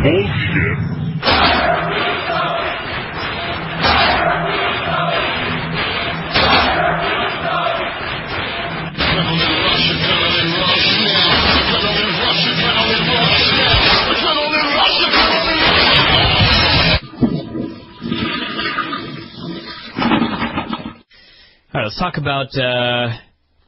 bullshit. All right, let's talk about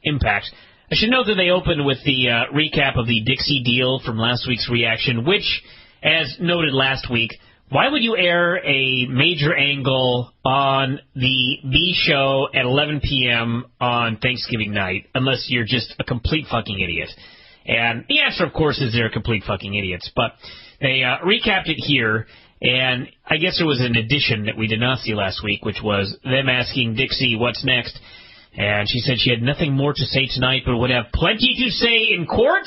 iMPACT. I should note that they opened with the recap of the Dixie deal from last week's reaction, which, as noted last week, why would you air a major angle on the B show at 11 p.m. on Thanksgiving night unless you're just a complete fucking idiot? And the answer, of course, is they're complete fucking idiots. But they recapped it here, and I guess there was an addition that we did not see last week, which was them asking Dixie what's next. And she said she had nothing more to say tonight, but would have plenty to say in court.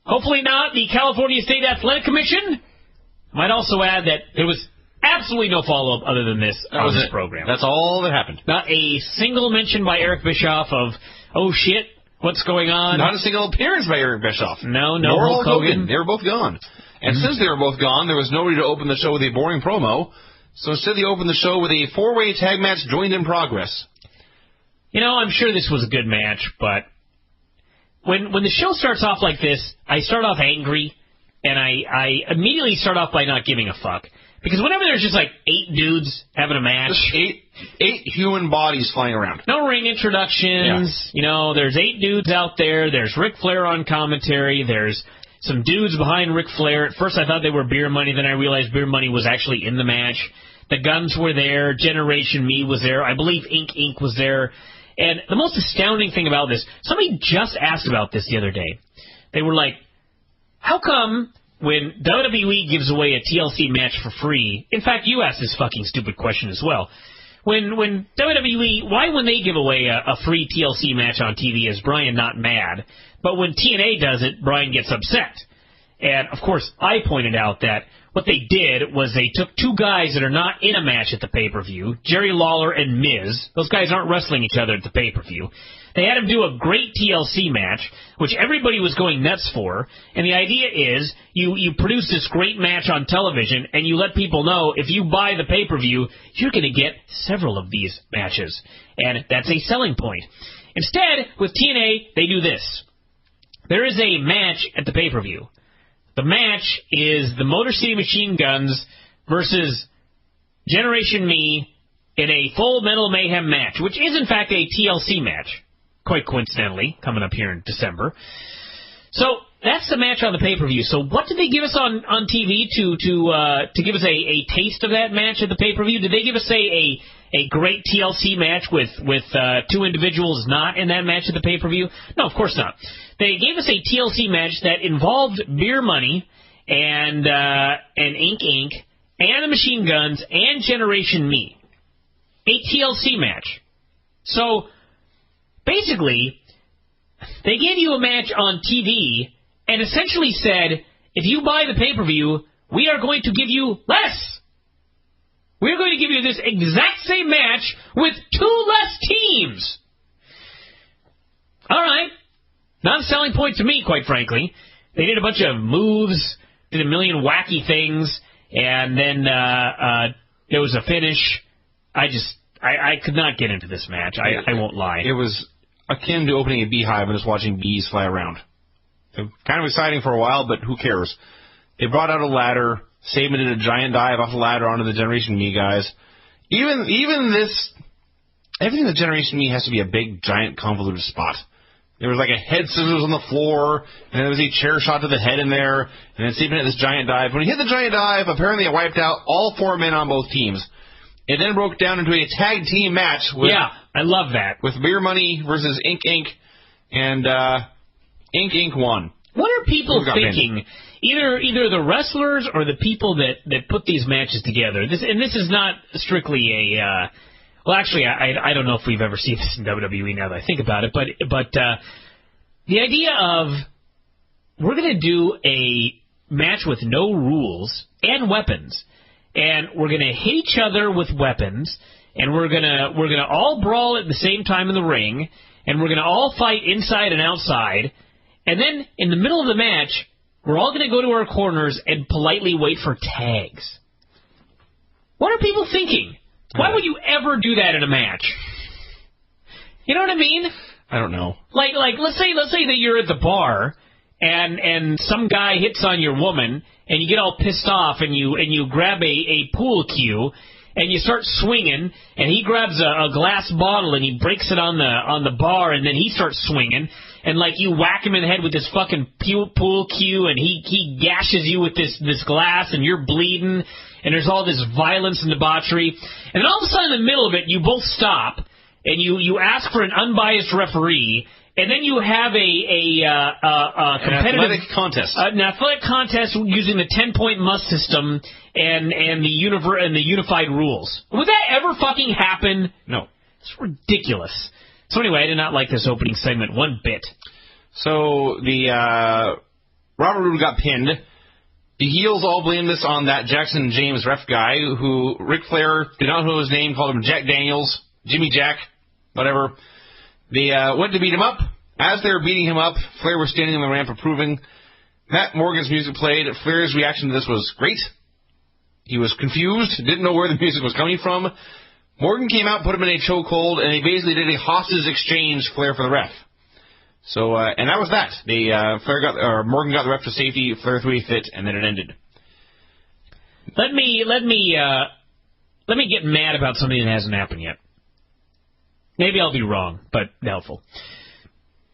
Hopefully not the California State Athletic Commission. Might also add that there was absolutely no follow-up other than this on this program. That's all that happened. Not a single mention by Eric Bischoff of, oh shit, what's going on? Not a single appearance by Eric Bischoff. No Hulk Hogan. They were both gone. And since they were both gone, there was nobody to open the show with a boring promo. So instead they opened the show with a four-way tag match joined in progress. You know, I'm sure this was a good match, but when the show starts off like this, I start off angry, and I immediately start off by not giving a fuck. Because whenever there's just like 8 dudes having a match... Just eight human bodies flying around. No ring introductions. Yeah. You know, there's 8 dudes out there. There's Ric Flair on commentary. There's some dudes behind Ric Flair. At first I thought they were Beer Money. Then I realized Beer Money was actually in the match. The Guns were there. Generation Me was there. I believe Inc. was there. And the most astounding thing about this, somebody just asked about this the other day. They were like, how come when WWE gives away a TLC match for free, in fact, you asked this fucking stupid question as well, when WWE, why when they give away a free TLC match on TV is Bryan not mad, but when TNA does it, Bryan gets upset? And, of course, I pointed out that what they did was they took 2 guys that are not in a match at the pay-per-view, Jerry Lawler and Miz. Those guys aren't wrestling each other at the pay-per-view. They had them do a great TLC match, which everybody was going nuts for, and the idea is you produce this great match on television, and you let people know if you buy the pay-per-view, you're going to get several of these matches, and that's a selling point. Instead, with TNA, they do this. There is a match at the pay-per-view. The match is the Motor City Machine Guns versus Generation Me in a full Metal Mayhem match, which is in fact a TLC match, quite coincidentally, coming up here in December. So that's the match on the pay-per-view. So what did they give us on TV to give us a taste of that match at the pay-per-view? Did they give us a great TLC match with 2 individuals not in that match at the pay-per-view? No, of course not. They gave us a TLC match that involved Beer Money and Inc. and the Machine Guns and Generation Me. A TLC match. So, basically, they gave you a match on TV and essentially said, if you buy the pay-per-view, we are going to give you less. We're going to give you this exact same match with 2 less teams. All right. Not a selling point to me, quite frankly. They did a bunch of moves, did a million wacky things, and then there was a finish. I could not get into this match. I won't lie. It was akin to opening a beehive and just watching bees fly around. Kind of exciting for a while, but who cares? They brought out a ladder. Saban did a giant dive off the ladder onto the Generation Me guys. Even this, everything in the Generation Me has to be a big, giant, convoluted spot. There was like a head scissors on the floor, and there was a chair shot to the head in there, and then Saban hit this giant dive. When he hit the giant dive, apparently it wiped out all 4 men on both teams. It then broke down into a tag team match. Yeah, I love that. With Beer Money versus Inc. And Inc. won. What are people thinking? Either the wrestlers or the people that put these matches together. This is not strictly a... well, actually, I don't know if we've ever seen this in WWE now that I think about it, but the idea of we're going to do a match with no rules and weapons, and we're going to hit each other with weapons, and we're gonna all brawl at the same time in the ring, and we're going to all fight inside and outside, and then in the middle of the match, We're all going to go to our corners and politely wait for tags. What are people thinking? Why would you ever do that in a match? You know what I mean? I don't know. Like let's say that you're at the bar and some guy hits on your woman and you get all pissed off and you grab a pool cue and you start swinging and he grabs a glass bottle and he breaks it on the bar and then he starts swinging and like you whack him in the head with this fucking pool cue and he gashes you with this glass and you're bleeding and there's all this violence and debauchery and then all of a sudden in the middle of it you both stop and you ask for an unbiased referee, and then you have a competitive an athletic contest using the 10-point must system and the unified rules. Would that ever fucking happen? No, it's ridiculous. So anyway, I did not like this opening segment one bit. So the Robert Roode got pinned. The heels all blamed this on that Jackson James ref guy who Ric Flair did not know his name, called him Jack Daniels. Jimmy Jack, whatever. They went to beat him up. As they were beating him up, Flair was standing on the ramp approving. Matt Morgan's music played. Flair's reaction to this was great. He was confused, didn't know where the music was coming from. Morgan came out, put him in a chokehold, and they basically did a hostage exchange, Flair for the ref. So, and that was that. Morgan got the ref to safety, Flair threw a fit, and then it ended. Let me get mad about something that hasn't happened yet. Maybe I'll be wrong, but doubtful.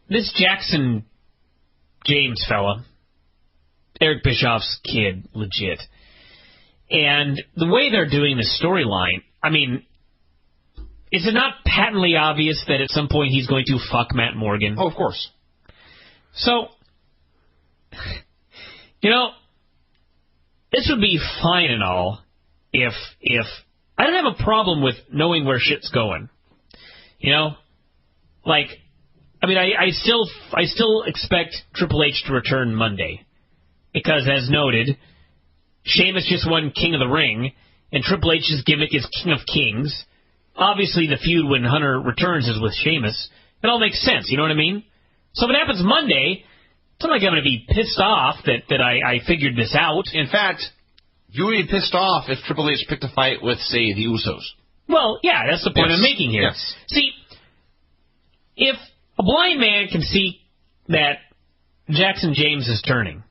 This Jackson James fella, Eric Bischoff's kid, legit. And the way they're doing the storyline, I mean, is it not patently obvious that at some point he's going to fuck Matt Morgan? Oh, of course. So, you know, this would be fine and all if I don't have a problem with knowing where shit's going. You know, like, I mean, I still expect Triple H to return Monday because, as noted, Sheamus just won King of the Ring, and Triple H's gimmick is King of Kings. Obviously, the feud when Hunter returns is with Sheamus. It all makes sense, you know what I mean? So if it happens Monday, it's not like I'm going to be pissed off that I figured this out. In fact, you would be pissed off if Triple H picked a fight with, say, the Usos. Well, yeah, that's the point I'm making here. Yes. See, if a blind man can see that Jackson James is turning,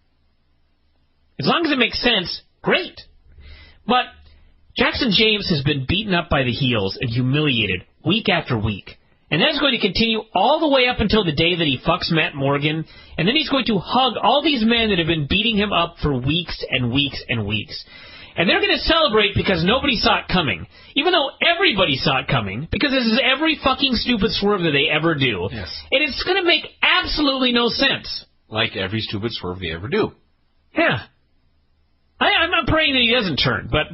as long as it makes sense, great. But Jackson James has been beaten up by the heels and humiliated week after week. And that's going to continue all the way up until the day that he fucks Matt Morgan. And then he's going to hug all these men that have been beating him up for weeks and weeks and weeks. And they're going to celebrate because nobody saw it coming. Even though everybody saw it coming. Because this is every fucking stupid swerve that they ever do. Yes. And it's going to make absolutely no sense. Like every stupid swerve they ever do. Yeah. I'm not praying that he doesn't turn. But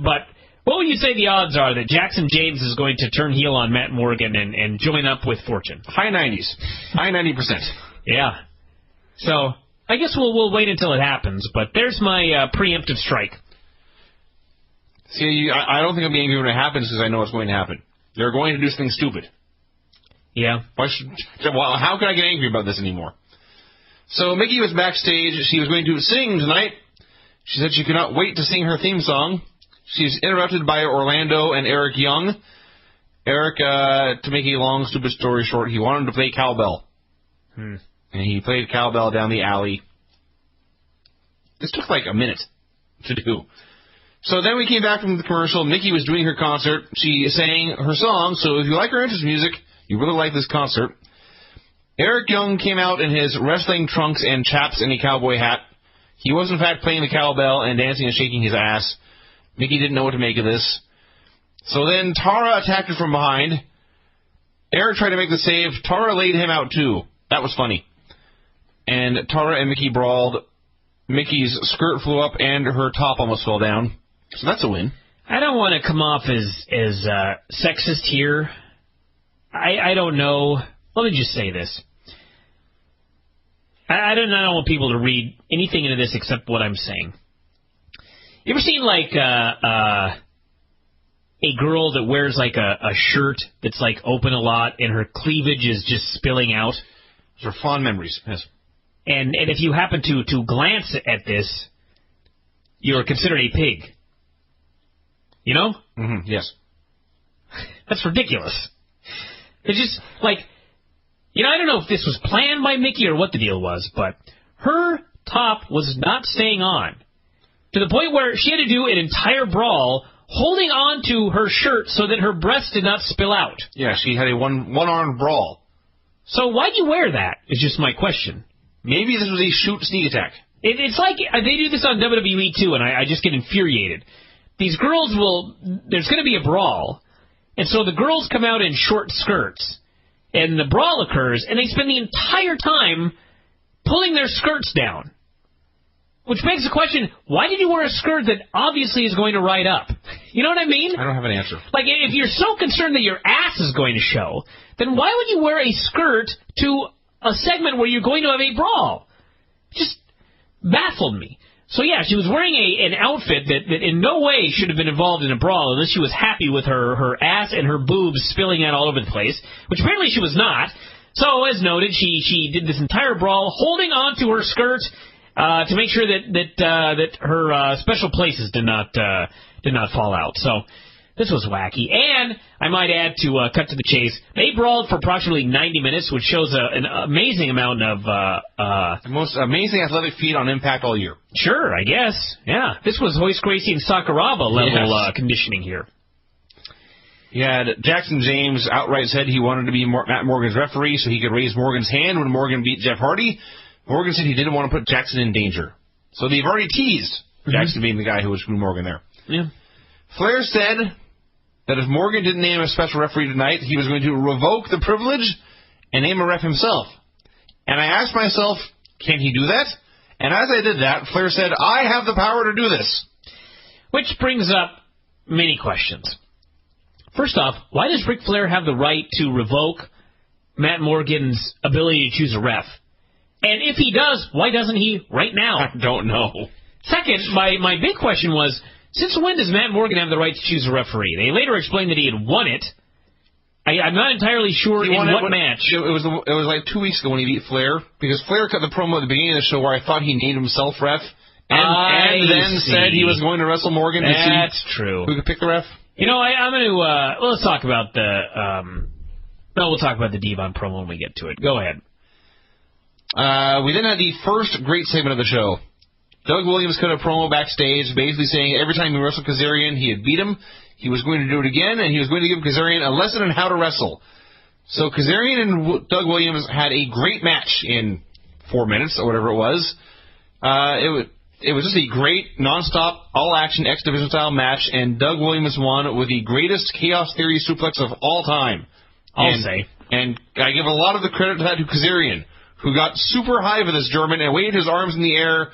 what would you say the odds are that Jackson James is going to turn heel on Matt Morgan and join up with Fortune? High 90s. High 90%. Yeah. So, I guess we'll wait until it happens. But there's my preemptive strike. See, I don't think I'll be angry when it happens because I know it's going to happen. They're going to do something stupid. Yeah. Well, how can I get angry about this anymore? So Mickie was backstage. She was going to sing tonight. She said she could not wait to sing her theme song. She's interrupted by Orlando and Eric Young. Eric, to make a long, stupid story short, he wanted to play cowbell. And he played cowbell down the alley. This took like a minute to do. So then we came back from the commercial. Mickie was doing her concert. She sang her song, so if you like her entrance music, you really like this concert. Eric Young came out in his wrestling trunks and chaps and a cowboy hat. He was, in fact, playing the cowbell and dancing and shaking his ass. Mickie didn't know what to make of this. So then Tara attacked her from behind. Eric tried to make the save. Tara laid him out, too. That was funny. And Tara and Mickie brawled. Mickey's skirt flew up and her top almost fell down. So that's a win. I don't want to come off as sexist here. I don't know. Let me just say this. I don't want people to read anything into this except what I'm saying. You ever seen like a girl that wears like a shirt that's like open a lot and her cleavage is just spilling out? Those are fond memories. Yes. And if you happen to glance at this, you're considered a pig. You know? Mm-hmm. Yes. That's ridiculous. It's just, like, you know, I don't know if this was planned by Mickie or what the deal was, but her top was not staying on. To the point where she had to do an entire brawl holding on to her shirt so that her breast did not spill out. Yeah, she had a one-armed brawl. So why'd you wear that, is just my question. Maybe this was a shoot sneak attack. It's like, they do this on WWE too, and I just get infuriated. These girls there's going to be a brawl, and so the girls come out in short skirts, and the brawl occurs, and they spend the entire time pulling their skirts down. Which begs the question, why did you wear a skirt that obviously is going to ride up? You know what I mean? I don't have an answer. Like, if you're so concerned that your ass is going to show, then why would you wear a skirt to a segment where you're going to have a brawl? Just baffled me. So, yeah, she was wearing an outfit that in no way should have been involved in a brawl unless she was happy with her ass and her boobs spilling out all over the place, which apparently she was not. So, as noted, she did this entire brawl holding on to her skirt to make sure that her special places did not fall out. So this was wacky. And I might add, to cut to the chase, they brawled for approximately 90 minutes, which shows an amazing amount of the most amazing athletic feat on Impact all year. Sure, I guess. Yeah, this was Hoist Gracie and Sakuraba level conditioning here. Yeah, Jackson James outright said he wanted to be Matt Morgan's referee so he could raise Morgan's hand when Morgan beat Jeff Hardy. Morgan said he didn't want to put Jackson in danger. So they've already teased Jackson being the guy who would screw Morgan there. Yeah. Flair said that if Morgan didn't name a special referee tonight, he was going to revoke the privilege and name a ref himself. And I asked myself, can he do that? And as I did that, Flair said, I have the power to do this. Which brings up many questions. First off, why does Ric Flair have the right to revoke Matt Morgan's ability to choose a ref? And if he does, why doesn't he right now? I don't know. Second, my big question was, since when does Matt Morgan have the right to choose a referee? They later explained that he had won it. I'm not entirally sure in what match. It was like 2 weeks ago when he beat Flair, because Flair cut the promo at the beginning of the show where I thought he named himself ref, and then said he was going to wrestle Morgan to see true. Who could pick the ref. You know, I'm going to, let's talk about we'll talk about the Devon promo when we get to it. Go ahead. We then had the first great segment of the show. Doug Williams cut a promo backstage basically saying every time he wrestled Kazarian, he had beat him. He was going to do it again, and he was going to give Kazarian a lesson on how to wrestle. So Kazarian and Doug Williams had a great match in 4 minutes, or whatever it was. It was just a great, non-stop, all-action, X-Division style match, and Doug Williams won with the greatest Chaos Theory suplex of all time. I'll say. And I give a lot of the credit to that to Kazarian, who got super high for this German and waved his arms in the air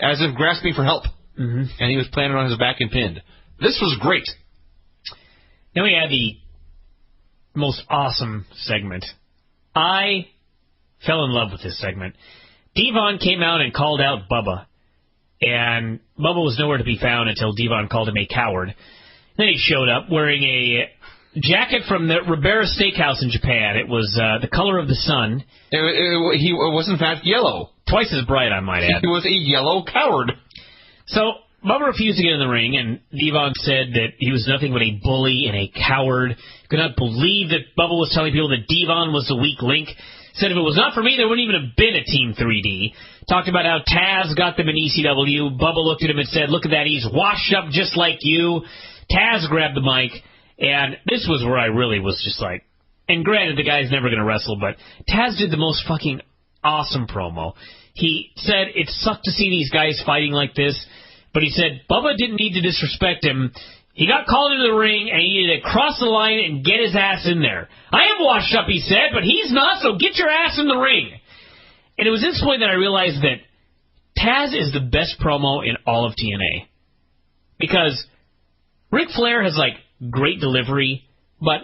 as if grasping for help. Mm-hmm. And he was planted on his back and pinned. This was great. Then we had the most awesome segment. I fell in love with this segment. Devon came out and called out Bubba. And Bubba was nowhere to be found until Devon called him a coward. Then he showed up wearing a jacket from the Ribera Steakhouse in Japan. It was the color of the sun. He was, in fact, yellow. Twice as bright, I might add. He was a yellow coward. So Bubba refused to get in the ring, and Devon said that he was nothing but a bully and a coward. Could not believe that Bubba was telling people that Devon was the weak link. Said if it was not for me, there wouldn't even have been a Team 3D. Talked about how Taz got them in ECW. Bubba looked at him and said, look at that, he's washed up just like you. Taz grabbed the mic, and this was where I really was just like, and granted, the guy's never going to wrestle, but Taz did the most fucking awesome promo. He said it sucked to see these guys fighting like this, but he said Bubba didn't need to disrespect him. He got called into the ring, and he needed to cross the line and get his ass in there. I am washed up, he said, but he's not, so get your ass in the ring. And it was this point that I realized that Taz is the best promo in all of TNA. Because Ric Flair has, like, great delivery, but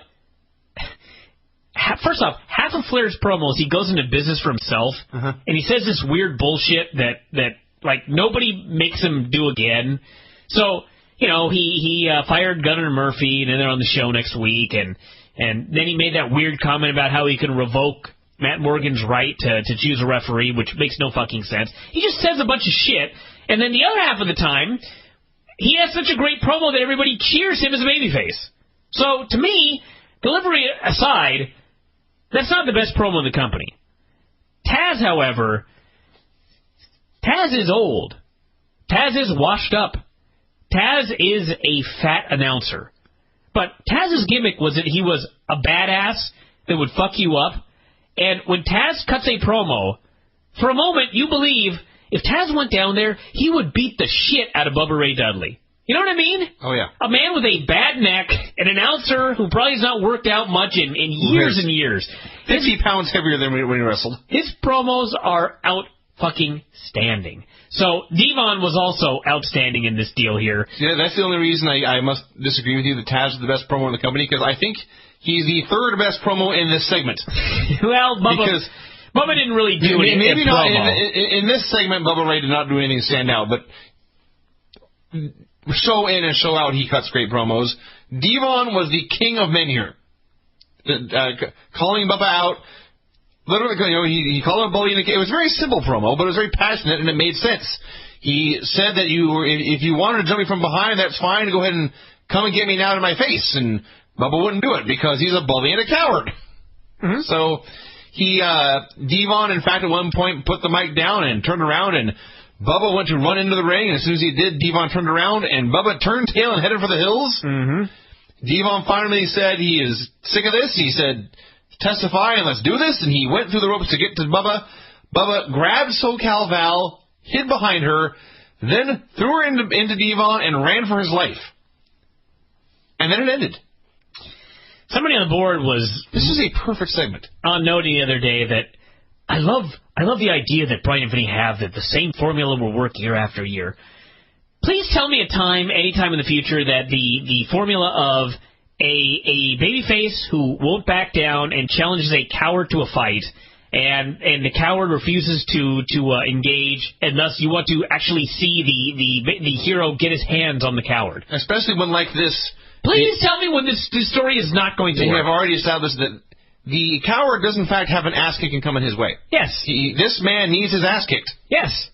first off, half of Flair's promos, he goes into business for himself, and he says this weird bullshit that like, nobody makes him do again. So, you know, he fired Gunnar Murphy, and then they're on the show next week, and then he made that weird comment about how he can revoke Matt Morgan's right to choose a referee, which makes no fucking sense. He just says a bunch of shit, and then the other half of the time, he has such a great promo that everybody cheers him as a babyface. So, to me, delivery aside, that's not the best promo in the company. Taz, however, Taz is old. Taz is washed up. Taz is a fat announcer. But Taz's gimmick was that he was a badass that would fuck you up. And when Taz cuts a promo, for a moment you believe if Taz went down there, he would beat the shit out of Bubba Ray Dudley. You know what I mean? Oh, yeah. A man with a bad neck, an announcer who probably has not worked out much in years and years. 50 pounds heavier than when he wrestled. His promos are out-fucking-standing. So, Devon was also outstanding in this deal here. Yeah, that's the only reason I must disagree with you that Taz is the best promo in the company, because I think he's the third best promo in this segment. Well, Bubba didn't really do anything. Maybe not. In this segment, Bubba Ray did not do anything to stand out, but show in and show out, he cuts great promos. Devon was the king of men here. Calling Bubba out. Literally, he called him a bully. It was a very simple promo, but it was very passionate, and it made sense. He said that if you wanted to jump me from behind, that's fine. Go ahead and come and get me now to my face. And Bubba wouldn't do it because he's a bully and a coward. Mm-hmm. So Devon, in fact, at one point put the mic down and turned around, and Bubba went to run into the ring. And as soon as he did, Devon turned around, and Bubba turned tail and headed for the hills. Mm-hmm. Devon finally said he is sick of this. He said, testify and let's do this. And he went through the ropes to get to Bubba. Bubba grabbed SoCal Val, hid behind her, then threw her into Devon and ran for his life. And then it ended. Somebody on the board was... This is a perfect segment. On noting the other day that I love the idea that Bryan and Vinny have that the same formula will work year after year. Please tell me any time in the future that the formula of a babyface who won't back down and challenges a coward to a fight, and the coward refuses to engage, and thus you want to actually see the hero get his hands on the coward. Especially when like this... Please tell me when this story is not going to work. They have already established that the coward does in fact have an ass kicking coming his way. Yes. This man needs his ass kicked. Yes.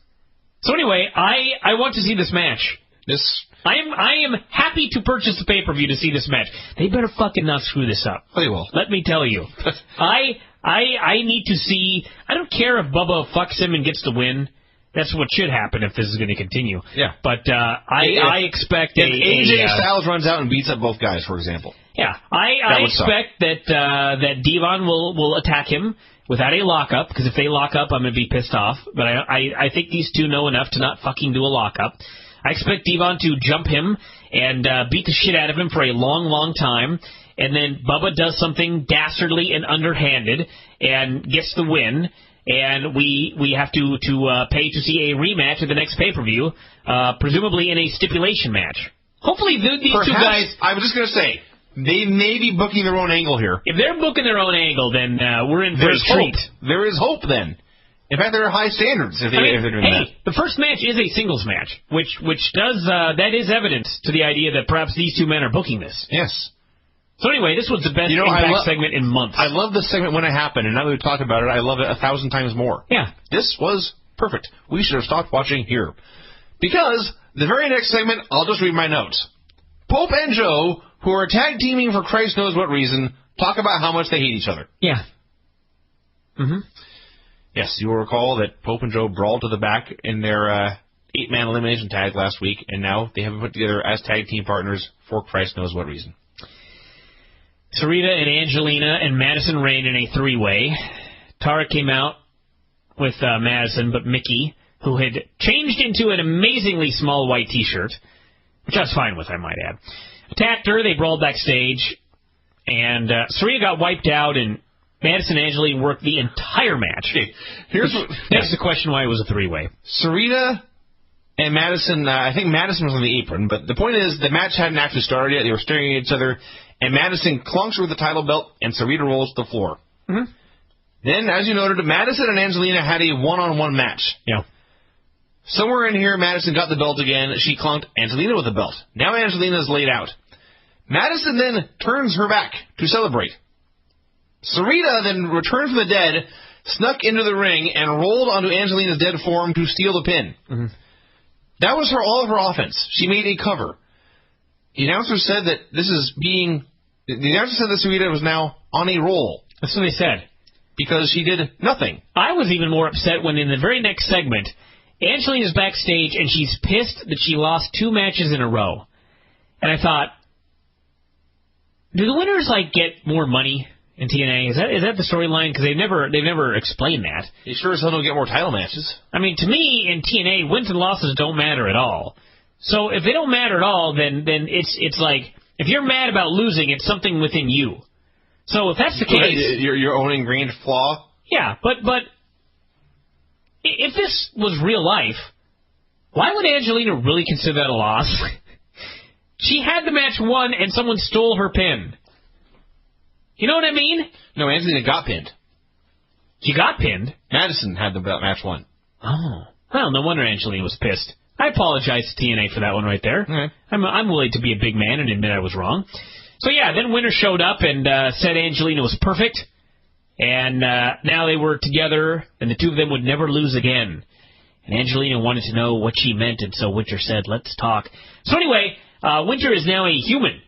So anyway, I want to see this match. I am happy to purchase the pay-per-view to see this match. They better fucking not screw this up. They will. Let me tell you. I need to see... I don't care if Bubba fucks him and gets the win. That's what should happen if this is going to continue. Yeah. But I expect if AJ Styles runs out and beats up both guys, for example. Yeah. I expect that Devon will attack him without a lockup, because if they lock up, I'm going to be pissed off. But I think these two know enough to not fucking do a lockup. I expect Devon to jump him and beat the shit out of him for a long, long time. And then Bubba does something dastardly and underhanded and gets the win. And we have to pay to see a rematch at the next pay-per-view, presumably in a stipulation match. Hopefully these two guys... I was just going to say, they may be booking their own angle here. If they're booking their own angle, then we're in for a treat. There is hope then. In fact, there are high standards if they're doing that. The first match is a singles match, which does that is evidence to the idea that perhaps these two men are booking this. Yes. So anyway, this was the best Impact segment in months. I love this segment when it happened, and now that we've talked about it, I love it 1,000 times more. Yeah. This was perfect. We should have stopped watching here. Because the very next segment, I'll just read my notes. Pope and Joe, who are tag teaming for Christ knows what reason, talk about how much they hate each other. Yeah. Mm-hmm. Yes, you will recall that Pope and Joe brawled to the back in their 8-man elimination tag last week, and now they have been put together as tag team partners for Christ knows what reason. Sarita and Angelina and Madison reigned in a 3-way. Tara came out with Madison, but Mickie, who had changed into an amazingly small white T-shirt, which I was fine with, I might add, attacked her. They brawled backstage, and Sarita got wiped out, and Madison and Angelina worked the entire match. Here's the question why it was a 3-way. Sarita and Madison, I think Madison was on the apron, but the point is the match hadn't actually started yet. They were staring at each other, and Madison clunks her with the title belt, and Sarita rolls to the floor. Mm-hmm. Then, as you noted, Madison and Angelina had a one-on-one match. Yeah. Somewhere in here, Madison got the belt again. She clunked Angelina with the belt. Now Angelina's laid out. Madison then turns her back to celebrate. Sarita then returned from the dead, snuck into the ring, and rolled onto Angelina's dead form to steal the pin. Mm-hmm. That was all of her offense. She made a cover. The announcer said that the announcer said that Sarita was now on a roll. That's what they said. Because she did nothing. I was even more upset when in the very next segment, Angelina's backstage and she's pissed that she lost 2 matches in a row. And I thought, do the winners get more money in TNA? Is that the storyline? Because they've never explained that. They sure as hell don't get more title matches. I mean, to me in TNA, wins and losses don't matter at all. So if they don't matter at all, then it's like if you're mad about losing, it's something within you. So if that's the case, your own ingrained flaw. Yeah, but if this was real life, why would Angelina really consider that a loss? She had the match won, and someone stole her pin. You know what I mean? No, Angelina got pinned. She got pinned? Madison had the match won. Oh. Well, no wonder Angelina was pissed. I apologize to TNA for that one right there. Okay. I'm willing to be a big man and admit I was wrong. So, yeah, then Winter showed up and said Angelina was perfect. And now they were together, and the two of them would never lose again. And Angelina wanted to know what she meant, and so Winter said, let's talk. So anyway, Winter is now a human.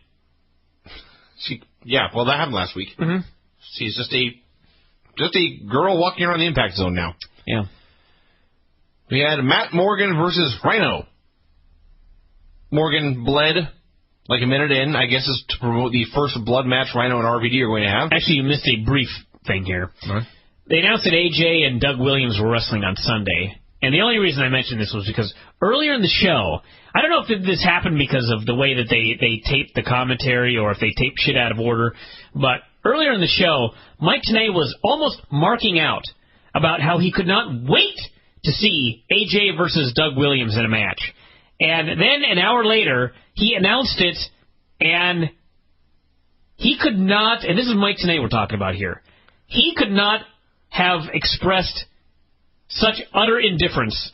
Well, that happened last week. Mm-hmm. She's just a girl walking around the Impact Zone now. Yeah. We had Matt Morgan versus Rhino. Morgan bled like a minute in, I guess, is to promote the first blood match Rhino and RVD are going to have. Actually, you missed a brief thing here. Right. They announced that AJ and Doug Williams were wrestling on Sunday. And the only reason I mentioned this was because earlier in the show, I don't know if this happened because of the way that they taped the commentary or if they taped shit out of order, but earlier in the show, Mike Tenay was almost marking out about how he could not wait to see AJ versus Doug Williams in a match. And then an hour later, he announced it, and he could not, and this is Mike Tenay we're talking about here, he could not have expressed such utter indifference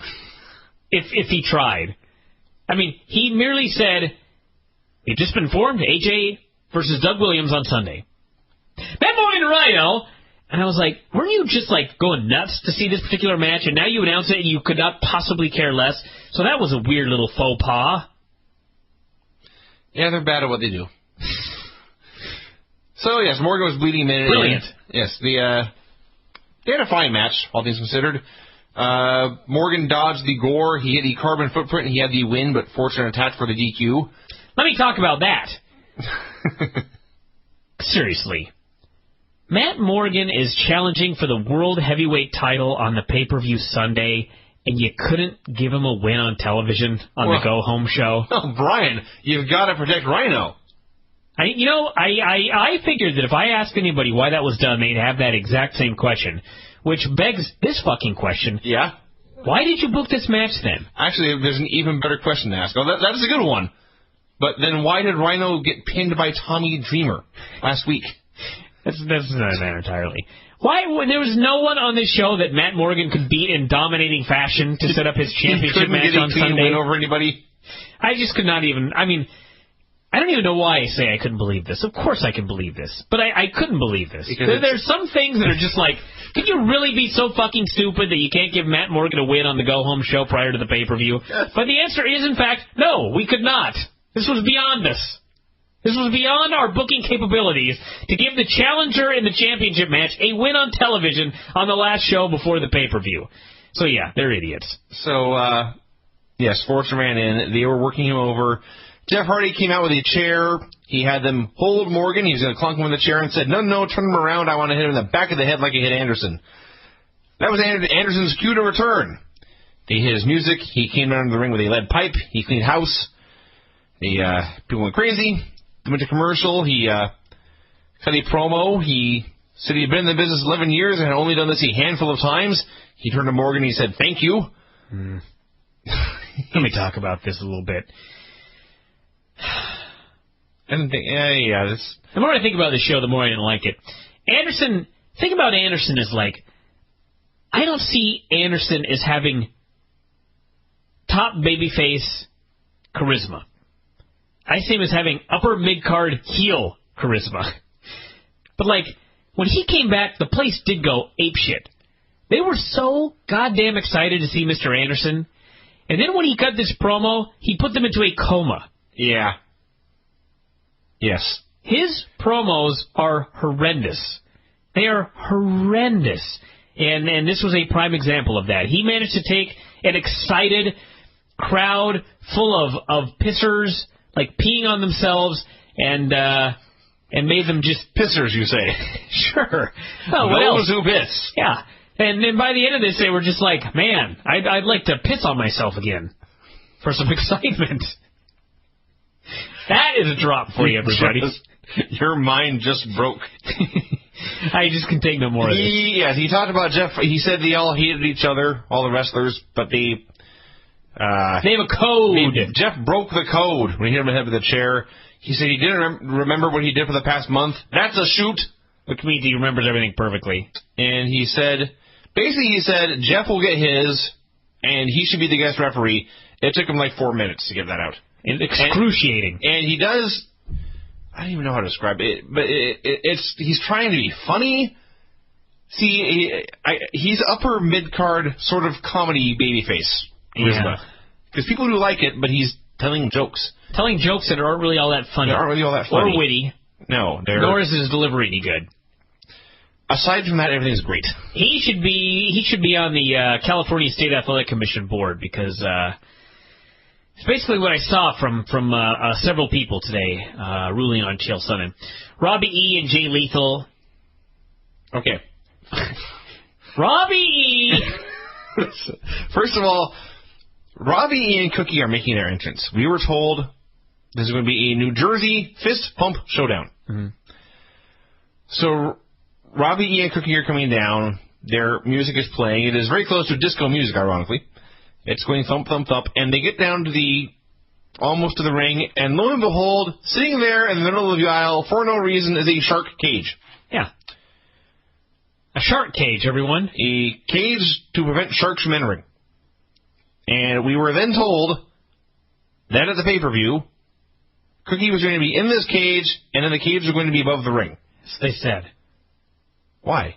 if he tried. I mean, he merely said, we've just been informed, AJ versus Doug Williams on Sunday. Matt Morgan and Rhino. And I was like, weren't you just going nuts to see this particular match, and now you announce it and you could not possibly care less? So that was a weird little faux pas. Yeah, they're bad at what they do. So, yes, Morgan was bleeding a minute. Brilliant. Yes, they had a fine match, all things considered. Morgan dodged the gore. He hit the carbon footprint, and he had the win, but fortunate attack for the DQ. Let me talk about that. Seriously. Matt Morgan is challenging for the World Heavyweight title on the pay-per-view Sunday, and you couldn't give him a win on television on the go-home show? Oh, Brian, you've got to protect Rhino. I figured that if I asked anybody why that was done, they'd have that exact same question, which begs this fucking question. Yeah? Why did you book this match then? Actually, there's an even better question to ask. Oh, that is a good one. But then why did Rhino get pinned by Tommy Dreamer last week? That's not that entirely. Why, when there was no one on this show that Matt Morgan could beat in dominating fashion to set up his championship match on Sunday? Win over anybody? I just could not even, I don't even know why I say I couldn't believe this. Of course I can believe this. But I couldn't believe this. There's some things that are just like, can you really be so fucking stupid that you can't give Matt Morgan a win on the go-home show prior to the pay-per-view? Yes. But the answer is, in fact, no, we could not. This was beyond us. This was beyond our booking capabilities to give the challenger in the championship match a win on television on the last show before the pay-per-view. So, yeah, they're idiots. So, yes, Fortune ran in. They were working him over. Jeff Hardy came out with a chair. He had them hold Morgan. He was going to clunk him in the chair and said, no, turn him around. I want to hit him in the back of the head like he hit Anderson. That was Anderson's cue to return. They hit his music. He came down to the ring with a lead pipe. He cleaned house. People went crazy. He went to commercial. He cut a promo. He said he'd been in the business 11 years and had only done this a handful of times. He turned to Morgan and he said, thank you. Let me talk about this a little bit. The more I think about this show, the more I didn't like it. Think about Anderson as I don't see Anderson as having top babyface charisma. I see him as having upper mid-card heel charisma. But when he came back, the place did go apeshit. They were so goddamn excited to see Mr. Anderson. And then when he cut this promo, he put them into a coma. Yeah. Yes. His promos are horrendous. They are horrendous. And this was a prime example of that. He managed to take an excited crowd full of pissers, like peeing on themselves, and made them just... Pissers, you say? Sure. Oh, what else? Those who piss. Yeah. And then by the end of this, they were just like, man, I'd like to piss on myself again for some excitement. That is a drop for you, everybody. Your mind just broke. I just can take no more of this. Yes, he talked about Jeff. He said they all hated each other, all the wrestlers, but they have a code. Jeff broke the code when he hit him in the head with the chair. He said he didn't remember what he did for the past month. That's a shoot. Which means he remembers everything perfectly. And he said, Jeff will get his, and he should be the guest referee. It took him like 4 minutes to get that out. Excruciating. And he does, I don't even know how to describe it, but he's trying to be funny. See, he's upper mid-card sort of comedy babyface. Yeah. Because people do like it, but he's telling jokes. Telling jokes that aren't really all that funny. They aren't really all that funny. Or witty. No. Nor is his delivery any good. Aside from that, everything's great. He should be on the California State Athletic Commission board because it's basically what I saw from several people today ruling on Chael Sonnen. Robbie E. and Jay Lethal. Okay. Robbie E. First of all, Robbie E. and Cookie are making their entrance. We were told this is going to be a New Jersey fist pump showdown. Mm-hmm. So Robbie E. and Cookie are coming down. Their music is playing. It is very close to disco music, ironically. It's going thump, thump, thump. And they get down to almost to the ring. And lo and behold, sitting there in the middle of the aisle for no reason is a shark cage. Yeah. A shark cage, everyone. A cage to prevent sharks from entering. And we were then told that at the pay-per-view, Cookie was going to be in this cage, and then the cage was going to be above the ring. They said. Why?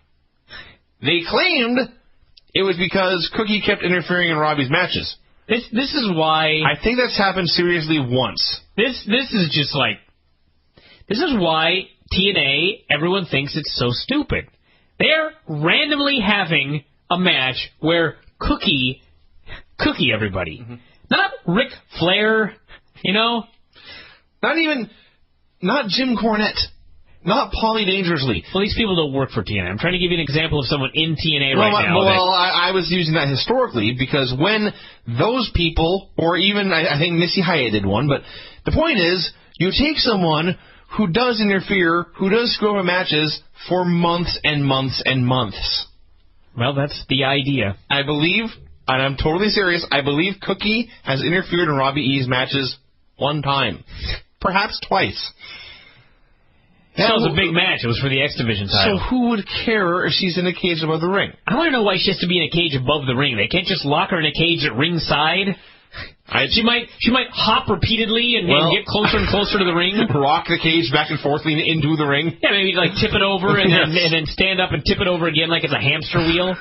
They claimed it was because Cookie kept interfering in Robbie's matches. This is why... I think that's happened seriously once. This is just like... This is why TNA, everyone thinks it's so stupid. They're randomly having a match where Cookie, everybody. Mm-hmm. Not Ric Flair, Not Jim Cornette. Not Paulie Dangerously. Well, these people don't work for TNA. I'm trying to give you an example of someone in TNA now. Well, I was using that historically because when those people, or even I think Missy Hyatt did one, but the point is, you take someone who does interfere, who does screw up matches for months and months and months. Well, that's the idea. I believe, and I'm totally serious, I believe Cookie has interfered in Robbie E's matches one time. Perhaps twice. That was a big match. It was for the X Division title. So who would care if she's in a cage above the ring? I want to know why she has to be in a cage above the ring. They can't just lock her in a cage at ringside. She might hop repeatedly and get closer and closer to the ring. Rock the cage back and forth into the ring. Yeah, maybe like tip it over and then stand up and tip it over again like it's a hamster wheel.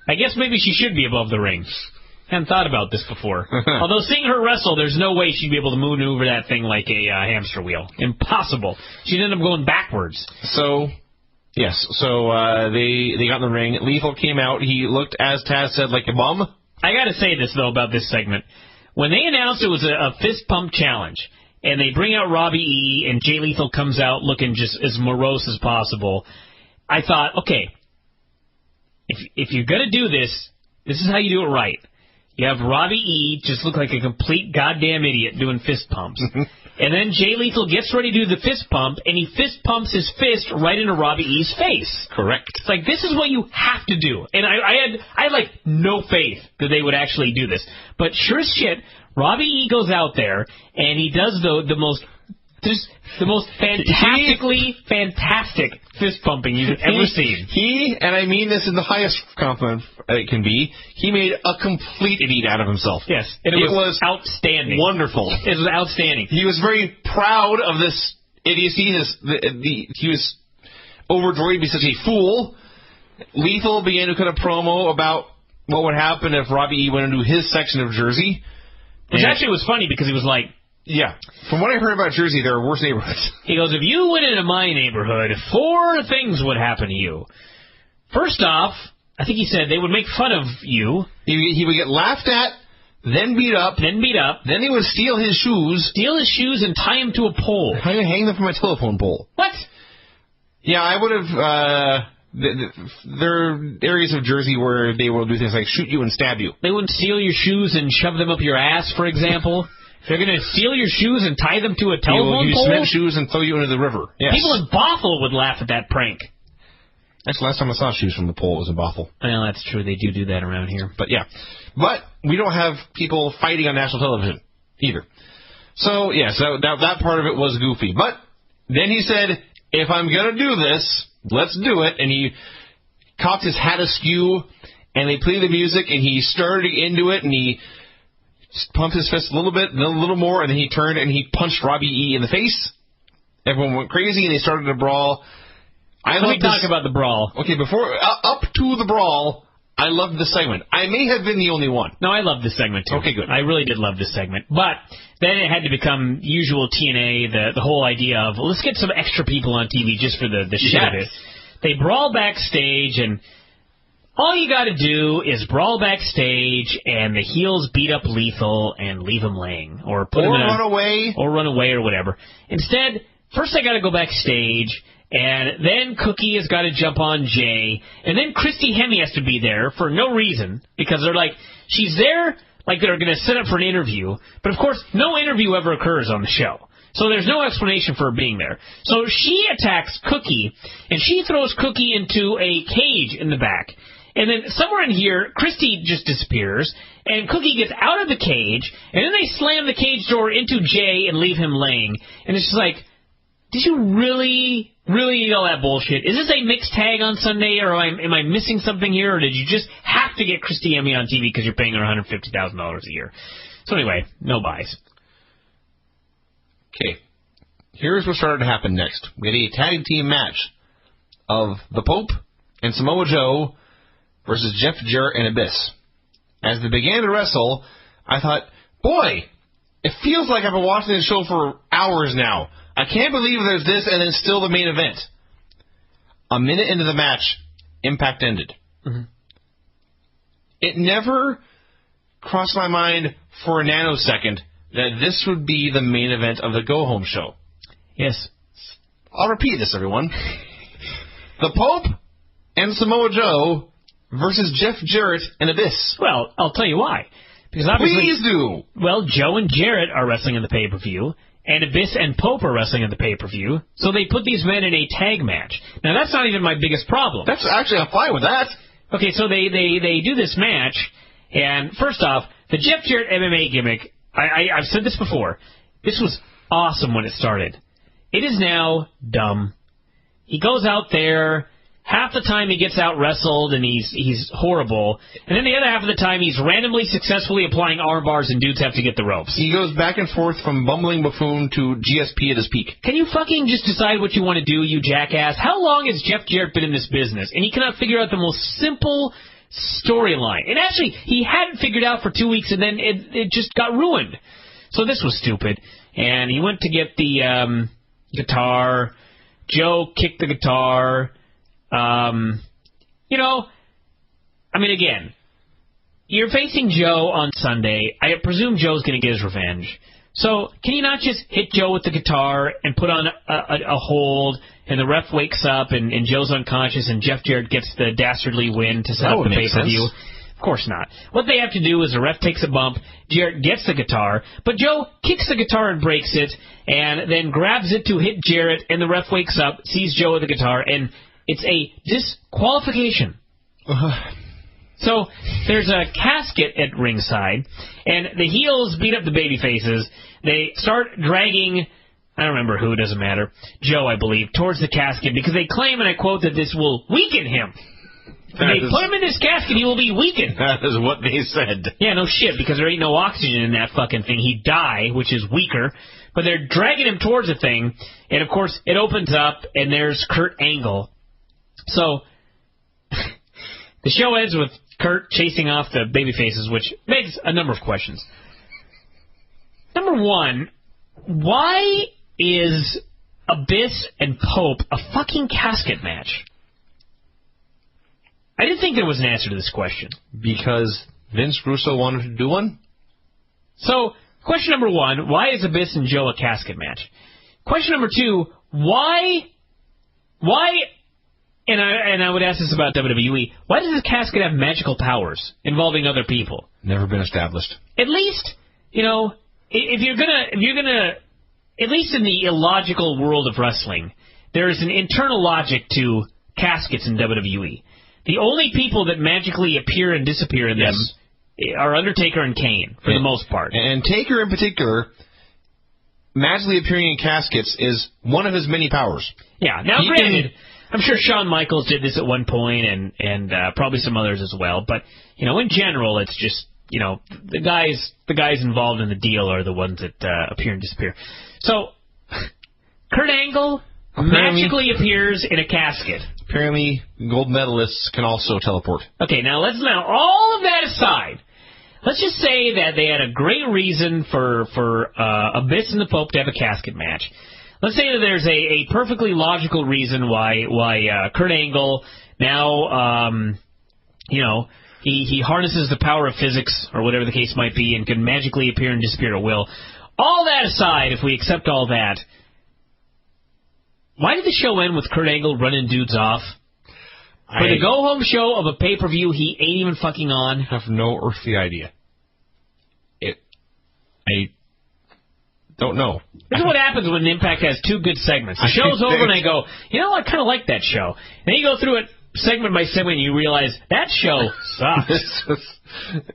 I guess maybe she should be above the ring. Hadn't thought about this before. Although seeing her wrestle, there's no way she'd be able to maneuver that thing like a hamster wheel. Impossible. She'd end up going backwards. So, yes. So they got in the ring. Lethal came out. He looked, as Taz said, like a bum. I got to say this, though, about this segment. When they announced it was a fist pump challenge, and they bring out Robbie E, and Jay Lethal comes out looking just as morose as possible, I thought, okay, if you're going to do this, this is how you do it right. You have Robbie E just look like a complete goddamn idiot doing fist pumps. And then Jay Lethal gets ready to do the fist pump, and he fist pumps his fist right into Robbie E's face. Correct. It's like, this is what you have to do. And I had like no faith that they would actually do this. But sure as shit, Robbie E goes out there, and he does the most fantastic fist pumping you've ever seen. He, and I mean this in the highest compliment it can be, he made a complete idiot out of himself. Yes, and it was outstanding. Wonderful. It was outstanding. He was very proud of this idiocy. He was overjoyed to be such a fool. Lethal began to cut a promo about what would happen if Robbie E went into his section of Jersey. Which actually was funny because he was like... Yeah. From what I heard about Jersey, there are worse neighborhoods. He goes, if you went into my neighborhood, 4 things would happen to you. First off, I think he said they would make fun of you. He would get laughed at, then beat up. Then he would steal his shoes. And tie him to a pole. Hang them from a telephone pole. What? Yeah, I would have... there are areas of Jersey where they will do things like shoot you and stab you. They wouldn't steal your shoes and shove them up your ass, for example. If they're going to steal your shoes and tie them to a telephone pole? Cement shoes and throw you into the river. Yes. People in Bothell would laugh at that prank. Actually, last time I saw shoes from the pole was in Bothell. Well, that's true. They do that around here. But yeah. But we don't have people fighting on national television either. So, yeah, so that part of it was goofy. But then he said, if I'm going to do this, let's do it. And he cocked his hat askew, and they played the music, and he started into it, and he pumped his fist a little bit, then a little more, and then he turned and he punched Robbie E in the face. Everyone went crazy, and they started to brawl. Let me talk about the brawl. Okay, before up to the brawl, I loved this segment. I may have been the only one. No, I loved this segment, too. Okay, good. I really did love this segment. But then it had to become usual TNA, the whole idea of, well, let's get some extra people on TV just for the shit of it. They brawl backstage, and all you got to do is brawl backstage, and the heels beat up Lethal and leave him laying. Or run away. Or run away or whatever. Instead, first they got to go backstage, and then Cookie has got to jump on Jay, and then Christy Hemme has to be there for no reason, because they're like, she's there like they're going to set up for an interview, but of course, no interview ever occurs on the show. So there's no explanation for her being there. So she attacks Cookie, and she throws Cookie into a cage in the back. And then somewhere in here, Christy just disappears, and Cookie gets out of the cage, and then they slam the cage door into Jay and leave him laying. And it's just like, did you really need all that bullshit? Is this a mixed tag on Sunday, or am I missing something here, or did you just have to get Christy Hemme on TV because you're paying her $150,000 a year? So anyway, no buys. Okay, here's what started to happen next. We had a tag team match of the Pope and Samoa Joe versus Jeff Jarrett and Abyss. As they began to wrestle, I thought, boy, it feels like I've been watching this show for hours now. I can't believe there's this and then still the main event. A minute into the match, Impact ended. Mm-hmm. It never crossed my mind for a nanosecond that this would be the main event of the Go Home show. Yes. I'll repeat this, everyone. The Pope and Samoa Joe versus Jeff Jarrett and Abyss. Well, I'll tell you why. Because obviously, please do. Well, Joe and Jarrett are wrestling in the pay-per-view, and Abyss and Pope are wrestling in the pay-per-view, so they put these men in a tag match. Now, that's not even my biggest problem. That's actually, I'm fine with that. Okay, so they do this match, and first off, the Jeff Jarrett MMA gimmick, I've said this before, this was awesome when it started. It is now dumb. He goes out there, half the time he gets out-wrestled and he's horrible, and then the other half of the time he's randomly successfully applying arm bars and dudes have to get the ropes. He goes back and forth from bumbling buffoon to GSP at his peak. Can you fucking just decide what you want to do, you jackass? How long has Jeff Jarrett been in this business? And he cannot figure out the most simple storyline. And actually, he hadn't figured out for 2 weeks, and then it just got ruined. So this was stupid. And he went to get the guitar. Joe kicked the guitar. Again, you're facing Joe on Sunday. I presume Joe's going to get his revenge. So can you not just hit Joe with the guitar and put on a hold, and the ref wakes up, and Joe's unconscious, and Jeff Jarrett gets the dastardly win to set up the pay-per-view? Of course not. What they have to do is the ref takes a bump, Jarrett gets the guitar, but Joe kicks the guitar and breaks it, and then grabs it to hit Jarrett, and the ref wakes up, sees Joe with the guitar, and it's a disqualification. So there's a casket at ringside, and the heels beat up the baby faces. They start dragging, I don't remember who, it doesn't matter, Joe, I believe, towards the casket, because they claim, and I quote, that this will weaken him. If they put him in this casket, he will be weakened. That is what they said. Yeah, no shit, because there ain't no oxygen in that fucking thing. He'd die, which is weaker. But they're dragging him towards the thing, and of course, it opens up, and there's Kurt Angle So, the show ends with Kurt chasing off the babyfaces, which begs a number of questions. Number one, why is Abyss and Pope a fucking casket match? I didn't think there was an answer to this question. Because Vince Russo wanted to do one? So, question number one, why is Abyss and Joe a casket match? Question number two, why, and I would ask this about WWE, why does this casket have magical powers involving other people? Never been established. At least, if you're gonna, at least in the illogical world of wrestling, there is an internal logic to caskets in WWE. The only people that magically appear and disappear in them are Undertaker and Kane, for the most part. And Taker in particular, magically appearing in caskets is one of his many powers. Yeah, now granted, I'm sure Shawn Michaels did this at one point, and probably some others as well, but, in general, it's just, the guys involved in the deal are the ones that appear and disappear. So, Kurt Angle magically appears in a casket. Apparently, gold medalists can also teleport. Okay, now all of that aside, let's just say that they had a great reason for Abyss and the Pope to have a casket match. Let's say that there's a perfectly logical reason why Kurt Angle now, he harnesses the power of physics, or whatever the case might be, and can magically appear and disappear at will. All that aside, if we accept all that, why did the show end with Kurt Angle running dudes off? For the go-home show of a pay-per-view he ain't even fucking on? I have no earthly idea. I don't know. This is what happens when Impact has two good segments. The show's over and I go, I kind of like that show. And then you go through it segment by segment and you realize that show sucks.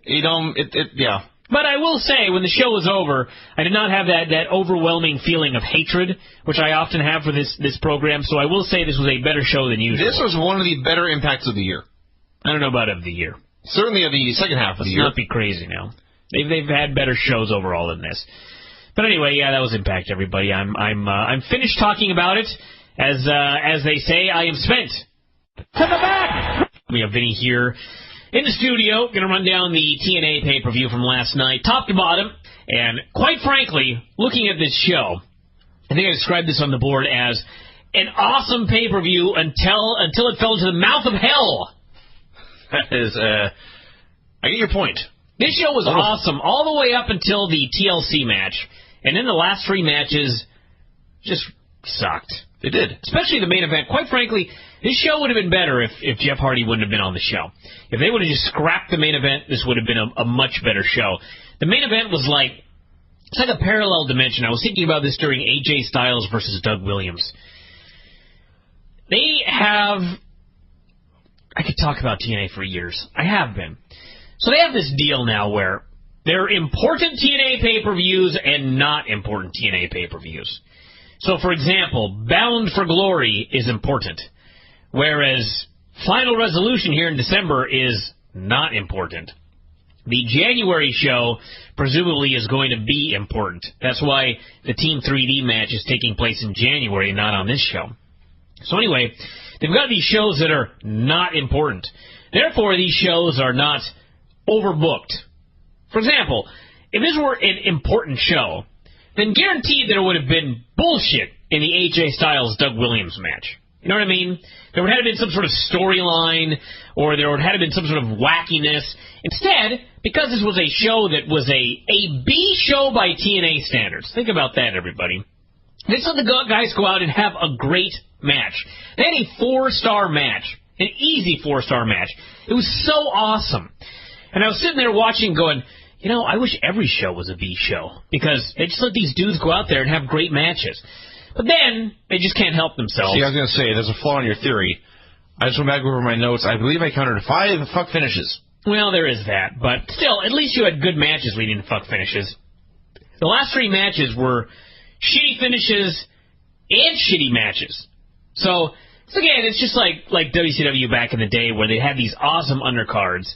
Yeah. But I will say, when the show was over, I did not have that overwhelming feeling of hatred, which I often have for this program, so I will say this was a better show than usual. This was one of the better impacts of the year. I don't know about of the year. Certainly of the second half of the year. Let's not be crazy now. They've had better shows overall than this. But anyway, yeah, that was Impact, everybody. I'm finished talking about it. As they say, I am spent. To the back! We have Vinny here in the studio, going to run down the TNA pay-per-view from last night, top to bottom. And quite frankly, looking at this show, I think I described this on the board as an awesome pay-per-view until it fell into the mouth of hell. That is, I get your point. This show was awesome all the way up until the TLC match. And then the last three matches just sucked. They did. Especially the main event. Quite frankly, this show would have been better if Jeff Hardy wouldn't have been on the show. If they would have just scrapped the main event, this would have been a much better show. The main event was it's like a parallel dimension. I was thinking about this during AJ Styles versus Doug Williams. I could talk about TNA for years. I have been. So they have this deal now where there are important TNA pay-per-views and not important TNA pay-per-views. So, for example, Bound for Glory is important, whereas Final Resolution here in December is not important. The January show presumably is going to be important. That's why the Team 3D match is taking place in January, not on this show. So anyway, they've got these shows that are not important. Therefore, these shows are not overbooked. For example, if this were an important show, then guaranteed there would have been bullshit in the AJ Styles-Doug Williams match. You know what I mean? There would have been some sort of storyline, or there would have been some sort of wackiness. Instead, because this was a show that was a B show by TNA standards, think about that, everybody. They let the guys go out and have a great match. They had a 4-star match, an easy 4-star match. It was so awesome. And I was sitting there watching going, I wish every show was a B show, because they just let these dudes go out there and have great matches. But then, they just can't help themselves. See, I was going to say, there's a flaw in your theory. I just went back over my notes. I believe I counted 5 fuck finishes. Well, there is that, but still, at least you had good matches leading to fuck finishes. The last 3 matches were shitty finishes and shitty matches. So again, it's just like WCW back in the day where they had these awesome undercards,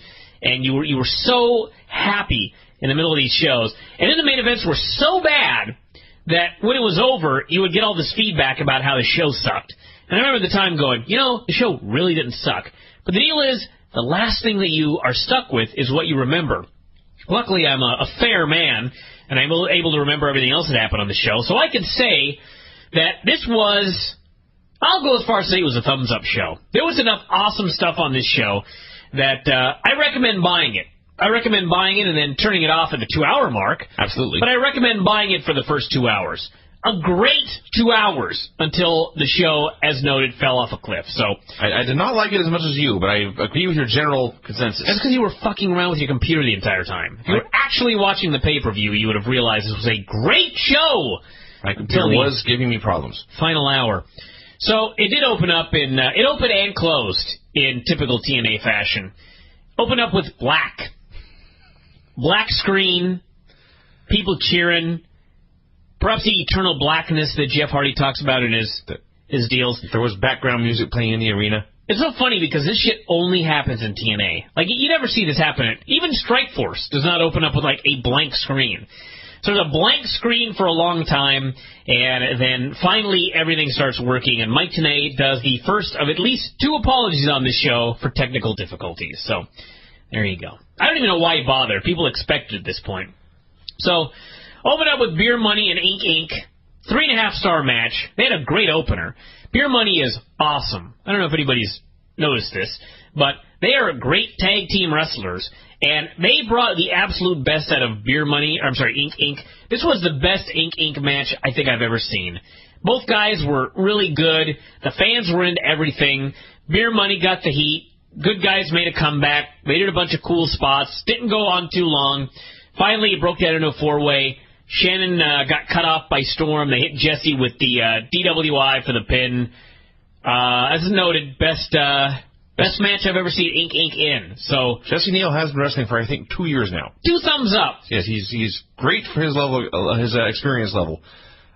and you were so happy in the middle of these shows. And then the main events were so bad that when it was over, you would get all this feedback about how the show sucked. And I remember at the time going, the show really didn't suck. But the deal is, the last thing that you are stuck with is what you remember. Luckily, I'm a fair man, and I'm able to remember everything else that happened on the show. So I can say that this was, I'll go as far as to say it was a thumbs-up show. There was enough awesome stuff on this show that I recommend buying it. I recommend buying it and then turning it off at the 2-hour mark. Absolutely. But I recommend buying it for the first 2 hours. A great 2 hours until the show, as noted, fell off a cliff. So I did not like it as much as you, but I agree with your general consensus. That's because you were fucking around with your computer the entire time. If you were actually watching the pay-per-view, you would have realized this was a great show. My computer was giving me problems. Final hour. So it did open up it opened and closed in typical TNA fashion. Opened up with black screen, people cheering. Perhaps the eternal blackness that Jeff Hardy talks about in his deals. There was background music playing in the arena. It's so funny because this shit only happens in TNA. Like, you never see this happen. Even Strikeforce does not open up with, like, a blank screen. So there's a blank screen for a long time, and then finally everything starts working, and Mike Tenay does the first of at least 2 apologies on this show for technical difficulties. So, there you go. I don't even know why he bothered. People expect it at this point. So, open up with Beer Money and Ink Inc. 3.5-star match. They had a great opener. Beer Money is awesome. I don't know if anybody's noticed this, but they are great tag team wrestlers, and they brought the absolute best out of Ink Inc. This was the best Ink Inc. match I think I've ever seen. Both guys were really good. The fans were into everything. Beer Money got the heat. Good guys made a comeback. They did a bunch of cool spots. Didn't go on too long. Finally, it broke that into a 4-way. Shannon got cut off by Storm. They hit Jesse with the DWI for the pin. As noted, best match I've ever seen Ink Inc. in. So Jesse Neal has been wrestling for, I think, 2 years now. 2 thumbs up. Yes, he's great for his level, his experience level.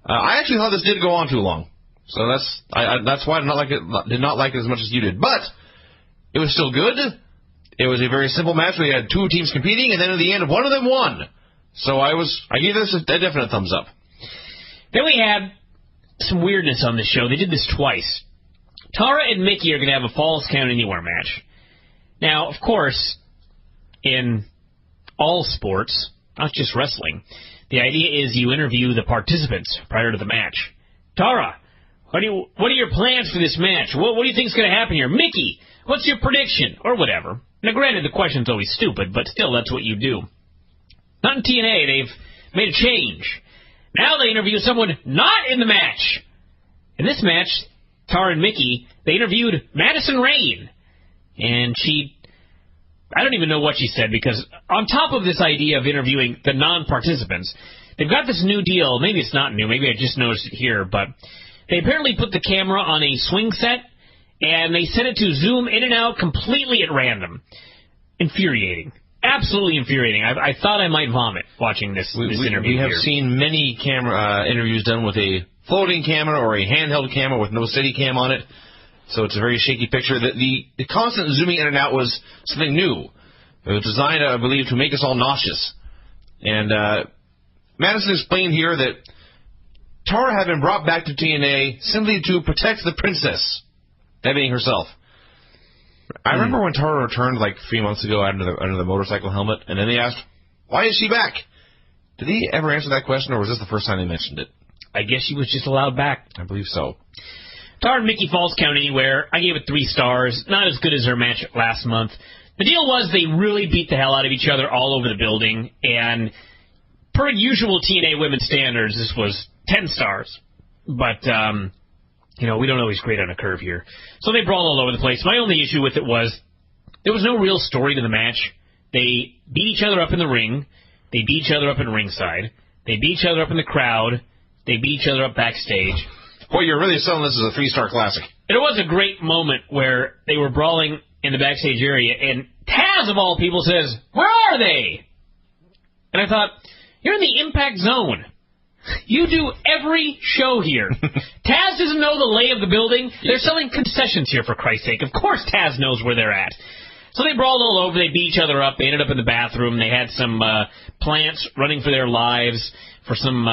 I actually thought this did go on too long, so that's why I did not like it as much as you did. But it was still good. It was a very simple match. We had 2 teams competing, and then at the end, one of them won. So I gave this a definite thumbs up. Then we had some weirdness on this show. They did this twice. Tara and Mickie are going to have a Falls Count Anywhere match. Now, of course, in all sports, not just wrestling, the idea is you interview the participants prior to the match. Tara, what are your plans for this match? What do you think is going to happen here? Mickie, what's your prediction? Or whatever. Now, granted, the question's always stupid, but still, that's what you do. Not in TNA. They've made a change. Now they interview someone not in the match. In this match, Tara and Mickie, they interviewed Madison Rayne. And I don't even know what she said, because on top of this idea of interviewing the non-participants, they've got this new deal. Maybe it's not new. Maybe I just noticed it here. But they apparently put the camera on a swing set, and they set it to zoom in and out completely at random. Infuriating. Absolutely infuriating. I thought I might vomit watching this interview. We have here. seen many camera interviews done with a floating camera or a handheld camera with no steady cam on it, so it's a very shaky picture. The constant zooming in and out was something new. It was designed, I believe, to make us all nauseous. And Madison explained here that Tara had been brought back to TNA simply to protect the princess, that being herself. I remember when Tara returned like 3 months ago under the motorcycle helmet, and then they asked, why is she back? Did he ever answer that question, or was this the first time they mentioned it? I guess she was just allowed back. I believe so. Tara and Mickie Falls Count Anywhere. I gave it 3 stars. Not as good as her match last month. The deal was they really beat the hell out of each other all over the building, and per usual TNA women's standards, this was 10 stars. But, we don't always grade on a curve here. So they brawled all over the place. My only issue with it was there was no real story to the match. They beat each other up in the ring. They beat each other up in ringside. They beat each other up in the crowd. They beat each other up backstage. Boy, you're really selling this as a 3-star classic. There was a great moment where they were brawling in the backstage area, and Taz, of all people, says, where are they? And I thought, you're in the impact zone. You do every show here. Taz doesn't know the lay of the building. They're selling concessions here, for Christ's sake. Of course Taz knows where they're at. So they brawled all over. They beat each other up. They ended up in the bathroom. They had some plants running for their lives for some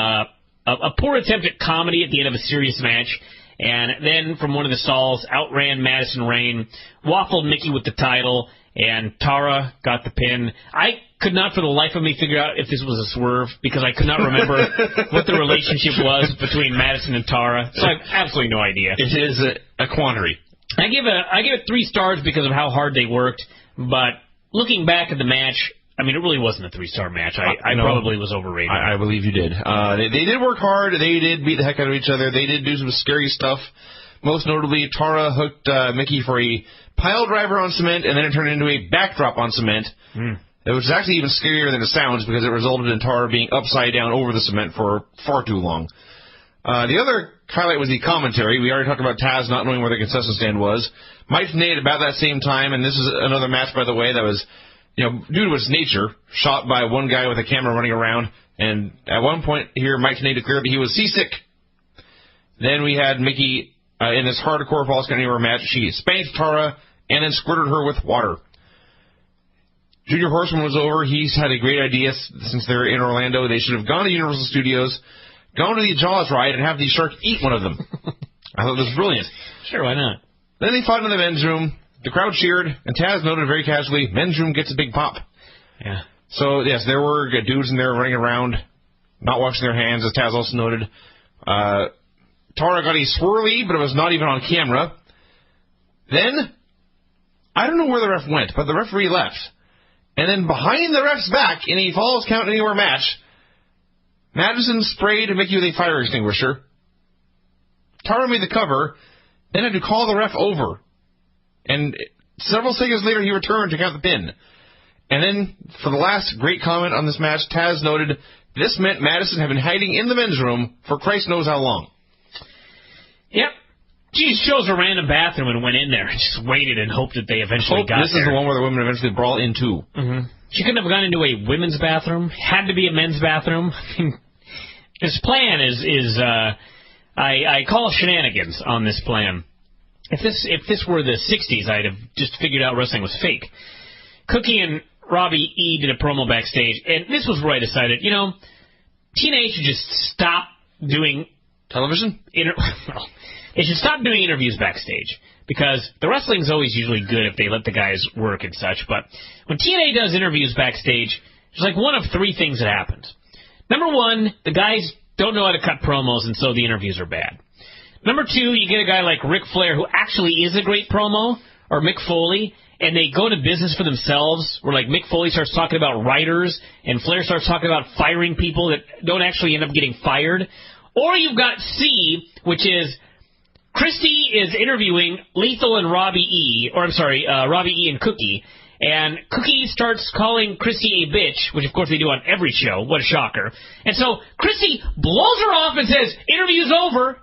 a poor attempt at comedy at the end of a serious match. And then from one of the stalls, outran Madison Rain, waffled Mickie with the title, and Tara got the pin. I could not for the life of me figure out if this was a swerve, because I could not remember what the relationship was between Madison and Tara. So I have absolutely no idea. It is a quandary. I give it 3 stars because of how hard they worked, but looking back at the match, I mean, it really wasn't a 3-star match. I probably was overrated. I believe you did. They did work hard. They did beat the heck out of each other. They did do some scary stuff. Most notably, Tara hooked Mickie for a pile driver on cement, and then it turned into a backdrop on cement. It was actually even scarier than it sounds, because it resulted in Tara being upside down over the cement for far too long. The other highlight was the commentary. We already talked about Taz not knowing where the concession stand was. Mike Tenay at about that same time, and this is another match, by the way, that was, due to its nature, shot by one guy with a camera running around, and at one point here, Mike Tenay declared that he was seasick. Then we had Mickie in this hardcore Falls Count Anywhere match. She spanked Tara and then squirted her with water. Junior Horseman was over. He's had a great idea since they're in Orlando. They should have gone to Universal Studios, gone to the Jaws ride, and have the shark eat one of them. I thought this was brilliant. Sure, why not? Then they fought in the men's room. The crowd cheered, and Taz noted very casually, men's room gets a big pop. Yeah. So, yes, there were dudes in there running around, not washing their hands, as Taz also noted. Tara got a swirly, but it was not even on camera. Then, I don't know where the ref went, but the referee left. And then behind the ref's back, in a Falls Count Anywhere match, Madison sprayed Mickie with a fire extinguisher. Tara made the cover, then had to call the ref over. And several seconds later, he returned to count the pin. And then, for the last great comment on this match, Taz noted, this meant Madison had been hiding in the men's room for Christ knows how long. Yep. She just chose a random bathroom and went in there and just waited and hoped that they eventually got this there. This is the one where the women eventually brawl into. She couldn't have gone into a women's bathroom. Had to be a men's bathroom. I mean, his plan is I call shenanigans on this plan. If this were the 60s, I'd have just figured out wrestling was fake. Cookie and Robbie E. did a promo backstage, and this was where I decided, TNA should just stop doing television. They should stop doing interviews backstage, because the wrestling's always usually good if they let the guys work and such. But when TNA does interviews backstage, there's like one of 3 things that happens. Number 1, the guys don't know how to cut promos, and so the interviews are bad. Number 2, you get a guy like Ric Flair, who actually is a great promo, or Mick Foley, and they go to business for themselves, where like Mick Foley starts talking about writers, and Flair starts talking about firing people that don't actually end up getting fired. Or you've got C, which is Christy is interviewing Lethal and Robbie E. Robbie E. and Cookie. And Cookie starts calling Christy a bitch, which of course they do on every show. What a shocker. And so Christy blows her off and says, interview's over.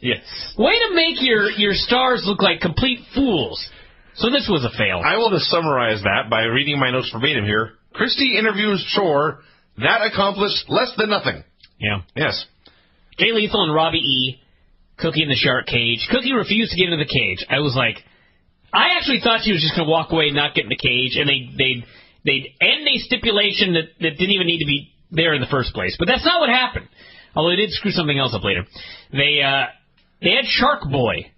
Yes. Way to make your stars look like complete fools. So this was a fail. I will just summarize that by reading my notes verbatim here. Christy interviews Shore. That accomplished less than nothing. Yeah. Yes. Jay Lethal and Robbie E. Cookie in the shark cage. Cookie refused to get into the cage. I was like, I actually thought she was just going to walk away and not get in the cage, and they'd end a stipulation that didn't even need to be there in the first place. But that's not what happened. Although they did screw something else up later. They had Shark Boy.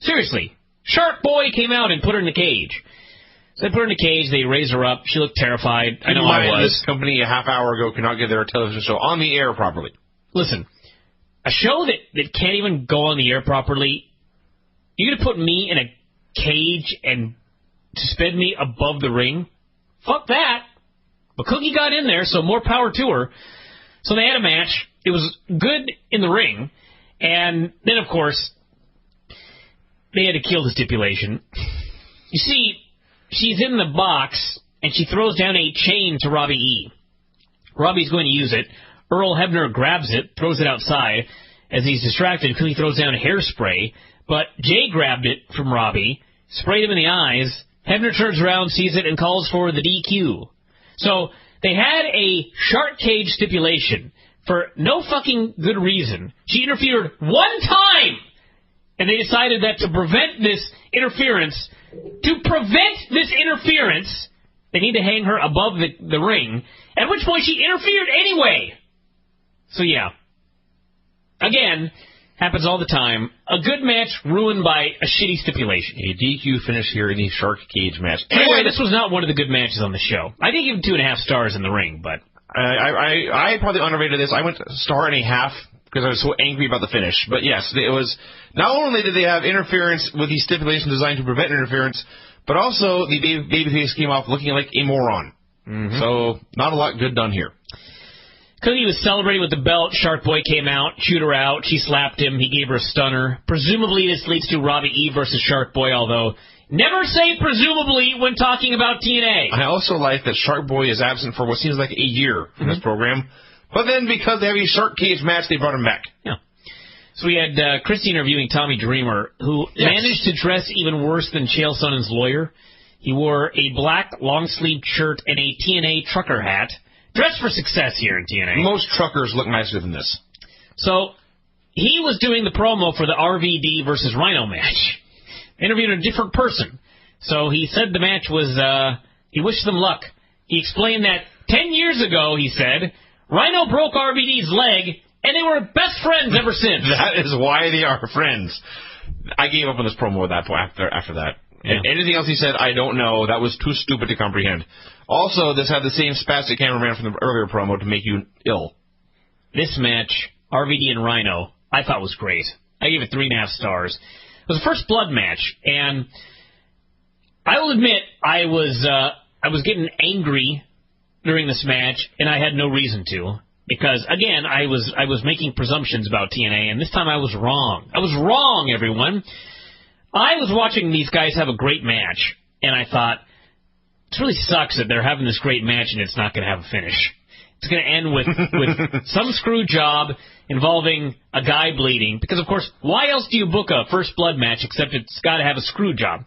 Seriously. Shark Boy came out and put her in the cage. So they put her in the cage, they raised her up, she looked terrified. I know I was. This company a half hour ago could not get their television show on the air properly. Listen, a show that can't even go on the air properly, you're going to put me in a cage and suspend me above the ring? Fuck that. But Cookie got in there, so more power to her. So they had a match. It was good in the ring. And then, of course, they had to kill the stipulation. You see, she's in the box, and she throws down a chain to Robbie E. Robbie's going to use it. Earl Hebner grabs it, throws it outside. As he's distracted, Cookie throws down hairspray. But Jay grabbed it from Robbie, sprayed him in the eyes. Hebner turns around, sees it, and calls for the DQ. So they had a shark cage stipulation for no fucking good reason. She interfered one time, and they decided that to prevent this interference, they need to hang her above the ring, at which point she interfered anyway. So yeah. Again, Happens all the time. A good match ruined by a shitty stipulation. A DQ finish here in the shark cage match. Anyway, this was not one of the good matches on the show. I did give him 2.5 stars in the ring, but... I probably underrated this. I went 1.5 stars because I was so angry about the finish. But yes, it was... Not only did they have interference with the stipulation designed to prevent interference, but also the babyface came off looking like a moron. Mm-hmm. So, not a lot good done here. Cookie was celebrating with the belt. Shark Boy came out, chewed her out. She slapped him. He gave her a stunner. Presumably, this leads to Robbie E versus Shark Boy, although never say presumably when talking about TNA. I also like that Shark Boy is absent for what seems like a year from this program. But then, because they have a shark cage match, they brought him back. Yeah. So we had Christy interviewing Tommy Dreamer, who managed to dress even worse than Chael Sonnen's lawyer. He wore a black long-sleeved shirt and a TNA trucker hat. Dressed for success here in TNA. Most truckers look nicer than this. So, he was doing the promo for the RVD versus Rhino match. Interviewed a different person. So, he said the match was, he wished them luck. He explained that 10 years ago, he said, Rhino broke RVD's leg, and they were best friends ever since. That is why they are friends. I gave up on this promo at that point after that. Yeah. Anything else he said, I don't know. That was too stupid to comprehend. Also, this had the same spastic cameraman from the earlier promo to make you ill. This match, RVD and Rhino, I thought was great. I gave it 3.5 stars. It was a first blood match, and I will admit I was getting angry during this match, and I had no reason to. Because, again, I was making presumptions about TNA, and this time I was wrong. I was wrong, everyone. I was watching these guys have a great match, and I thought, it really sucks that they're having this great match and it's not going to have a finish. It's going to end with some screw job involving a guy bleeding. Because, of course, why else do you book a first blood match except it's got to have a screw job?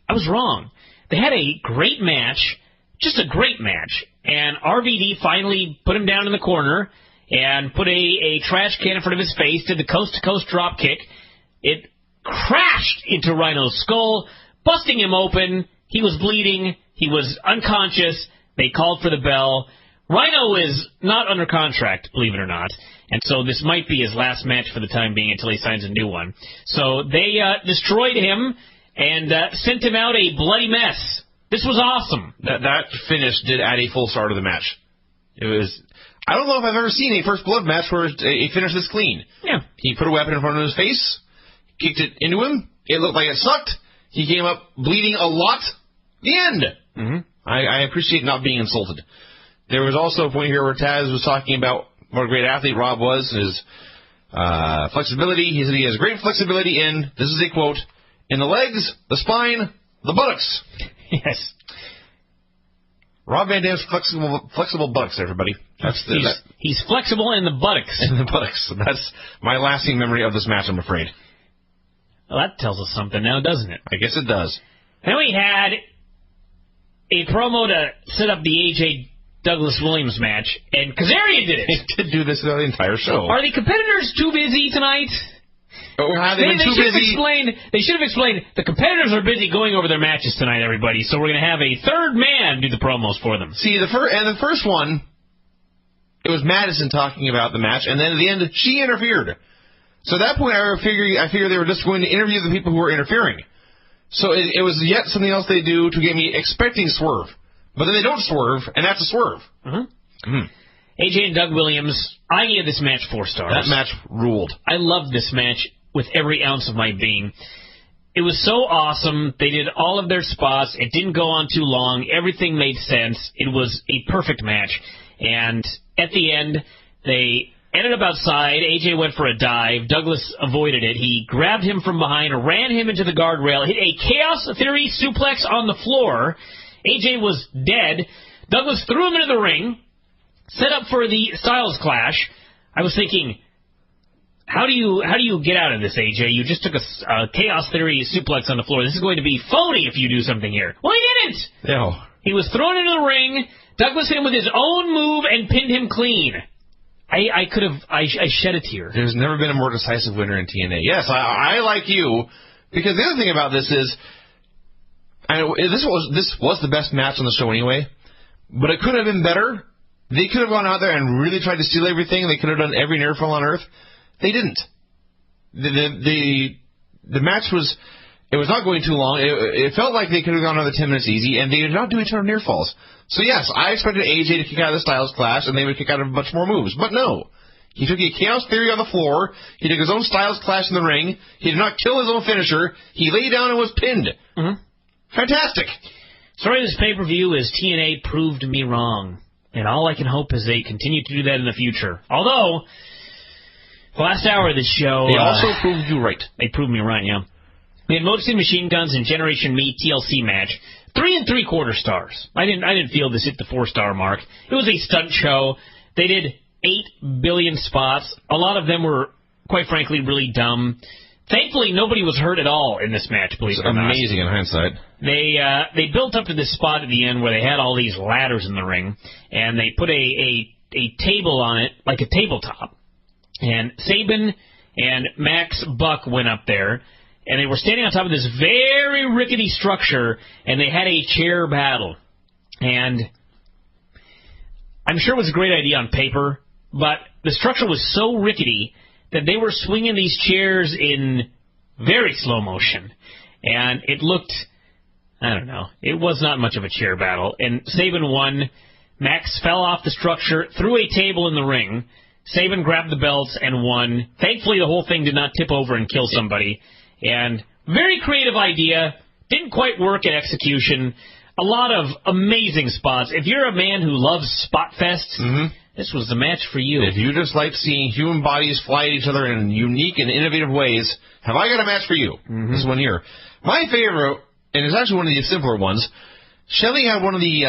I was wrong. They had a great match, just a great match. And RVD finally put him down in the corner and put a trash can in front of his face, did the coast-to-coast drop kick. It crashed into Rhino's skull, busting him open. He was bleeding. He was unconscious. They called for the bell. Rhino is not under contract, believe it or not, and so this might be his last match for the time being until he signs a new one. So they destroyed him and sent him out a bloody mess. This was awesome. That finish did add a full star to the match. It was... I don't know if I've ever seen a first blood match where a finish this clean. Yeah. He put a weapon in front of his face, kicked it into him. It looked like it sucked. He came up bleeding a lot. The end. Mm-hmm. I appreciate not being insulted. There was also a point here where Taz was talking about what a great athlete Rob was, his flexibility. He said he has great flexibility in, this is a quote, in the legs, the spine, the buttocks. Yes. Rob Van Dam's flexible buttocks, everybody. He's flexible in the buttocks. In the buttocks. That's my lasting memory of this match, I'm afraid. Well, that tells us something now, doesn't it? I guess it does. Then we had a promo to set up the AJ Douglas-Williams match, and Kazarian did it. He did do this the entire show. Are the competitors too busy tonight? Or have they been too busy? They should have explained the competitors are busy going over their matches tonight, everybody, so we're going to have a third man do the promos for them. See, the first one, it was Madison talking about the match, and then at the end, she interfered. So at that point, I figured they were just going to interview the people who were interfering. So it was yet something else they do to get me expecting swerve. But then they don't swerve, and that's a swerve. Mm-hmm. Mm-hmm. AJ and Doug Williams, I gave this match 4 stars. That match ruled. I loved this match with every ounce of my being. It was so awesome. They did all of their spots. It didn't go on too long. Everything made sense. It was a perfect match. And at the end, they ended up outside. AJ went for a dive. Douglas avoided it. He grabbed him from behind, ran him into the guardrail, hit a Chaos Theory suplex on the floor. AJ was dead. Douglas threw him into the ring, set up for the Styles Clash. I was thinking, how do you get out of this, AJ? You just took a Chaos Theory suplex on the floor. This is going to be phony if you do something here. Well, he didn't. No. He was thrown into the ring. Douglas hit him with his own move and pinned him clean. I shed a tear. There's never been a more decisive winner in TNA. Yes, I like you, because the other thing about this is, this was the best match on the show anyway, but it could have been better. They could have gone out there and really tried to steal everything. They could have done every near fall on earth. They didn't. the match was... It was not going too long. It felt like they could have gone another 10 minutes easy, and they did not do a ton of near falls. So, yes, I expected AJ to kick out of the Styles Clash, and they would kick out of a bunch more moves. But no. He took a Chaos Theory on the floor. He took his own Styles Clash in the ring. He did not kill his own finisher. He lay down and was pinned. Mm-hmm. Fantastic. Story of this pay-per-view is TNA proved me wrong. And all I can hope is they continue to do that in the future. Although, the last hour of this show... They also proved you right. They proved me right, yeah. We had Motor City Machine Guns and Generation Me TLC match. 3 3/4 stars. I didn't feel this hit the 4-star mark. It was a stunt show. They did 8 billion spots. A lot of them were, quite frankly, really dumb. Thankfully, nobody was hurt at all in this match, believe it or not. Amazing in hindsight. They built up to this spot at the end where they had all these ladders in the ring, and they put a table on it, like a tabletop. And Sabin and Max Buck went up there, and they were standing on top of this very rickety structure, and they had a chair battle. And I'm sure it was a great idea on paper, but the structure was so rickety that they were swinging these chairs in very slow motion. And it looked, I don't know, it was not much of a chair battle. And Sabin won. Max fell off the structure, threw a table in the ring. Sabin grabbed the belts and won. Thankfully, the whole thing did not tip over and kill somebody. And very creative idea. Didn't quite work at execution. A lot of amazing spots. If you're a man who loves spot fests, this was the match for you. If you just like seeing human bodies fly at each other in unique and innovative ways, have I got a match for you? This one here. My favorite, and it's actually one of the simpler ones, Shelley had one of the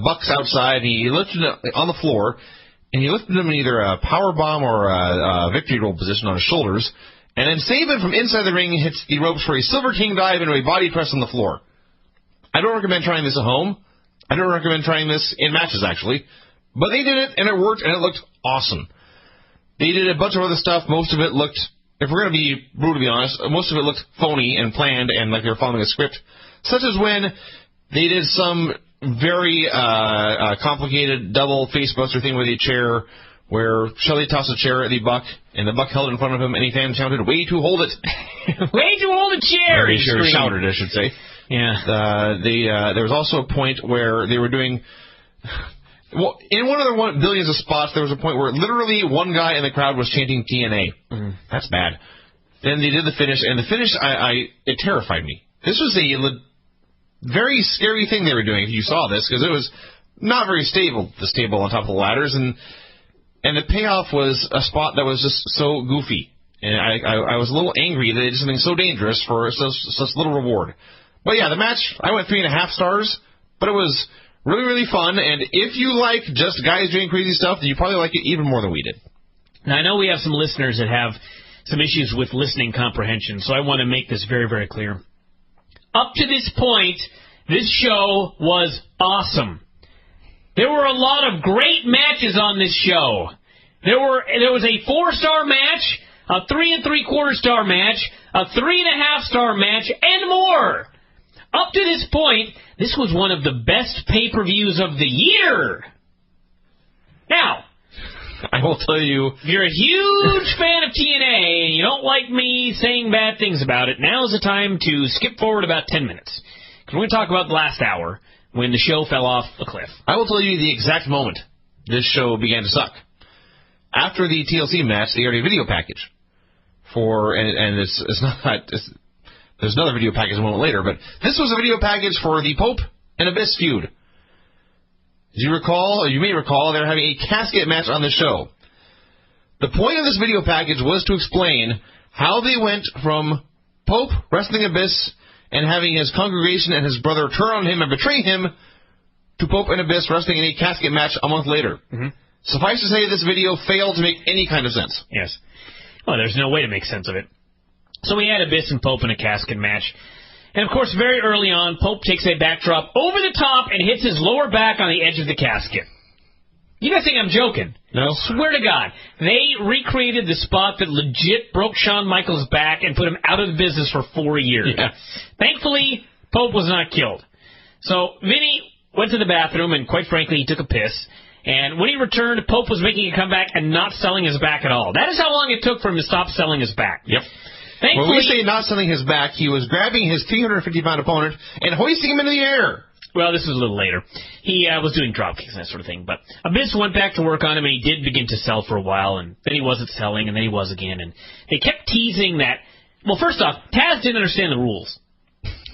bucks outside, and he lifted it on the floor, and he lifted him in either a power bomb or a victory roll position on his shoulders, and then Sabin from inside the ring hits the ropes for a Silver King dive into a body press on the floor. I don't recommend trying this at home. I don't recommend trying this in matches, actually. But they did it, and it worked, and it looked awesome. They did a bunch of other stuff. Most of it looked, if we're going to be brutally honest, most of it looked phony and planned and like they were following a script. Such as when they did some very complicated double facebuster thing with a chair where Shelley tossed a chair at the Buck, and the Buck held it in front of him, and he shouted, "Way to hold it." Way to hold a chair! He shouted, I should say. Yeah. There was also a point where they were doing... Well, in one of the billions of spots, there was a point where literally one guy in the crowd was chanting TNA. That's bad. Then they did the finish, and the finish, it terrified me. This was a very scary thing they were doing if you saw this, because it was not very stable, this table on top of the ladders, and the payoff was a spot that was just so goofy. And I was a little angry that they did something so dangerous for such little reward. But yeah, the match, I went 3.5 stars, but it was really, really fun, and if you like just guys doing crazy stuff, then you probably like it even more than we did. Now, I know we have some listeners that have some issues with listening comprehension, so I want to make this very, very clear. Up to this point, this show was awesome. There were a lot of great matches on this show. There was a 4-star match, a 3 3/4 star match, a 3.5 star match, and more. Up to this point, this was one of the best pay-per-views of the year. Now, I will tell you, if you're a huge fan of TNA and you don't like me saying bad things about it, now's the time to skip forward about 10 minutes. Because we're going to talk about the last hour when the show fell off a cliff. I will tell you the exact moment this show began to suck. After the TLC match, they aired a video package and it's not... There's another video package a moment later, but this was a video package for the Pope and Abyss feud. As you recall, or you may recall, they were having a casket match on the show. The point of this video package was to explain how they went from Pope wrestling Abyss and having his congregation and his brother turn on him and betray him to Pope and Abyss wrestling in a casket match a month later. Suffice to say, this video failed to make any kind of sense. Yes. Well, there's no way to make sense of it. So we had Abyss and Pope in a casket match. And, of course, very early on, Pope takes a backdrop over the top and hits his lower back on the edge of the casket. You guys think I'm joking? No. Swear to God. They recreated the spot that legit broke Shawn Michaels' back and put him out of the business for 4 years. Yeah. Thankfully, Pope was not killed. So Vinny went to the bathroom, and quite frankly, he took a piss. And when he returned, Pope was making a comeback and not selling his back at all. That is how long it took for him to stop selling his back. Yep. Thankfully, when we say not selling his back, he was grabbing his 350-pound opponent and hoisting him into the air. Well, this was a little later. He was doing drop kicks and that sort of thing. But Abyss went back to work on him, and he did begin to sell for a while, and then he wasn't selling, and then he was again. And they kept teasing that. Well, first off, Taz didn't understand the rules.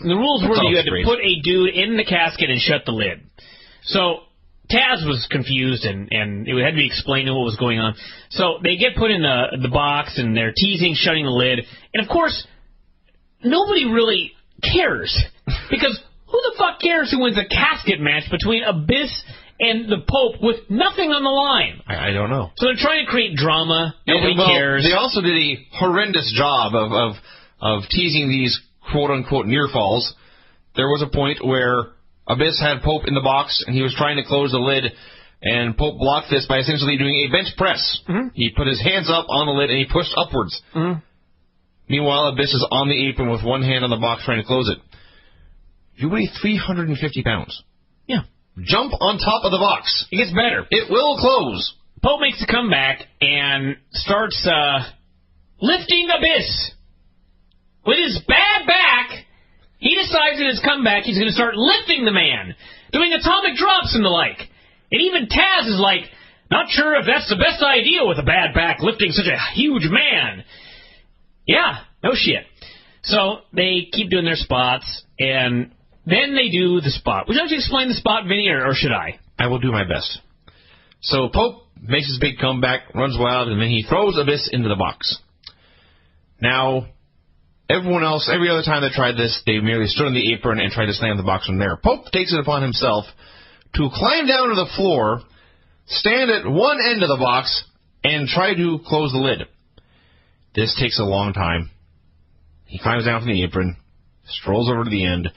And the rules were that you had to put a dude in the casket and shut the lid. So Taz was confused, and it had to be explained what was going on. So they get put in the box, and they're teasing shutting the lid. And, of course, nobody really cares. Because who the fuck cares who wins a casket match between Abyss and the Pope with nothing on the line? I don't know. So they're trying to create drama. Nobody cares. They also did a horrendous job of teasing these quote-unquote near falls. There was a point where Abyss had Pope in the box, and he was trying to close the lid, and Pope blocked this by essentially doing a bench press. Mm-hmm. He put his hands up on the lid, and he pushed upwards. Mm-hmm. Meanwhile, Abyss is on the apron with one hand on the box trying to close it. You weigh 350 pounds. Yeah. Jump on top of the box. It gets better. It will close. Pope makes a comeback and starts lifting Abyss. With his bad back, he decides in his comeback he's going to start lifting the man, doing atomic drops and the like. And even Taz is like, not sure if that's the best idea with a bad back, lifting such a huge man. Yeah, no shit. So they keep doing their spots, and then they do the spot. Would you like to explain the spot, Vinny, or should I? I will do my best. So Pope makes his big comeback, runs wild, and then he throws Abyss into the box. Now, everyone else, every other time they tried this, they merely stood on the apron and tried to slam the box from there. Pope takes it upon himself to climb down to the floor, stand at one end of the box, and try to close the lid. This takes a long time. He climbs down from the apron, strolls over to the end,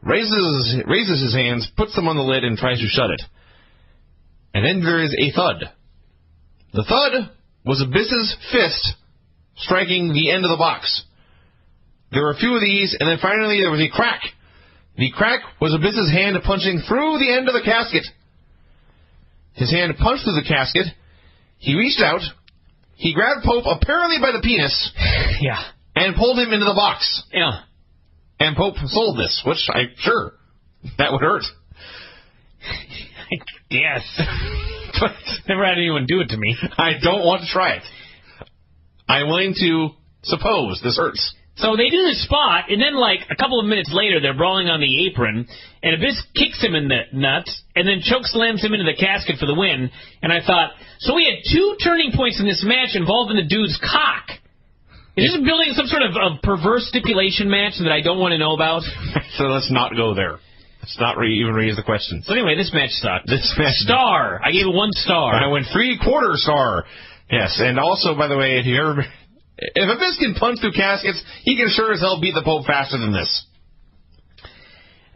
raises his hands, puts them on the lid, and tries to shut it. And then there is a thud. The thud was Abyss's fist striking the end of the box. There were a few of these, and then finally there was a crack. The crack was Abyss's hand punching through the end of the casket. His hand punched through the casket. He reached out. He grabbed Pope apparently by the penis. Yeah. And pulled him into the box. Yeah. And Pope sold this, which sure, that would hurt. Yes. But never had anyone do it to me. I don't want to try it. I'm willing to suppose this hurts. So they do this spot, and then like a couple of minutes later, they're brawling on the apron, and Abyss kicks him in the nuts, and then choke slams him into the casket for the win. And I thought, so we had two turning points in this match involving the dude's cock. Is this building some sort of perverse stipulation match that I don't want to know about? So let's not go there. Let's not even raise the question. So anyway, this match sucked. This match star. I gave it 1 star. I went 3/4 star. Yes, and also, by the way, if Abyss can punch through caskets, he can sure as hell beat the Pope faster than this.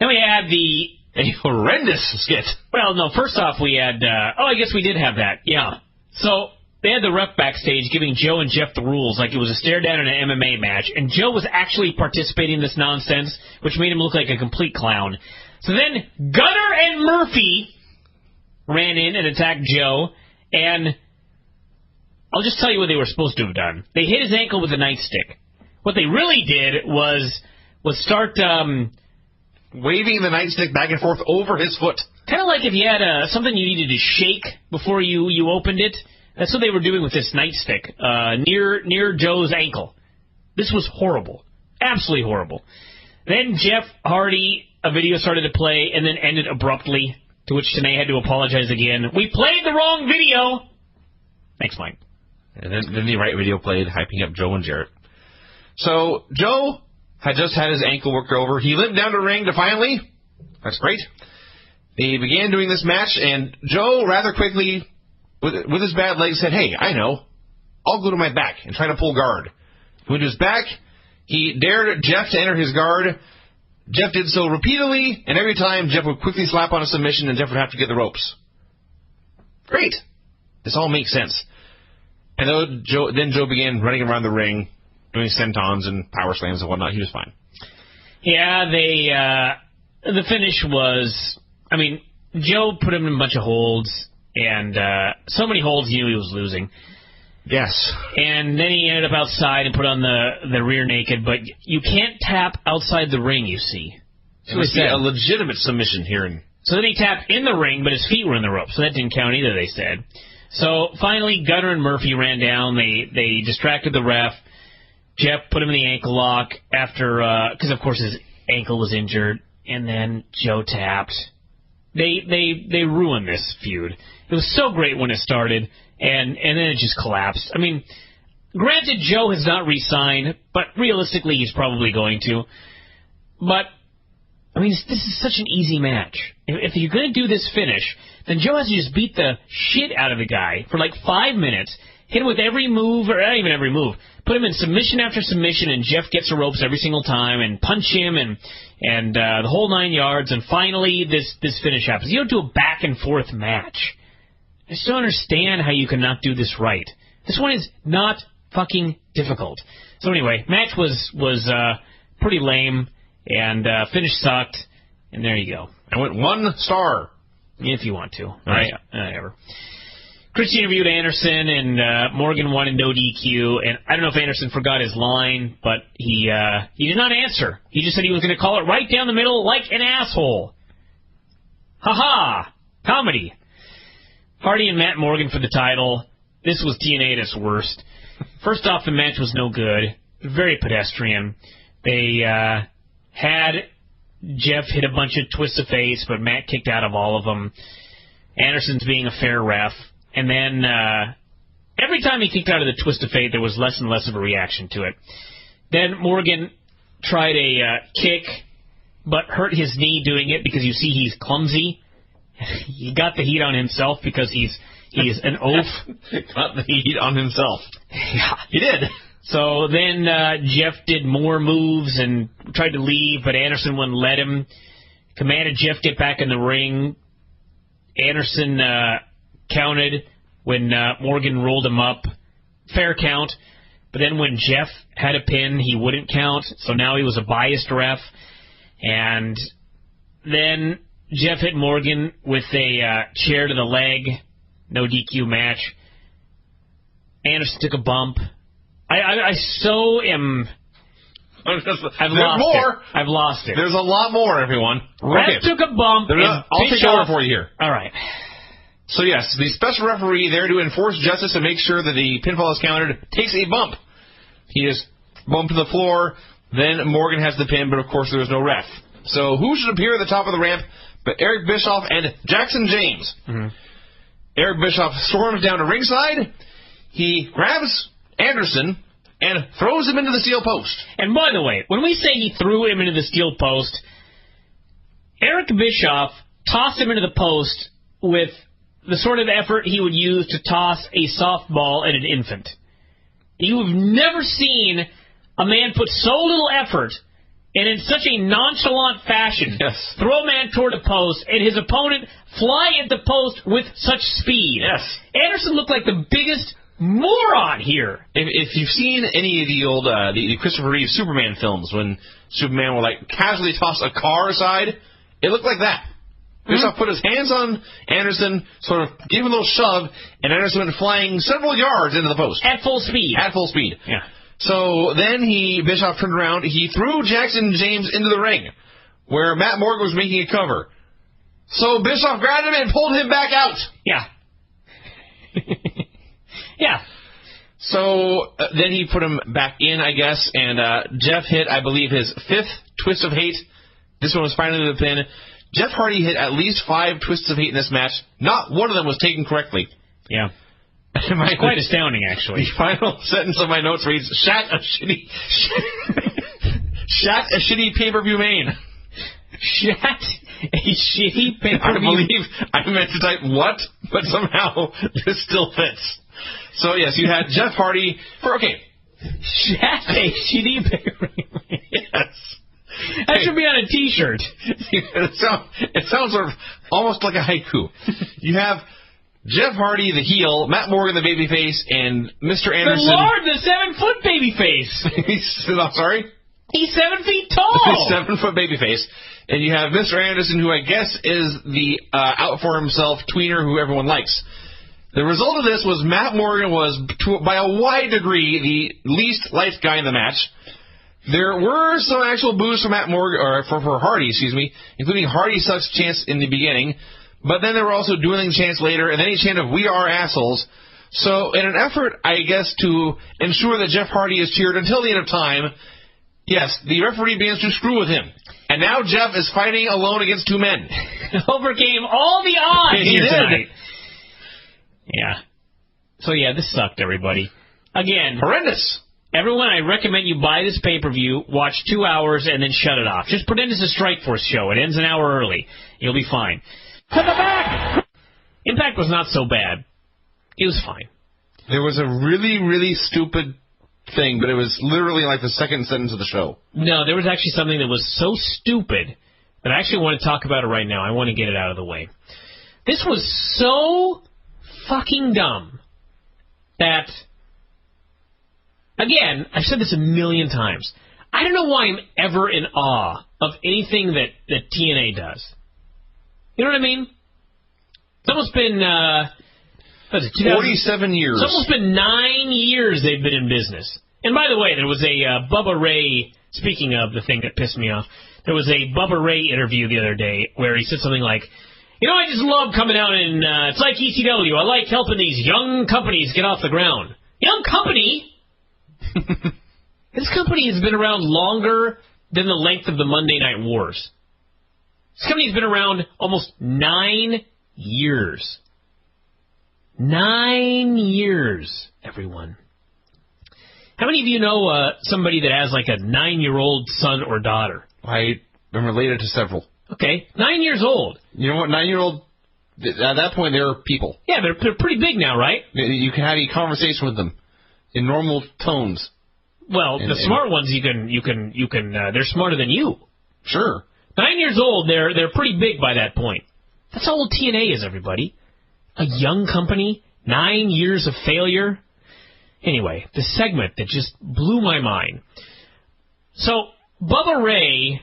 Then we had a horrendous skit. Well, no, first off we had, I guess we did have that, yeah. So they had the ref backstage giving Joe and Jeff the rules like it was a stare down in an MMA match, and Joe was actually participating in this nonsense, which made him look like a complete clown. So then Gunner and Murphy ran in and attacked Joe, and I'll just tell you what they were supposed to have done. They hit his ankle with a nightstick. What they really did was start waving the nightstick back and forth over his foot. Kind of like if you had something you needed to shake before you opened it. That's what they were doing with this nightstick near Joe's ankle. This was horrible. Absolutely horrible. Then Jeff Hardy, a video started to play and then ended abruptly, to which TNA had to apologize again. We played the wrong video. Thanks, Mike. And then the right video played, hyping up Joe and Jarrett. So Joe had just had his ankle worked over. He limped down to the ring defiantly. That's great. They began doing this match, and Joe rather quickly, with his bad leg, said, hey, I know. I'll go to my back and try to pull guard. He went to his back. He dared Jeff to enter his guard. Jeff did so repeatedly, and every time Jeff would quickly slap on a submission, and Jeff would have to get the ropes. Great. This all makes sense. And then Joe began running around the ring, doing sentons and power slams and whatnot. He was fine. Yeah, the finish was, Joe put him in a bunch of holds. and so many holds he knew he was losing. Yes. And then he ended up outside and put on the rear naked, but you can't tap outside the ring, you see. So it's a legitimate submission here. So then he tapped in the ring, but his feet were in the rope, so that didn't count either, they said. So finally, Gunner and Murphy ran down. They distracted the ref. Jeff put him in the ankle lock after, because of course his ankle was injured, and then Joe tapped. They ruined this feud. It was so great when it started, and then it just collapsed. I mean, granted, Joe has not re-signed, but realistically, he's probably going to. But, I mean, this is such an easy match. If you're going to do this finish, then Joe has to just beat the shit out of the guy for like 5 minutes, hit him with every move, or not even every move, put him in submission after submission, and Jeff gets the ropes every single time, and punch him, and the whole 9 yards, and finally this finish happens. You don't do a back-and-forth match. I just don't understand how you cannot do this right. This one is not fucking difficult. So anyway, match was pretty lame, and finish sucked, and there you go. I went 1 star. If you want to. All right. Whatever. Christie interviewed Anderson, and Morgan won in no DQ, and I don't know if Anderson forgot his line, but he did not answer. He just said he was going to call it right down the middle like an asshole. Ha-ha! Comedy. Hardy and Matt Morgan for the title. This was TNA at its worst. First off, the match was no good. Very pedestrian. They had Jeff hit a bunch of twists of face, but Matt kicked out of all of them. Anderson's being a fair ref. And then every time he kicked out of the twist of fate, there was less and less of a reaction to it. Then Morgan tried a kick, but hurt his knee doing it because you see he's clumsy. He got the heat on himself because he's an oaf. Got the heat on himself. Yeah, he did. So then Jeff did more moves and tried to leave, but Anderson wouldn't let him. Commanded Jeff get back in the ring. Anderson counted when Morgan rolled him up. Fair count. But then when Jeff had a pin, he wouldn't count. So now he was a biased ref. And then Jeff hit Morgan with a chair to the leg. No DQ match. Anderson took a bump. I so am... I've lost it. There's a lot more, everyone. Ref took a bump. I'll take over for you here. All right. So, yes, the special referee there to enforce justice and make sure that the pinfall is countered takes a bump. He is bumped to the floor. Then Morgan has the pin, but, of course, there was no ref. So who should appear at the top of the ramp but Eric Bischoff and Jackson James? Mm-hmm. Eric Bischoff storms down to ringside. He grabs Anderson and throws him into the steel post. And by the way, when we say he threw him into the steel post, Eric Bischoff tossed him into the post with the sort of effort he would use to toss a softball at an infant. You have never seen a man put so little effort and in such a nonchalant fashion throw a man toward a post and his opponent fly at the post with such speed. Yes. Anderson looked like the biggest moron here. If you've seen any of the old the Christopher Reeve Superman films, when Superman will like casually toss a car aside, it looked like that. Bischoff put his hands on Anderson, sort of gave him a little shove, and Anderson went flying several yards into the post. At full speed. At full speed. Yeah. So then Bischoff turned around, he threw Jackson James into the ring, where Matt Morgan was making a cover. So Bischoff grabbed him and pulled him back out. Yeah. Yeah. So then he put him back in, I guess, and Jeff hit, I believe, his 5th twist of hate. This one was finally the pin. Jeff Hardy hit at least 5 twists of hate in this match. Not one of them was taken correctly. Yeah. Quite astounding, actually. The final sentence of my notes reads, Shat a shitty pay-per-view main. Shat a shitty pay-per-view. I believe I meant to type what, but somehow this still fits. So, yes, you had Jeff Hardy for, Shat a shitty pay-per-view main. Yes. That should be on a T-shirt. It sounds sort of almost like a haiku. You have Jeff Hardy, the heel, Matt Morgan, the babyface, and Mr. Anderson. The Lord, the 7-foot babyface. I'm sorry? He's 7 feet tall. He's 7-foot babyface. And you have Mr. Anderson, who I guess is the out for himself tweener who everyone likes. The result of this was Matt Morgan was, by a wide degree, the least liked guy in the match. There were some actual boos for Matt Morgan, or for Hardy, including Hardy sucks chants in the beginning. But then there were also dueling chants later, and then he chanted, "We are assholes." So in an effort, I guess, to ensure that Jeff Hardy is cheered until the end of time, yes, the referee begins to screw with him. And now Jeff is fighting alone against 2 men. Overcame all the odds He did. tonight. Yeah. So, yeah, this sucked, everybody. Again. Horrendous. Everyone, I recommend you buy this pay-per-view, watch 2 hours, and then shut it off. Just pretend it's a Strikeforce show. It ends an hour early. You'll be fine. To the back! Impact was not so bad. It was fine. There was a really, really stupid thing, but it was literally like the second sentence of the show. No, there was actually something that was so stupid that I actually want to talk about it right now. I want to get it out of the way. This was so fucking dumb that, again, I've said this a million times. I don't know why I'm ever in awe of anything that TNA does. You know what I mean? It's almost been, 47 years. It's almost been 9 years they've been in business. And by the way, there was a Bubba Ray, speaking of the thing that pissed me off, there was a Bubba Ray interview the other day where he said something like, "You know, I just love coming out and it's like ECW. I like helping these young companies get off the ground." Young company? This company has been around longer than the length of the Monday Night Wars. This company's been around almost 9 years. 9 years, everyone. How many of you know somebody that has like a 9-year-old son or daughter? I am related to several. Okay, 9 years old. You know what? 9-year-old, at that point, they're people. Yeah, they're pretty big now, right? You can have a conversation with them in normal tones. Well, the smart ones, you can. They're smarter than you. Sure. 9 years old, they're pretty big by that point. That's how old TNA is, everybody. A young company, 9 years of failure. Anyway, the segment that just blew my mind. So, Bubba Ray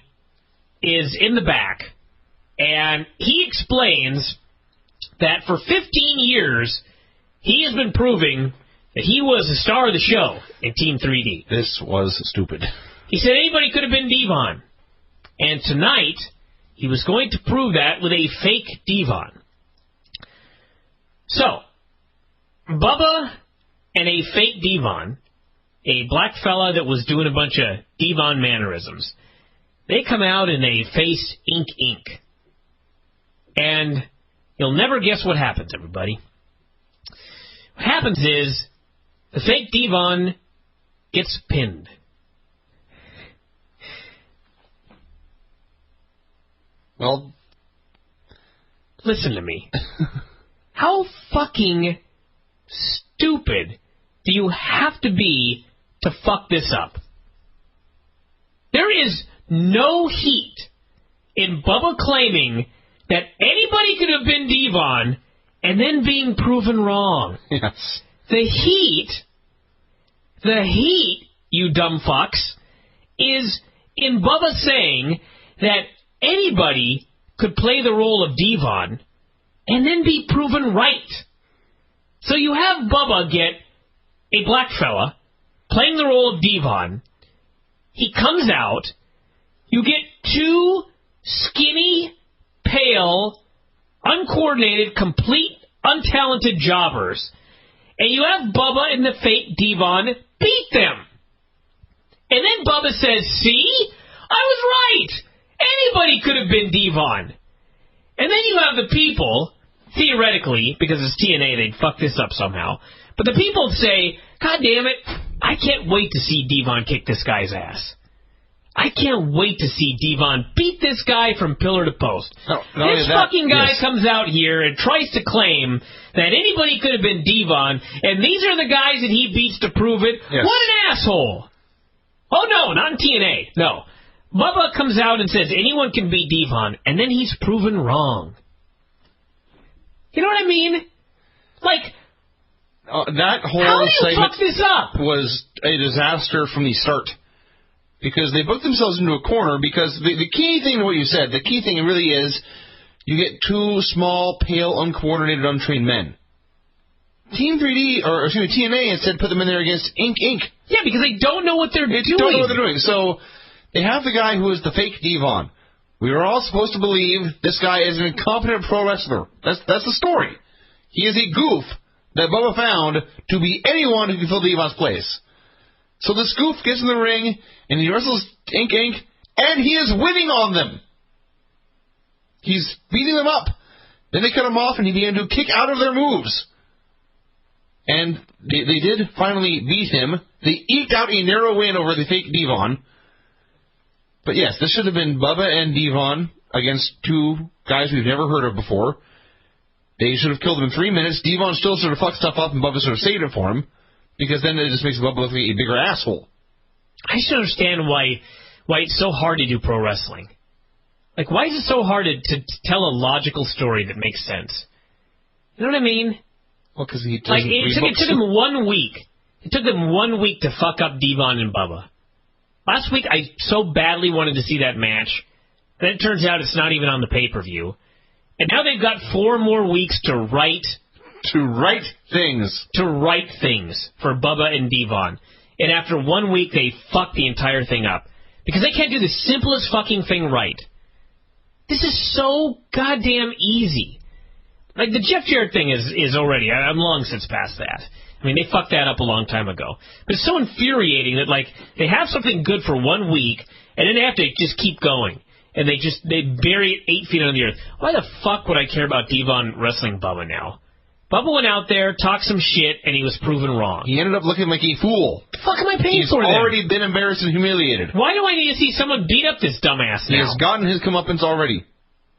is in the back, and he explains that for 15 years, he has been proving that he was the star of the show in Team 3D. This was stupid. He said anybody could have been Devon. And tonight, he was going to prove that with a fake Devon. So, Bubba and a fake Devon, a black fella that was doing a bunch of Devon mannerisms, they come out and they face ink. And you'll never guess what happens, everybody. What happens is, the fake Devon gets pinned. Well, listen to me. How fucking stupid do you have to be to fuck this up? There is no heat in Bubba claiming that anybody could have been Devon and then being proven wrong. Yes. The heat, you dumb fucks, is in Bubba saying that anybody could play the role of Devon and then be proven right. So you have Bubba get a black fella playing the role of Devon. He comes out. You get 2 skinny, pale, uncoordinated, complete, untalented jobbers. And you have Bubba and the fake Devon beat them. And then Bubba says, "See? I was right. Anybody could have been Devon." And then you have the people, theoretically, because it's TNA, they'd fuck this up somehow. But the people say, "God damn it, I can't wait to see Devon kick this guy's ass. I can't wait to see Devon beat this guy from pillar to post." This fucking guy comes out here and tries to claim that anybody could have been Devon, and these are the guys that he beats to prove it. Yes. What an asshole. Oh, no, not in TNA. No. Bubba comes out and says anyone can beat Devon, and then he's proven wrong. You know what I mean? Like, that whole how do you segment fuck this up? Was a disaster from the start. because they booked themselves into a corner because the key thing to what you said, the key thing really is you get two small, pale, uncoordinated, untrained men. Team 3D, or excuse me, TNA instead put them in there against Inc. Yeah, because they don't know what they're doing. They don't know what they're doing. So they have the guy who is the fake Devon. We were all supposed to believe this guy is an incompetent pro wrestler. That's the story. He is a goof that Bubba found to be anyone who can fill Devon's place. So this goof gets in the ring, and he wrestles Inc., and he is winning on them. He's beating them up. Then they cut him off, and he began to kick out of their moves. And they did finally beat him. They eked out a narrow win over the fake Devon. But yes, this should have been Bubba and Devon against two guys we've never heard of before. They should have killed him in 3 minutes. Devon still sort of fucked stuff up, and Bubba sort of saved it for him, because then it just makes Bubba look like a bigger asshole. I just don't understand why it's so hard to do pro wrestling. Like, why is it so hard to tell a logical story that makes sense? You know what I mean? Well, because he like it took him 1 week. It took them 1 week to fuck up Devon and Bubba. Last week, I so badly wanted to see that match. Then it turns out it's not even on the pay-per-view. And now they've got 4 more weeks to write things for Bubba and Devon. And after 1 week, they fuck the entire thing up. Because they can't do the simplest fucking thing right. This is so goddamn easy. Like, the Jeff Jarrett thing is already, I'm long since past that. I mean, they fucked that up a long time ago. But it's so infuriating that, like, they have something good for 1 week, and then they have to just keep going. And they bury it 8 feet under the earth. Why the fuck would I care about Devon wrestling Bubba now? Bubba went out there, talked some shit, and he was proven wrong. He ended up looking like a fool. The fuck am I paying for then? He's already been embarrassed and humiliated. Why do I need to see someone beat up this dumbass now? He has gotten his comeuppance already.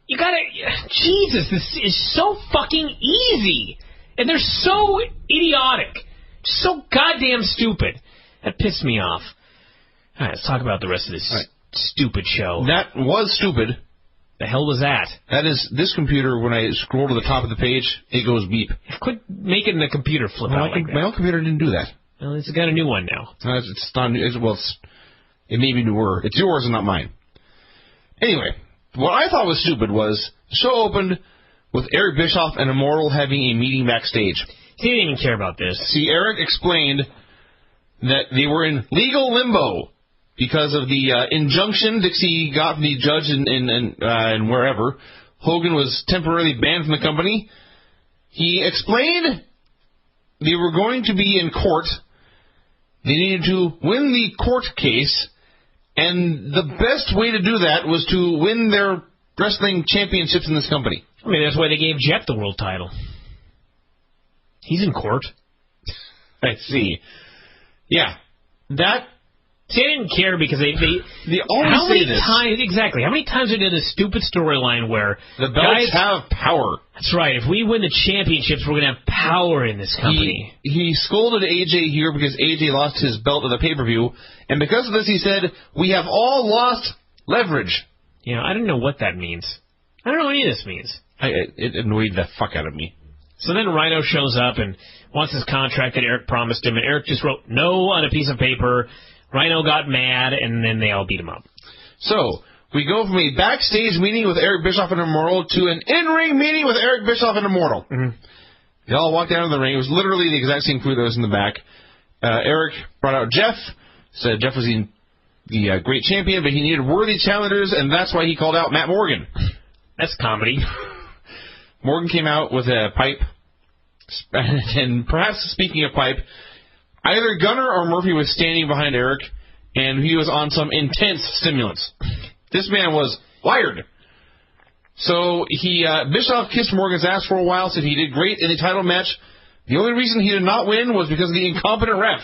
You gotta... Jesus, this is so fucking easy. And they're so idiotic. So goddamn stupid. That pissed me off. All right, let's talk about the rest of this stupid show. That was stupid. The hell was that? That is this computer. When I scroll to the top of the page, it goes beep. Quit making the computer flip out like that. My old computer didn't do that. Well, it's got a new one now. It's not new. It may be newer. It's yours and not mine. Anyway, what I thought was stupid was the show opened with Eric Bischoff and Immortal having a meeting backstage. He didn't even care about this. See, Eric explained that they were in legal limbo because of the injunction Dixie got from the judge and wherever. Hogan was temporarily banned from the company. He explained they were going to be in court. They needed to win the court case, and the best way to do that was to win their wrestling championships in this company. I mean, that's why they gave Jeff the world title. He's in court. I see. Yeah. That... See, I didn't care because they always say this. How many times they did a stupid storyline where the belts have power? That's right. If we win the championships, we're going to have power in this company. He scolded AJ here because AJ lost his belt at the pay-per-view, and because of this, he said, "We have all lost leverage." You know, I don't know what that means. I don't know what any of this means. It annoyed the fuck out of me. So then Rhino shows up and wants his contract that Eric promised him, and Eric just wrote no on a piece of paper. Rhino got mad, and then they all beat him up. So, we go from a backstage meeting with Eric Bischoff and Immortal to an in-ring meeting with Eric Bischoff and Immortal. Mm-hmm. They all walked down to the ring. It was literally the exact same crew that was in the back. Eric brought out Jeff, said Jeff was the great champion, but he needed worthy challengers, and that's why he called out Matt Morgan. That's comedy. Morgan came out with a pipe, and perhaps speaking of pipe, either Gunner or Murphy was standing behind Eric, and he was on some intense stimulants. This man was wired. So Bischoff kissed Morgan's ass for a while, said he did great in the title match. The only reason he did not win was because of the incompetent ref.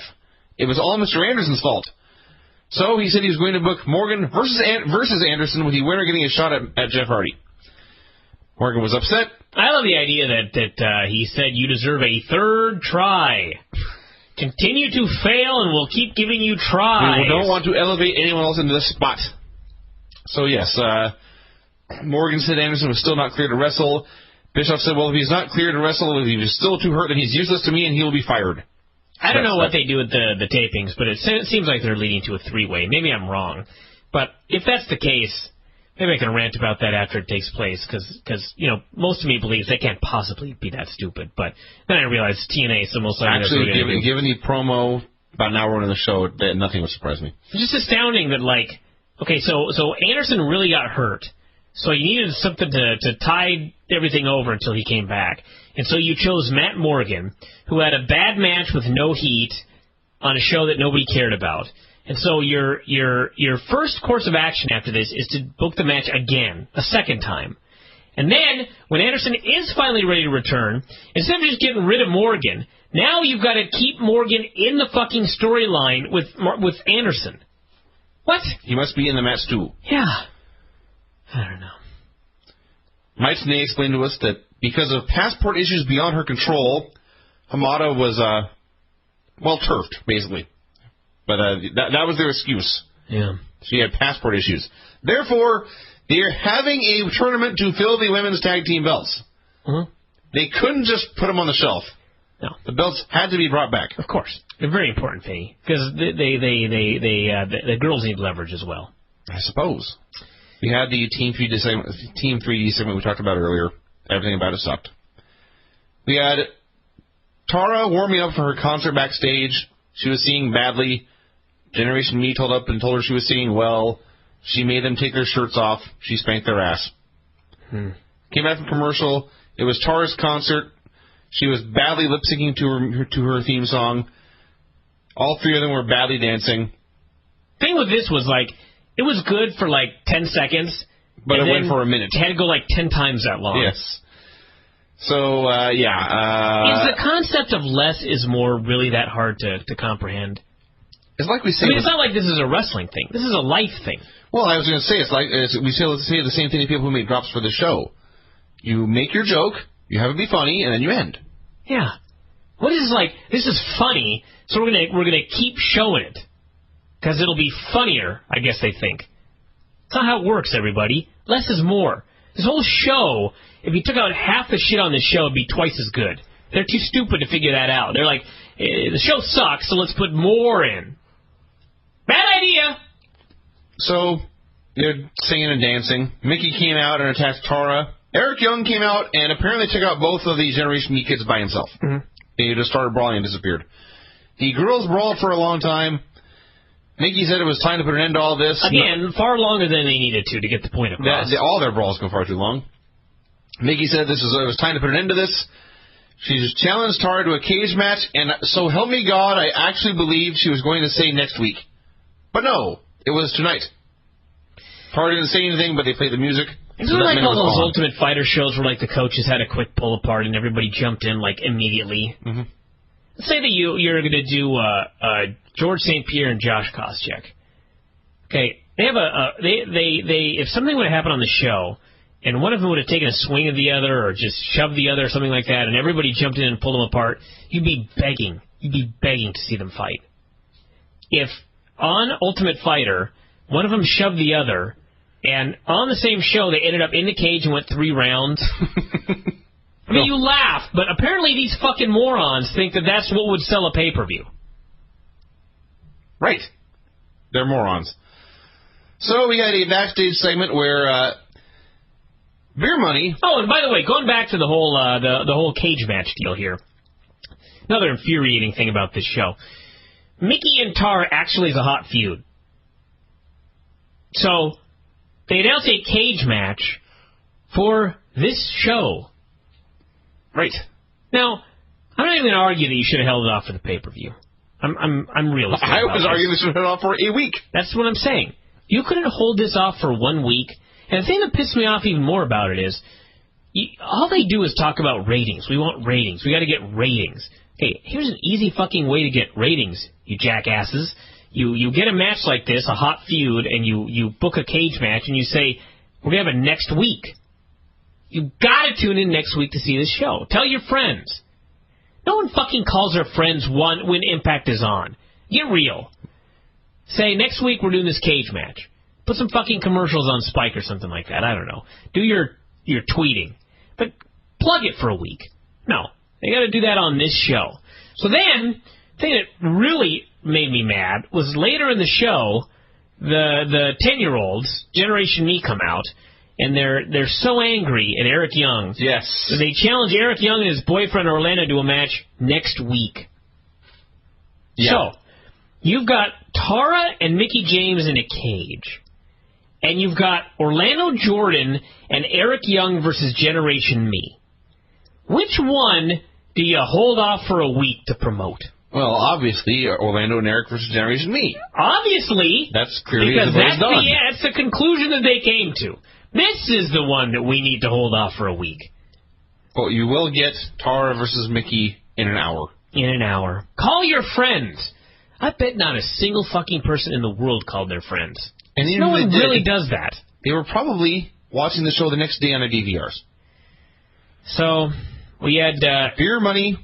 It was all Mr. Anderson's fault. So he said he was going to book Morgan versus Anderson, with the winner getting a shot at Jeff Hardy. Morgan was upset. I love the idea that he said you deserve a third try. Continue to fail, and we'll keep giving you tries. We don't want to elevate anyone else into this spot. So, yes, Morgan said Anderson was still not clear to wrestle. Bischoff said, well, if he's not clear to wrestle, if he's still too hurt, then he's useless to me, and he will be fired. I don't know what they do with the tapings, but it seems like they're leading to a three-way. Maybe I'm wrong. But if that's the case, maybe I can rant about that after it takes place, because most of me believes they can't possibly be that stupid. But then I realized TNA, so most likely actually, that's what given the promo about an hour into the show, nothing would surprise me. It's just astounding that, okay, so Anderson really got hurt, so you needed something to tide everything over until he came back. And so you chose Matt Morgan, who had a bad match with no heat on a show that nobody cared about. And so your first course of action after this is to book the match again, a second time. And then, when Anderson is finally ready to return, instead of just getting rid of Morgan, now you've got to keep Morgan in the fucking storyline with Anderson. What? He must be in the match too. Yeah. I don't know. Mike Tenay explained to us that because of passport issues beyond her control, Hamada was, turfed, basically. But that was their excuse. Yeah. She had passport issues. Therefore, they're having a tournament to fill the women's tag team belts. Mm-hmm. They couldn't just put them on the shelf. No. The belts had to be brought back. Of course. They're very important, Vinny, because the girls need leverage as well. I suppose. We had the Team 3D segment we talked about earlier. Everything about it sucked. We had Tara warming up for her concert backstage. She was singing badly. Generation Me told up and told her she was singing well. She made them take their shirts off. She spanked their ass. Came back from commercial. It was Tara's concert. She was badly lip-syncing to her theme song. All three of them were badly dancing. Thing with this was, it was good for 10 seconds. But it went for a minute. It had to go 10 times that long. Yes. So, Is the concept of less is more really that hard to comprehend? It's like we say... it's not like this is a wrestling thing. This is a life thing. Well, I was going to say, we say the same thing to people who make drops for the show. You make your joke, you have it be funny, and then you end. Yeah. What is this is funny, so we're gonna keep showing it. Because it'll be funnier, I guess they think. It's not how it works, everybody. Less is more. This whole show, if you took out half the shit on this show, it'd be twice as good. They're too stupid to figure that out. They're like, the show sucks, so let's put more in. Bad idea! So, they're singing and dancing. Mickey came out and attacked Tara. Eric Young came out and apparently took out both of the Generation Me kids by himself. Mm-hmm. He just started brawling and disappeared. The girls brawled for a long time. Mickey said it was time to put an end to all this. Again, far longer than they needed to get the point across. All their brawls go far too long. Mickey said it was time to put an end to this. She just challenged Tara to a cage match, and so help me God, I actually believed she was going to say next week. But no, it was tonight. Tara didn't say anything, but they played the music. It's so like all those Ultimate Fighter shows where the coaches had a quick pull apart and everybody jumped in immediately. Mm-hmm. Let's say that you're going to do George St. Pierre and Josh Koscheck. Okay, they have if something would have happened on the show and one of them would have taken a swing of the other or just shoved the other or something like that and everybody jumped in and pulled them apart, you'd be begging to see them fight. If on Ultimate Fighter one of them shoved the other and on the same show they ended up in the cage and went 3 rounds... I mean, you laugh, but apparently these fucking morons think that that's what would sell a pay-per-view. Right. They're morons. So we had a backstage segment where Beer Money... Oh, and by the way, going back to the whole the whole cage match deal here, another infuriating thing about this show, Mickey and Tara actually is a hot feud. So, they announced a cage match for this show. Right. Now, I'm not even going to argue that you should have held it off for the pay-per-view. I'm realistic. I was arguing they should have held it off for a week. That's what I'm saying. You couldn't hold this off for 1 week. And the thing that pissed me off even more about it is, all they do is talk about ratings. We want ratings. We got to get ratings. Okay, here's an easy fucking way to get ratings, you jackasses. You get a match like this, a hot feud, and you book a cage match, and you say, we're going to have it next week. You gotta tune in next week to see this show. Tell your friends. No one fucking calls their friends when Impact is on. Get real. Say, next week we're doing this cage match. Put some fucking commercials on Spike or something like that. I don't know. Do your tweeting. But plug it for a week. No. They gotta do that on this show. So then, thing that really made me mad was later in the show, the 10-year-olds, Generation Me, come out, and they're so angry at Eric Young. Yes. That they challenge Eric Young and his boyfriend Orlando to a match next week. Yeah. So, you've got Tara and Mickie James in a cage. And you've got Orlando Jordan and Eric Young versus Generation Me. Which one do you hold off for a week to promote? Well, obviously, Orlando and Eric versus Generation Me. Obviously. That's clearly because the way done. that's the conclusion that they came to. This is the one that we need to hold off for a week. Well, you will get Tara versus Mickie in an hour. In an hour. Call your friends. I bet not a single fucking person in the world called their friends. And no one really does that. They were probably watching the show the next day on their DVRs. So, we had... Beer Money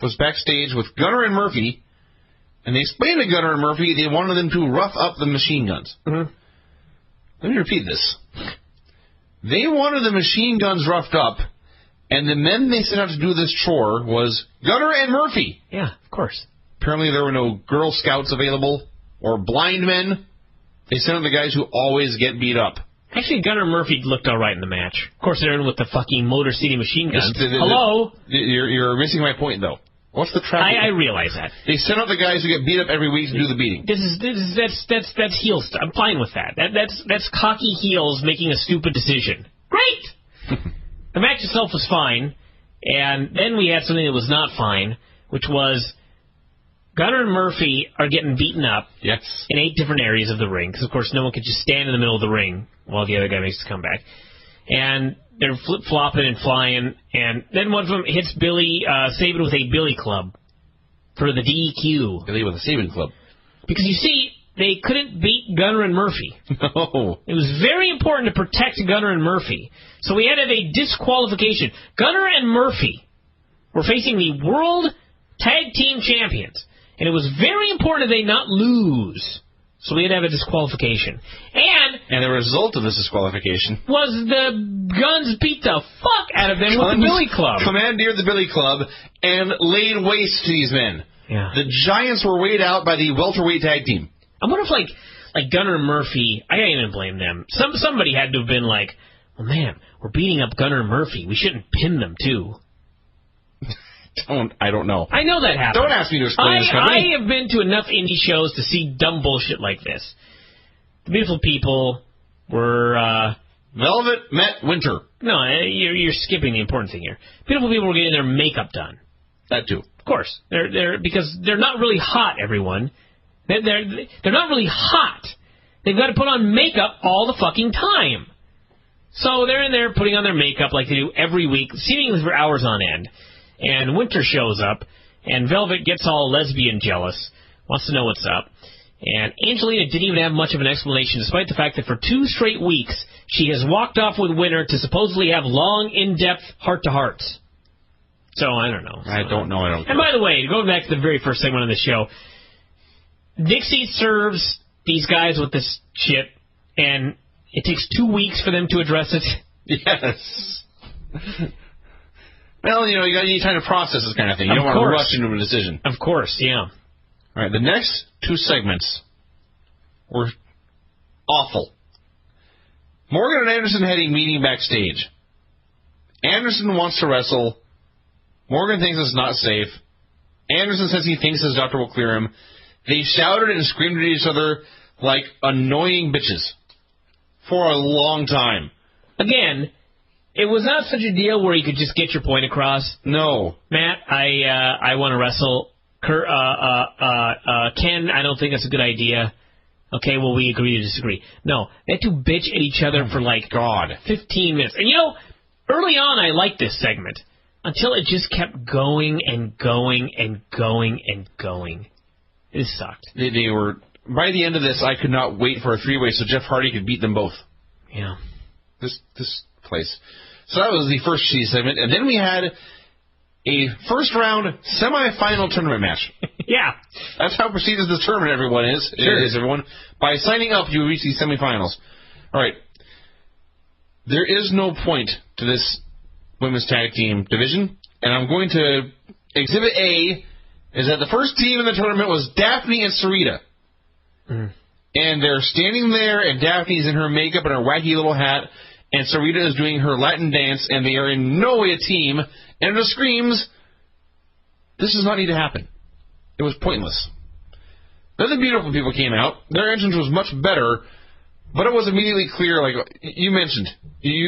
was backstage with Gunner and Murphy, and they explained to Gunner and Murphy they wanted them to rough up the machine guns. Mm-hmm. Let me repeat this. They wanted the machine guns roughed up, and the men they set out to do this chore was Gunner and Murphy. Yeah, of course. Apparently there were no Girl Scouts available, or blind men. They sent out the guys who always get beat up. Actually, Gunner and Murphy looked all right in the match. Of course, they're in with the fucking Motor City machine guns. Hello? You're missing my point, though. What's the trap? I realize that. They send out the guys who get beat up every week to do the beating. That's heel stuff. I'm fine with that. That's cocky heels making a stupid decision. Great! The match itself was fine, and then we had something that was not fine, which was Gunner and Murphy are getting beaten up in 8 different areas of the ring, because, of course, no one could just stand in the middle of the ring while the other guy makes his comeback. And they're flip-flopping and flying, and then one of them hits Billy Sabin with a Billy Club for the DQ. Billy with a Sabin Club. Because, you see, they couldn't beat Gunner and Murphy. No. It was very important to protect Gunner and Murphy. So we had to have a disqualification. Gunner and Murphy were facing the World Tag Team Champions. And it was very important that they not lose. So we had to have a disqualification. And the result of this disqualification was the Guns beat the fuck out of them with the Billy Club. Commandeered the Billy Club and laid waste to these men. Yeah. The Giants were weighed out by the welterweight tag team. I wonder if, like Gunner and Murphy, I can't even blame them. Somebody had to have been like, well, man, we're beating up Gunner and Murphy. We shouldn't pin them, too. I don't know. I know that happened. Don't ask me to explain this company. I have been to enough indie shows to see dumb bullshit like this. The beautiful people were... Velvet met Winter. No, you're skipping the important thing here. Beautiful people were getting their makeup done. That too. Of course. Because they're not really hot, everyone. They're not really hot. They've got to put on makeup all the fucking time. So they're in there putting on their makeup like they do every week, seemingly for hours on end. And Winter shows up, and Velvet gets all lesbian jealous, wants to know what's up. And Angelina didn't even have much of an explanation, despite the fact that for 2 straight weeks, she has walked off with Winter to supposedly have long, in-depth heart-to-hearts. So, I don't know. I don't know. And by the way, going back to the very first segment of the show, Dixie serves these guys with this shit, and it takes 2 weeks for them to address it. Yes. Well, you need time to process this kind of thing. You don't want to rush into a decision. Of course, yeah. All right, the next 2 segments were awful. Morgan and Anderson had a meeting backstage. Anderson wants to wrestle. Morgan thinks it's not safe. Anderson says he thinks his doctor will clear him. They shouted and screamed at each other like annoying bitches for a long time. Again, it was not such a deal where you could just get your point across. No. Matt, I want to wrestle. Ken, I don't think that's a good idea. Okay, well, we agree to disagree. No, they had to bitch at each other for 15 minutes. And early on I liked this segment until it just kept going and going and going and going. It sucked. They were, by the end of this, I could not wait for a 3-way so Jeff Hardy could beat them both. Yeah. This place. So that was the first cheese segment, and then we had a first-round semi-final tournament match. Yeah. That's how prestigious this tournament is, everyone. By signing up, you reach these semifinals. All right. There is no point to this women's tag team division, and I'm going to Exhibit A is that the first team in the tournament was Daffney and Sarita. Mm. And they're standing there, and Daffney's in her makeup and her wacky little hat, and Sarita is doing her Latin dance, and they are in no way a team. And it screams, this does not need to happen. It was pointless. Then the beautiful people came out. Their entrance was much better, but it was immediately clear, like you mentioned,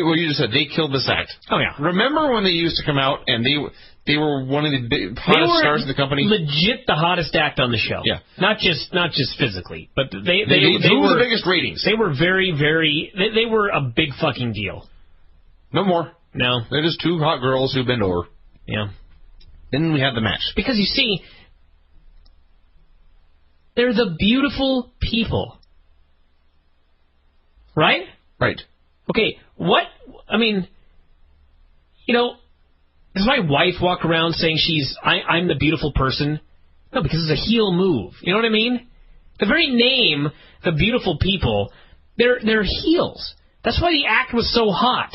what you just said, they killed this act. Oh, yeah. Remember when they used to come out, and they were one of the hottest stars in the company? Legit the hottest act on the show. Yeah. Not just physically, but they were were the biggest ratings. They were they were a big fucking deal. No more. No. They're just two hot girls who bend over. Yeah. Then we had the match. Because you see, they're the beautiful people. Right? Right. Okay, does my wife walk around saying I'm the beautiful person? No, because it's a heel move. You know what I mean? The very name, the beautiful people, they're heels. That's why the act was so hot.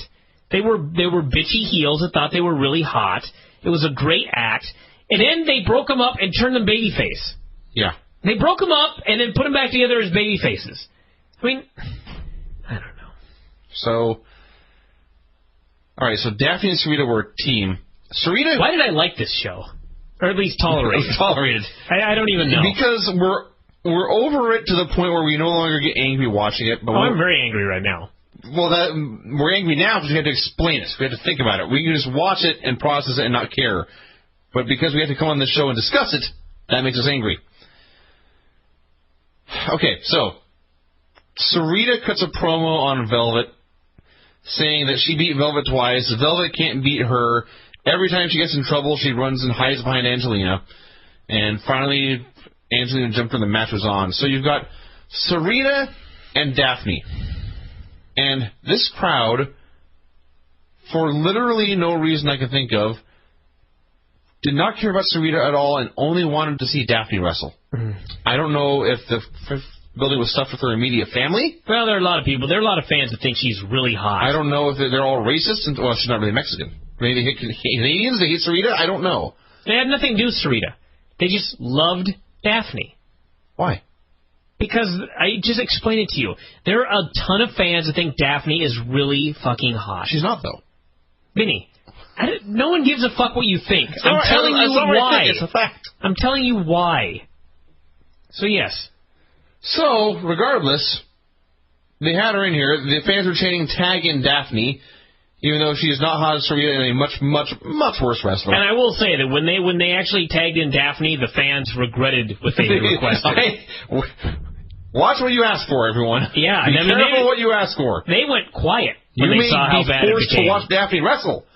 They were bitchy heels that thought they were really hot. It was a great act. And then they broke them up and turned them babyface. Yeah. They broke them up and then put them back together as baby faces. I mean, I don't know. So, all right, so Daffney and Sarita were a team. Sarita... Why did I like this show? Or at least tolerate it? Tolerated. I don't even know. Because we're over it to the point where we no longer get angry watching it. But I'm very angry right now. Well, we're angry now because we have to explain it. We have to think about it. We can just watch it and process it and not care. But because we have to come on this show and discuss it, that makes us angry. Okay, so Sarita cuts a promo on Velvet saying that she beat Velvet twice. Velvet can't beat her. Every time she gets in trouble, she runs and hides behind Angelina. And finally, Angelina jumped when the match was on. So you've got Sarita and Daffney. And this crowd, for literally no reason I can think of, did not care about Sarita at all and only wanted to see Daffney wrestle. Mm. I don't know if the building was stuffed with her immediate family. Well, there are a lot of people. There are a lot of fans that think she's really hot. I don't know if they're all racist. Well, she's not really Mexican. Maybe they hate Canadians, they hate Sarita. I don't know. They had nothing to do with Sarita. They just loved Daffney. Why? Because I just explained it to you. There are a ton of fans that think Daffney is really fucking hot. She's not, though. Vinny, no one gives a fuck what you think. I'm telling you why. It's a fact. I'm telling you why. So, yes. So, regardless, they had her in here. The fans were chanting tag in Daffney, even though she is not hot as Sarita and a much, much, much worse wrestler. And I will say that when they actually tagged in Daffney, the fans regretted what they requested. Watch what you ask for, everyone. Yeah. Be careful what you ask for. They went quiet when they saw how bad it became. You may be forced to watch Daffney wrestle.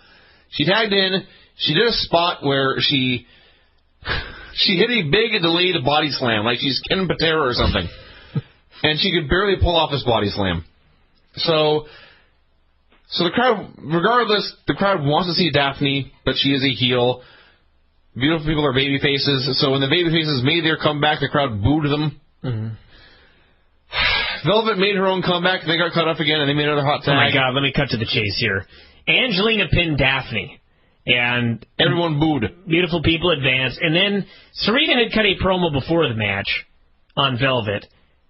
She tagged in. She did a spot where she hit a big delayed body slam, like she's Ken Patera or something. And she could barely pull off this body slam. So the crowd, regardless, the crowd wants to see Daffney, but she is a heel. Beautiful people are baby faces. So when the baby faces made their comeback, the crowd booed them. Mm-hmm. Velvet made her own comeback. They got cut off again, and they made another hot tag. Oh, my God. Let me cut to the chase here. Angelina pinned Daffney, and everyone booed. Beautiful people advanced. And then Sarita had cut a promo before the match on Velvet,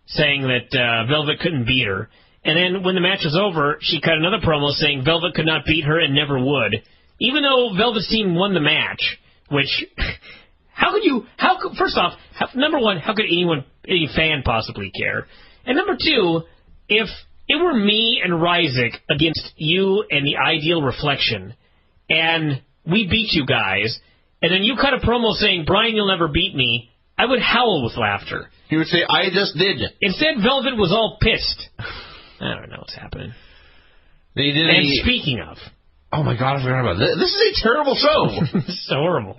saying that Velvet couldn't beat her. And then when the match was over, she cut another promo saying Velvet could not beat her and never would, even though Velvet's team won the match, which... First off, number one, how could any fan possibly care? And number two, if it were me and Ryzik against you and the Ideal Reflection, and we beat you guys, and then you cut a promo saying, Bryan, you'll never beat me, I would howl with laughter. He would say, I just did. Instead, Velvet was all pissed. I don't know what's happening. They did. And speaking of... Oh, my God, I forgot about this. This is a terrible show. This is so horrible.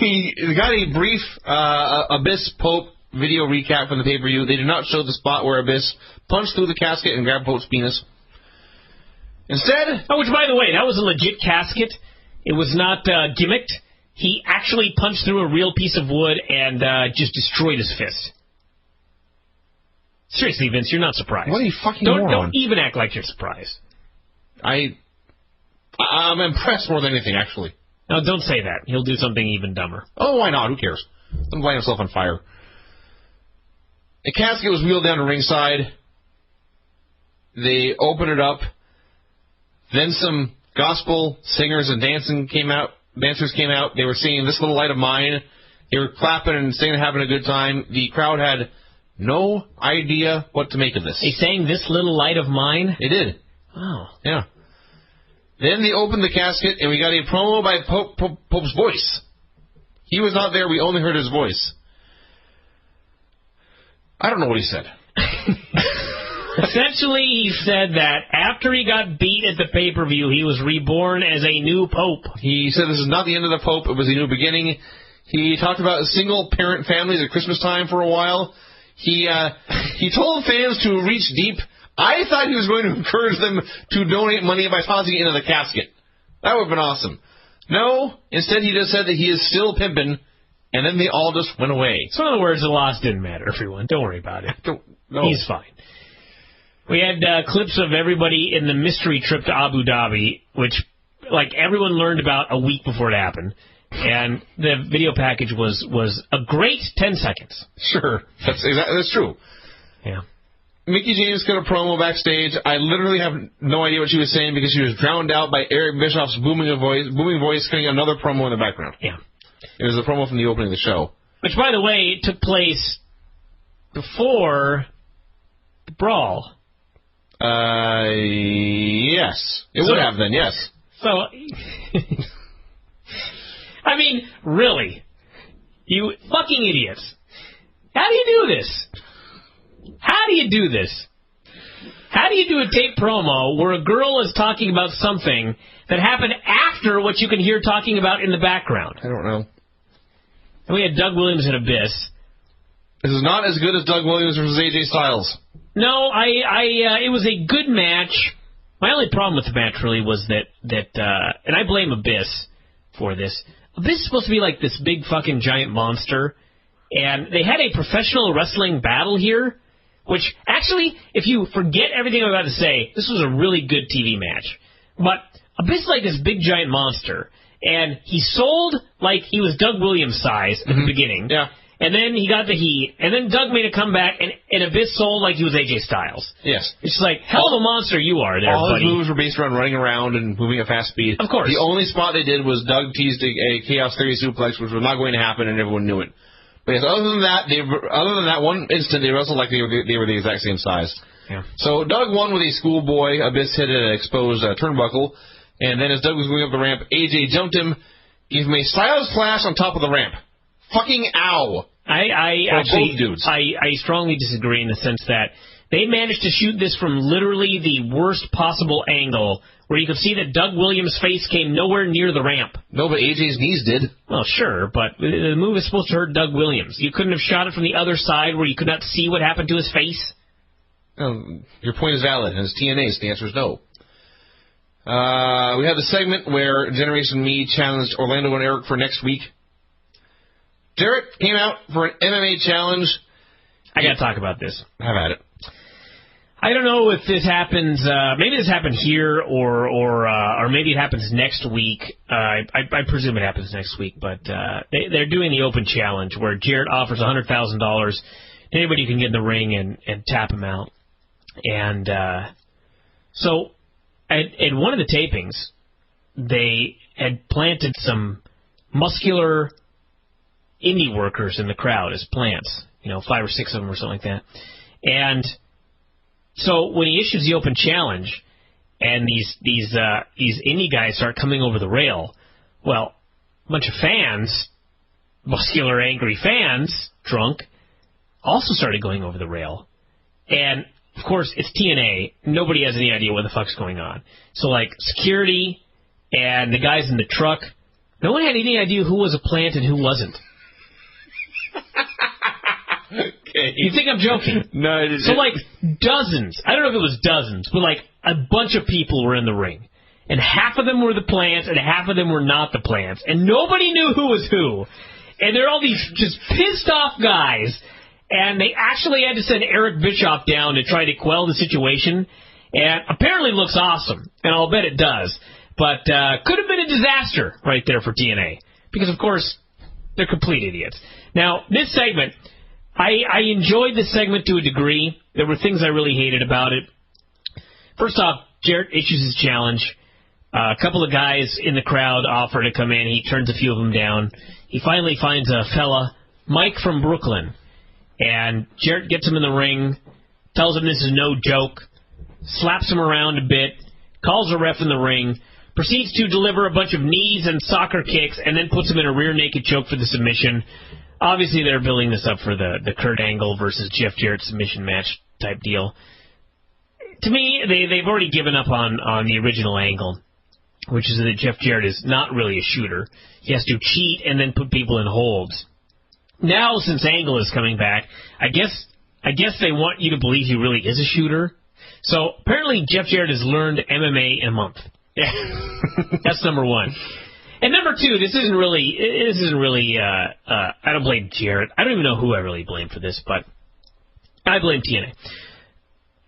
We got a brief Abyss Pope video recap from the pay-per-view. They did not show the spot where Abyss punched through the casket and grabbed Pope's penis. Instead... Oh, which, by the way, that was a legit casket. It was not gimmicked. He actually punched through a real piece of wood and just destroyed his fist. Seriously, Vince, you're not surprised. What are you fucking moron? Don't even act like you're surprised. I'm impressed more than anything, actually. No, don't say that. He'll do something even dumber. Oh, why not? Who cares? Let him light himself on fire. The casket was wheeled down to ringside. They opened it up. Then some gospel singers and dancers came out. They were singing "This Little Light of Mine." They were clapping and singing, having a good time. The crowd had no idea what to make of this. They sang "This Little Light of Mine"? They did. Oh. Yeah. Then they opened the casket, and we got a promo by Pope's voice. He was not there. We only heard his voice. I don't know what he said. Essentially, he said that after he got beat at the pay-per-view, he was reborn as a new pope. He said this is not the end of the pope. It was a new beginning. He talked about single-parent families at Christmas time for a while. He told fans to reach deep. I thought he was going to encourage them to donate money by tossing it into the casket. That would have been awesome. No, instead he just said that he is still pimping, and then they all just went away. So in other words, the loss didn't matter, everyone. Don't worry about it. No. He's fine. We had clips of everybody in the mystery trip to Abu Dhabi, which, like, everyone learned about a week before it happened. And the video package was a great 10 seconds. Sure. That's true. Yeah. Mickie James cut a promo backstage. I literally have no idea what she was saying because she was drowned out by Eric Bischoff's booming voice cutting another promo in the background. Yeah. It was a promo from the opening of the show. Which, by the way, took place before the brawl. Yes. It would have then, yes. So, I mean, really? You fucking idiots. How do you do this? How do you do this? How do you do a tape promo where a girl is talking about something that happened after what you can hear talking about in the background? I don't know. And we had Doug Williams and Abyss. This is not as good as Doug Williams versus AJ Styles. No, it was a good match. My only problem with the match really was that and I blame Abyss for this. Abyss is supposed to be like this big fucking giant monster, and they had a professional wrestling battle here, which actually, if you forget everything I'm about to say, this was a really good TV match. But Abyss is like this big giant monster, and he sold like he was Doug Williams' size at the beginning. Yeah. And then he got the heat, and then Doug made a comeback, and Abyss sold like he was AJ Styles. Yes. It's like, hell of a monster you are there, all buddy. All his moves were based around running around and moving at fast speed. Of course. The only spot they did was Doug teased a Chaos Theory suplex, which was not going to happen, and everyone knew it. But yes, other than that one instant, they wrestled like they were the exact same size. Yeah. So Doug won with a schoolboy. Abyss hit an exposed turnbuckle, and then as Doug was going up the ramp, AJ jumped him, gave him a Styles Clash on top of the ramp. Fucking ow! I strongly disagree in the sense that they managed to shoot this from literally the worst possible angle, where you could see that Doug Williams' face came nowhere near the ramp. No, but AJ's knees did. Well, sure, but the move is supposed to hurt Doug Williams. You couldn't have shot it from the other side where you could not see what happened to his face? Your point is valid, and it's TNA, so the answer is no. We have the segment where Generation Me challenged Orlando and Eric for next week. Jarrett came out for an MMA challenge. I got to talk about this. Have at it. I don't know if this happens. Maybe this happened here, or maybe it happens next week. I presume it happens next week. But they're doing the open challenge where Jarrett offers $100,000 to anybody who can get in the ring and tap him out. And so at one of the tapings, they had planted some muscular indie workers in the crowd as plants, 5 or 6 of them or something like that. And so when he issues the open challenge and these indie guys start coming over the rail, well, a bunch of fans, muscular, angry fans, drunk, also started going over the rail. And, of course, it's TNA. Nobody has any idea what the fuck's going on. So, like, security and the guys in the truck, no one had any idea who was a plant and who wasn't. Okay. You think I'm joking? No, I didn't. So, like, dozens, I don't know if it was dozens, but, like, a bunch of people were in the ring. And half of them were the plants, and half of them were not the plants. And nobody knew who was who. And there are all these just pissed off guys. And they actually had to send Eric Bischoff down to try to quell the situation. And apparently it looks awesome. And I'll bet it does. But could have been a disaster right there for TNA. Because, of course, They're complete idiots. Now, this segment, I enjoyed this segment to a degree. There were things I really hated about it. First off, Jarrett issues his challenge. A couple of guys in the crowd offer to come in. He turns a few of them down. He finally finds a fella, Mike from Brooklyn. And Jarrett gets him in the ring, tells him this is no joke, slaps him around a bit, calls a ref in the ring, proceeds to deliver a bunch of knees and soccer kicks, and then puts him in a rear naked choke for the submission. Obviously, they're building this up for the Kurt Angle versus Jeff Jarrett submission match type deal. To me, they've already given up on the original angle, which is that Jeff Jarrett is not really a shooter. He has to cheat and then put people in holds. Now, since Angle is coming back, I guess they want you to believe he really is a shooter. So apparently Jeff Jarrett has learned MMA in a month. Yeah, that's number one. And number two, this isn't really. I don't blame Jarrett. I don't even know who I really blame for this, but I blame TNA.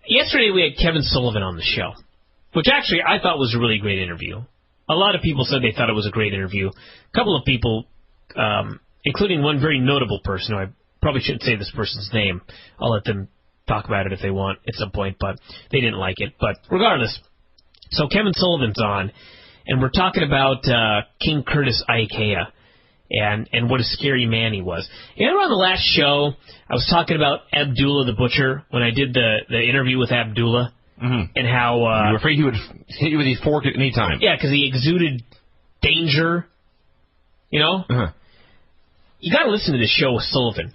Yesterday we had Kevin Sullivan on the show, which actually I thought was a really great interview. A lot of people said they thought it was a great interview. A couple of people, including one very notable person, who I probably shouldn't say this person's name. I'll let them talk about it if they want at some point, but they didn't like it. But regardless, so Kevin Sullivan's on, and we're talking about King Curtis Aikea and what a scary man he was. You know, on the last show, I was talking about Abdullah the Butcher when I did the interview with Abdullah, and how... you were afraid he would hit you with his fork at any time. Yeah, because he exuded danger, you know? You got to listen to this show with Sullivan.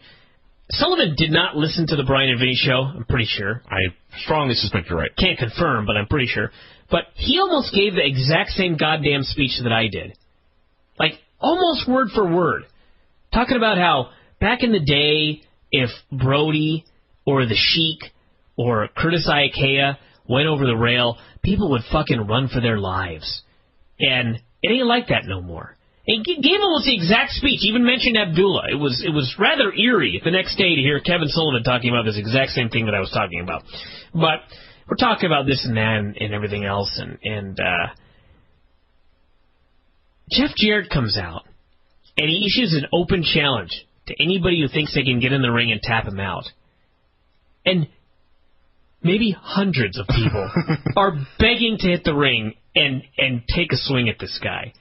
Sullivan did not listen to the Bryan and Vinny show, I'm pretty sure. I strongly suspect you're right. Can't confirm, but I'm pretty sure. But he almost gave the exact same goddamn speech that I did. Like, almost word for word. Talking about how back in the day, if Brody or the Sheik or Curtis Aikea went over the rail, people would fucking run for their lives. And it ain't like that no more. He gave almost the exact speech, even mentioned Abdullah. It was rather eerie the next day to hear Kevin Sullivan talking about this exact same thing that I was talking about. But we're talking about this and that and everything else, and Jeff Jarrett comes out, and he issues an open challenge to anybody who thinks they can get in the ring and tap him out. And maybe hundreds of people are begging to hit the ring and take a swing at this guy.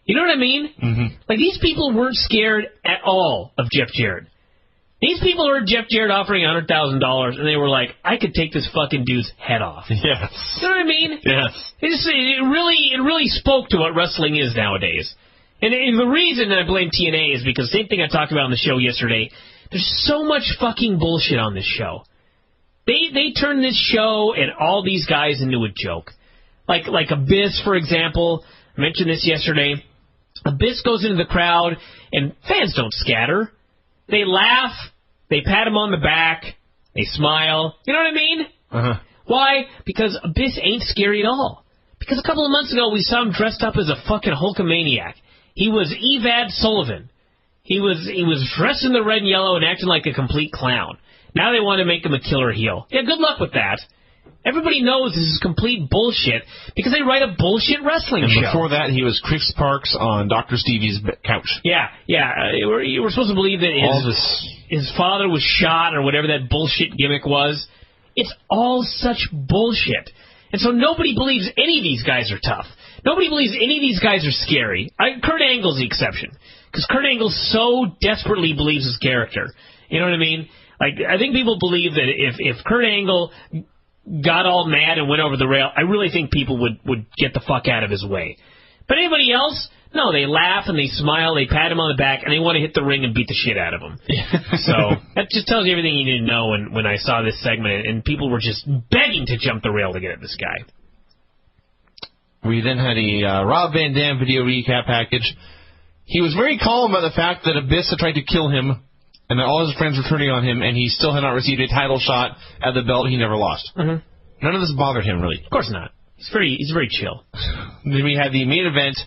You know what I mean? Mm-hmm. Like, these people weren't scared at all of Jeff Jarrett. These people heard Jeff Jarrett offering $100,000, and they were like, I could take this fucking dude's head off. Yes. You know what I mean? Yes. It really spoke to what wrestling is nowadays. And the reason that I blame TNA is because, same thing I talked about on the show yesterday, there's so much fucking bullshit on this show. They turn this show and all these guys into a joke. Like Abyss, for example. I mentioned this yesterday. Abyss goes into the crowd, and fans don't scatter. They laugh, they pat him on the back, they smile. You know what I mean? Uh-huh. Why? Because Abyss ain't scary at all. Because a couple of months ago, we saw him dressed up as a fucking Hulkamaniac. He was Evad Sullivan. He was dressed in the red and yellow and acting like a complete clown. Now they want to make him a killer heel. Yeah, good luck with that. Everybody knows this is complete bullshit because they write a bullshit wrestling show. And before that, he was Chris Parks on Dr. Stevie's couch. Yeah. You were supposed to believe that his father was shot or whatever that bullshit gimmick was. It's all such bullshit. And so nobody believes any of these guys are tough. Nobody believes any of these guys are scary. Kurt Angle's the exception. Because Kurt Angle so desperately believes his character. You know what I mean? Like, I think people believe that if Kurt Angle got all mad and went over the rail, I really think people would get the fuck out of his way. But anybody else, no, they laugh and they smile, they pat him on the back, and they want to hit the ring and beat the shit out of him. So that just tells you everything you need to know when I saw this segment, and people were just begging to jump the rail to get at this guy. We then had a Rob Van Dam video recap package. He was very calm about the fact that Abyss had tried to kill him, and that all his friends were turning on him, and he still had not received a title shot at the belt he never lost. Mm-hmm. None of this bothered him, really. Of course not. He's very chill. Then we had the main event,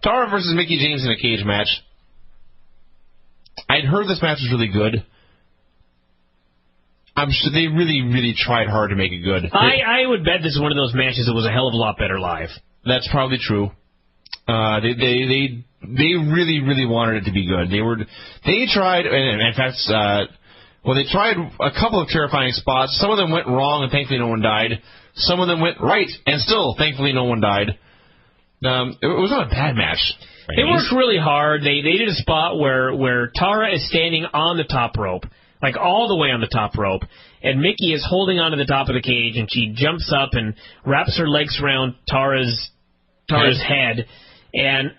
Tara versus Mickie James in a cage match. I'd heard this match was really good. I'm sure they really, really tried hard to make it good. I would bet this is one of those matches that was a hell of a lot better live. That's probably true. They They really, really wanted it to be good. They tried, and in fact, they tried a couple of terrifying spots. Some of them went wrong, and thankfully no one died. Some of them went right, and still, thankfully, no one died. It was not a bad match. They worked really hard. They did a spot where Tara is standing on the top rope, like all the way on the top rope, and Mickie is holding onto the top of the cage, and she jumps up and wraps her legs around Tara's head, and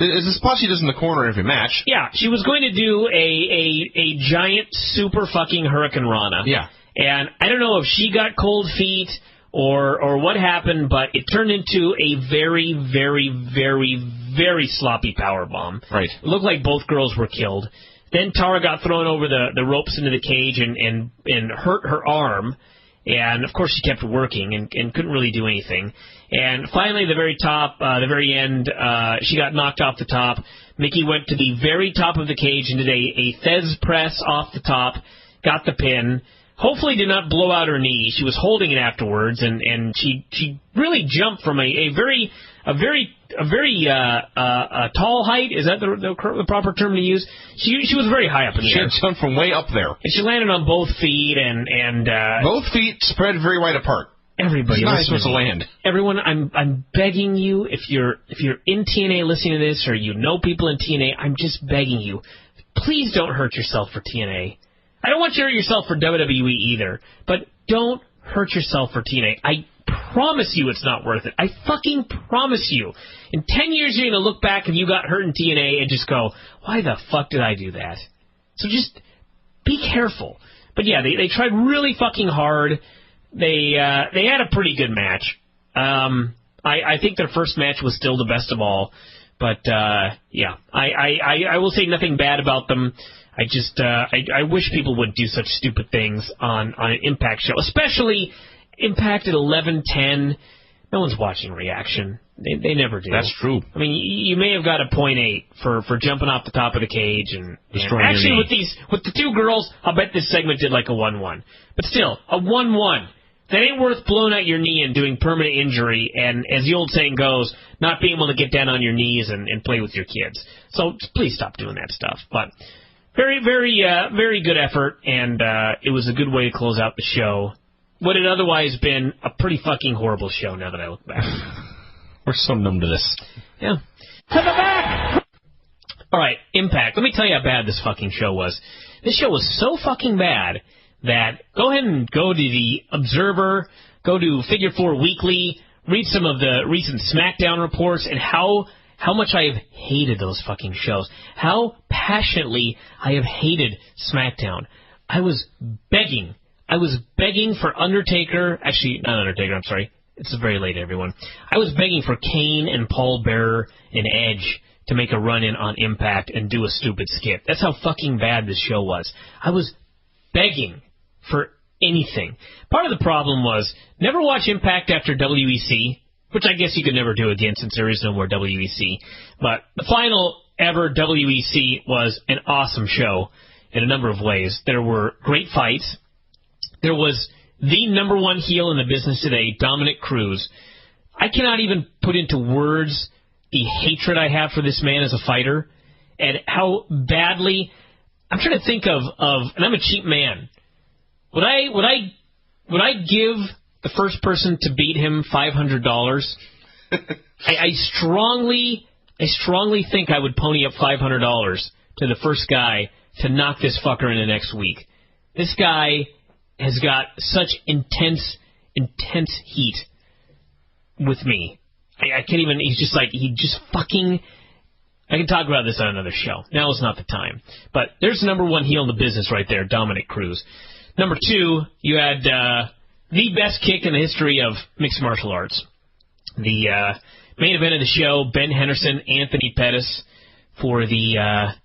it's a spot she does in the corner in every match. Yeah, she was going to do a giant super fucking Hurricane Rana. Yeah. And I don't know if she got cold feet or what happened, but it turned into a very, very, very, very sloppy powerbomb. Right. It looked like both girls were killed. Then Tara got thrown over the ropes into the cage and hurt her arm. And, of course, she kept working and couldn't really do anything. And finally, the very top, the very end, she got knocked off the top. Mickie went to the very top of the cage and did a Thez press off the top, got the pin. Hopefully did not blow out her knee. She was holding it afterwards, and she really jumped from a very tall height. Is that the proper term to use? She was very high up in the air. She jumped from way up there. And she landed on both feet and both feet spread very wide apart. Everybody, it's not supposed to land. Everyone, I'm begging you, if you're in TNA listening to this, or you know people in TNA, I'm just begging you, please don't hurt yourself for TNA. I don't want you to hurt yourself for WWE either, but don't hurt yourself for TNA. I promise you it's not worth it. I fucking promise you. In 10 years, you're going to look back and you got hurt in TNA and just go, why the fuck did I do that? So just be careful. But yeah, they tried really fucking hard. They had a pretty good match. I think their first match was still the best of all. But yeah, I will say nothing bad about them. I just I wish people would do such stupid things on an Impact show, especially Impact at 11:10. No one's watching Reaction. They never do. That's true. I mean, you may have got a 0.8 for jumping off the top of the cage and actually with the two girls, I'll bet this segment did like a 1-1. But still, a 1-1. That ain't worth blowing out your knee and doing permanent injury, and as the old saying goes, not being able to get down on your knees and play with your kids. So please stop doing that stuff. But very, very, very good effort, and it was a good way to close out the show. What had otherwise been a pretty fucking horrible show now that I look back. We're so numb to this. Yeah. To the back! All right, Impact. Let me tell you how bad this fucking show was. This show was so fucking bad that go ahead and go to the Observer, go to Figure 4 Weekly, read some of the recent SmackDown reports, and how much I have hated those fucking shows. How passionately I have hated SmackDown. I was begging for Undertaker. Actually, not Undertaker, I'm sorry. It's very late, everyone. I was begging for Kane and Paul Bearer and Edge to make a run-in on Impact and do a stupid skit. That's how fucking bad this show was. I was begging for anything. Part of the problem was never watch Impact after WEC, which I guess you could never do again since there is no more WEC. But the final ever WEC was an awesome show in a number of ways. There were great fights. There was the number one heel in the business today, Dominic Cruz. I cannot even put into words the hatred I have for this man as a fighter and how badly I'm trying to think of and I'm a cheap man. Would I give the first person to beat him $500? I strongly think I would pony up $500 to the first guy to knock this fucker in the next week. This guy has got such intense heat with me. I can't even, I can talk about this on another show. Now is not the time. But there's the number one heel in the business right there, Dominic Cruz. Number two, you had the best kick in the history of mixed martial arts. The main event of the show, Ben Henderson, Anthony Pettis, for the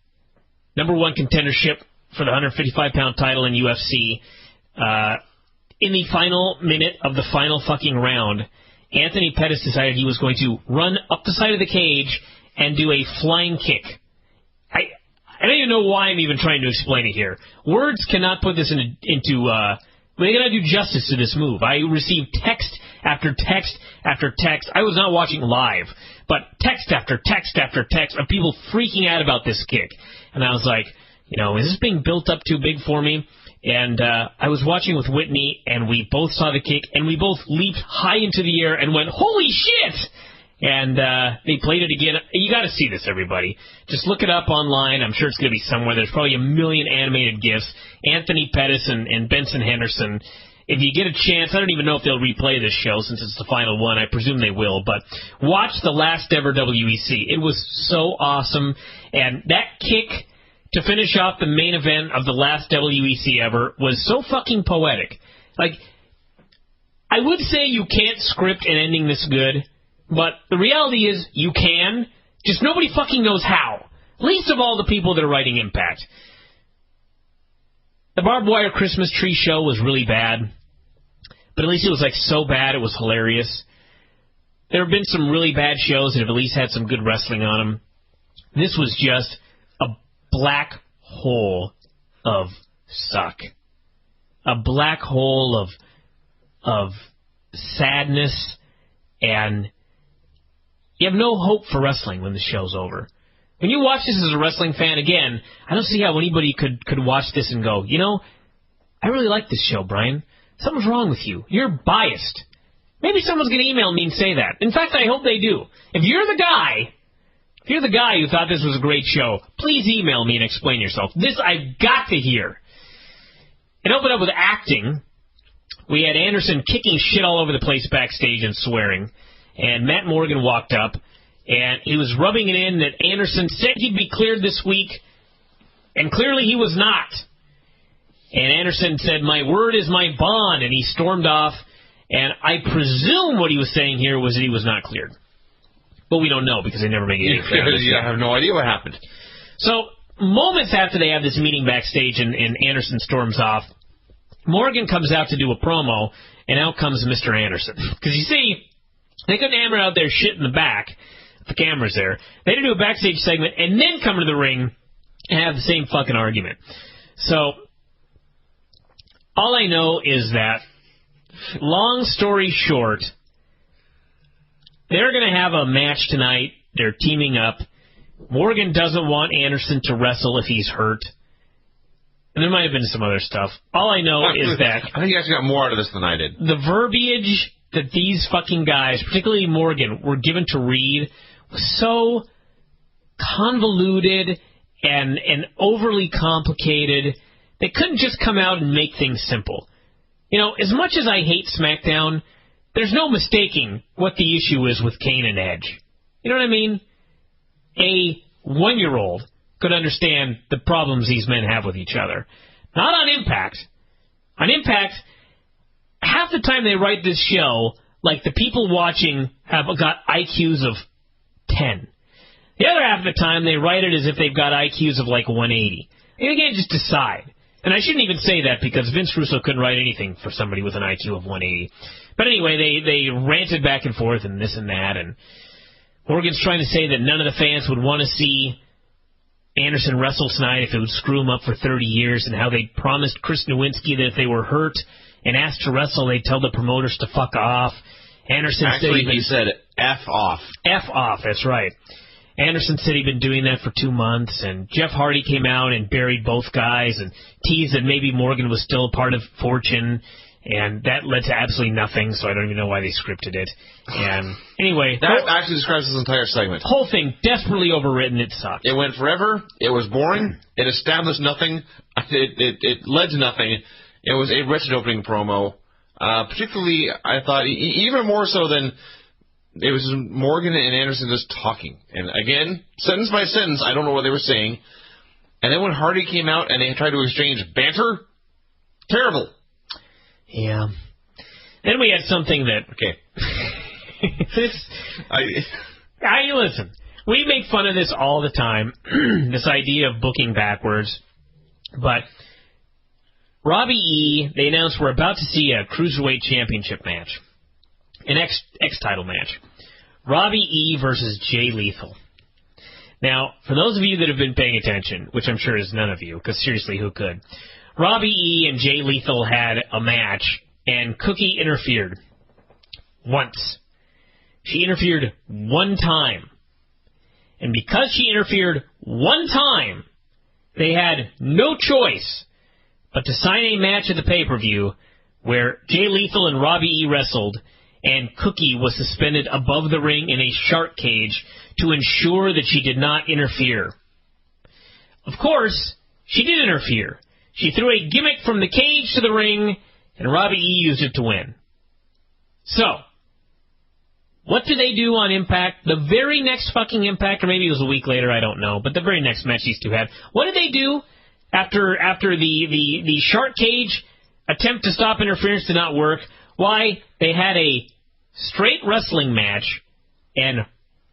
number one contendership for the 155-pound title in UFC. In the final minute of the final fucking round, Anthony Pettis decided he was going to run up the side of the cage and do a flying kick. I don't even know why I'm even trying to explain it here. Words cannot put this into they cannot do justice to this move. I received text after text after text. I was not watching live, but text after text after text of people freaking out about this kick. And I was like, is this being built up too big for me? And I was watching with Whitney, and we both saw the kick, and we both leaped high into the air and went, holy shit! And they played it again. You got to see this, everybody. Just look it up online. I'm sure it's going to be somewhere. There's probably a million animated GIFs. Anthony Pettis and Benson Henderson. If you get a chance, I don't even know if they'll replay this show since it's the final one. I presume they will. But watch the last ever WEC. It was so awesome. And that kick to finish off the main event of the last WEC ever was so fucking poetic. Like, I would say you can't script an ending this good. But the reality is, you can. Just nobody fucking knows how. Least of all the people that are writing Impact. The Barbed Wire Christmas Tree show was really bad. But at least it was, so bad it was hilarious. There have been some really bad shows that have at least had some good wrestling on them. This was just a black hole of suck. A black hole of sadness, and you have no hope for wrestling when the show's over. When you watch this as a wrestling fan, again, I don't see how anybody could watch this and go, I really like this show, Brian. Something's wrong with you. You're biased. Maybe someone's going to email me and say that. In fact, I hope they do. If you're the guy who thought this was a great show, please email me and explain yourself. This I've got to hear. It opened up with acting. We had Anderson kicking shit all over the place backstage and swearing. And Matt Morgan walked up, and he was rubbing it in that Anderson said he'd be cleared this week, and clearly he was not. And Anderson said, my word is my bond, and he stormed off. And I presume what he was saying here was that he was not cleared. But we don't know because they never make it clear. I have no idea what happened. So, moments after they have this meeting backstage and Anderson storms off, Morgan comes out to do a promo, and out comes Mr. Anderson. Because you see, they couldn't hammer out their shit in the back. The camera's there. They had to do a backstage segment and then come to the ring and have the same fucking argument. So, all I know is that, long story short, they're going to have a match tonight. They're teaming up. Morgan doesn't want Anderson to wrestle if he's hurt. And there might have been some other stuff. All I know is that... I think you guys got more out of this than I did. The verbiage that these fucking guys, particularly Morgan, were given to read was so convoluted and overly complicated. They couldn't just come out and make things simple. As much as I hate SmackDown, there's no mistaking what the issue is with Kane and Edge. You know what I mean? A 1-year-old could understand the problems these men have with each other. Not on Impact. On Impact, half the time they write this show, like the people watching have got IQs of 10. The other half of the time, they write it as if they've got IQs of 180. And you can't just decide. And I shouldn't even say that because Vince Russo couldn't write anything for somebody with an IQ of 180. But anyway, they ranted back and forth and this and that. And Morgan's trying to say that none of the fans would want to see Anderson wrestle tonight if it would screw him up for 30 years, and how they promised Chris Nowinski that if they were hurt and asked to wrestle, they'd tell the promoters to fuck off. Anderson he said F off. F off, that's right. Anderson said he'd been doing that for 2 months, and Jeff Hardy came out and buried both guys and teased that maybe Morgan was still a part of Fortune, and that led to absolutely nothing, so I don't even know why they scripted it. And anyway... That actually describes this entire segment. Whole thing, desperately overwritten, it sucked. It went forever, it was boring, it established nothing, it led to nothing. It was a wretched opening promo. Particularly, I thought, even more so than... It was Morgan and Anderson just talking. And again, sentence by sentence, I don't know what they were saying. And then when Hardy came out and they tried to exchange banter, terrible. Yeah. Then we had something that... Okay. Listen, we make fun of this all the time, this idea of booking backwards. But Robbie E., they announced we're about to see a Cruiserweight Championship match. An X-title match. Robbie E. versus Jay Lethal. Now, for those of you that have been paying attention, which I'm sure is none of you, because seriously, who could? Robbie E. and Jay Lethal had a match, and Cookie interfered. once. She interfered one time. And because she interfered one time, they had no choice but to sign a match at the pay-per-view where Jay Lethal and Robbie E. wrestled, and Cookie was suspended above the ring in a shark cage to ensure that she did not interfere. Of course, she did interfere. She threw a gimmick from the cage to the ring, and Robbie E. used it to win. So, what did they do on Impact? The very next fucking Impact, or maybe it was a week later, I don't know, but the very next match these two had. What did they do after the shark cage attempt to stop interference did not work? Why, they had a straight wrestling match, and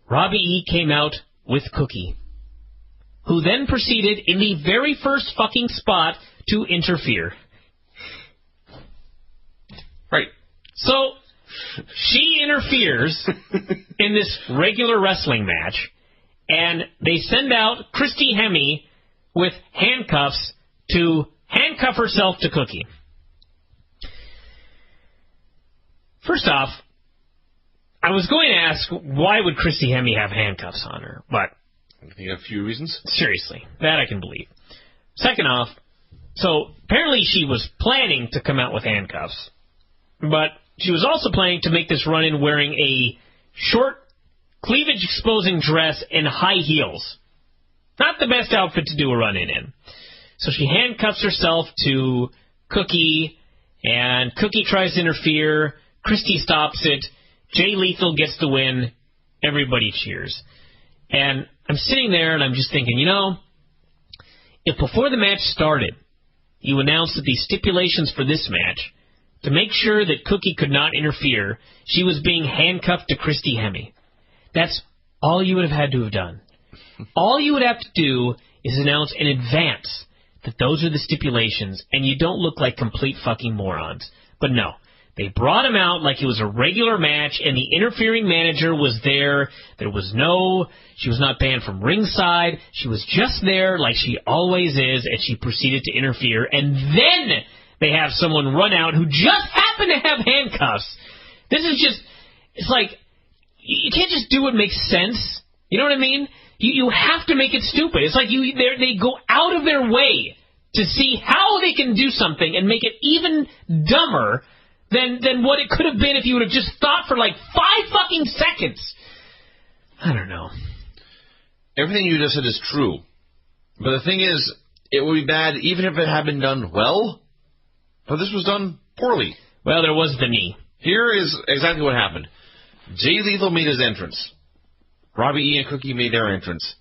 Robbie E. came out with Cookie, who then proceeded in the very first fucking spot to interfere. Right. So, she interferes in this regular wrestling match, and they send out Christy Hemme with handcuffs to handcuff herself to Cookie. First off, I was going to ask, why would Christy Hemme have handcuffs on her? But I think a few reasons. Seriously, that I can believe. Second off, so apparently she was planning to come out with handcuffs, but she was also planning to make this run-in wearing a short, cleavage-exposing dress and high heels. Not the best outfit to do a run-in in. So she handcuffs herself to Cookie, and Cookie tries to interfere. Christy stops it. Jay Lethal gets the win. Everybody cheers. And I'm sitting there and I'm just thinking, if before the match started, you announced that the stipulations for this match, to make sure that Cookie could not interfere, she was being handcuffed to Christy Hemme. That's all you would have had to have done. All you would have to do is announce in advance that those are the stipulations, and you don't look like complete fucking morons. But no. They brought him out like it was a regular match, and the interfering manager was there. She was not banned from ringside. She was just there like she always is, and she proceeded to interfere. And then they have someone run out who just happened to have handcuffs. This is just, it's like, you can't just do what makes sense. You know what I mean? You have to make it stupid. It's like they go out of their way to see how they can do something and make it even dumber than what it could have been if you would have just thought for like 5 fucking seconds. I don't know. Everything you just said is true. But the thing is, it would be bad even if it had been done well. But this was done poorly. Well, there was the knee. Here is exactly what happened. Jay Lethal made his entrance. Robbie E. and Cookie made their entrance.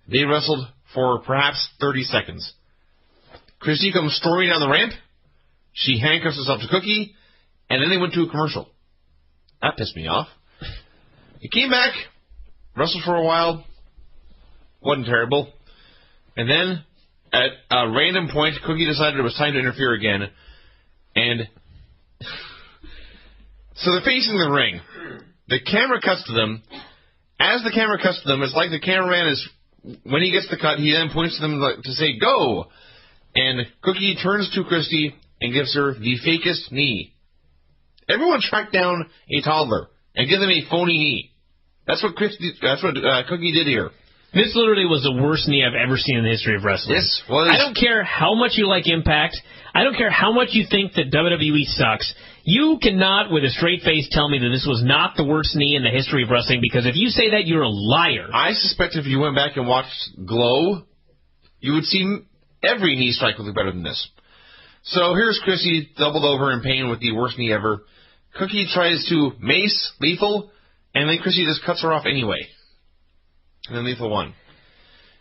They wrestled for perhaps 30 seconds. Christy comes storming down the ramp. She handcuffs herself to Cookie. And then they went to a commercial. That pissed me off. He came back, wrestled for a while. Wasn't terrible. And then, at a random point, Cookie decided it was time to interfere again. And so they're facing the ring. The camera cuts to them. As the camera cuts to them, it's like the cameraman is, when he gets the cut, he then points to them to say, go! And Cookie turns to Christy and gives her the fakest knee. Everyone tracked down a toddler and give them a phony knee. That's what Cookie did here. This literally was the worst knee I've ever seen in the history of wrestling. This was... I don't care how much you like Impact. I don't care how much you think that WWE sucks. You cannot, with a straight face, tell me that this was not the worst knee in the history of wrestling, because if you say that, you're a liar. I suspect if you went back and watched Glow, you would see every knee strike look better than this. So here's Chrissy doubled over in pain with the worst knee ever. Cookie tries to mace Lethal, and then Chrissy just cuts her off anyway. And then Lethal won.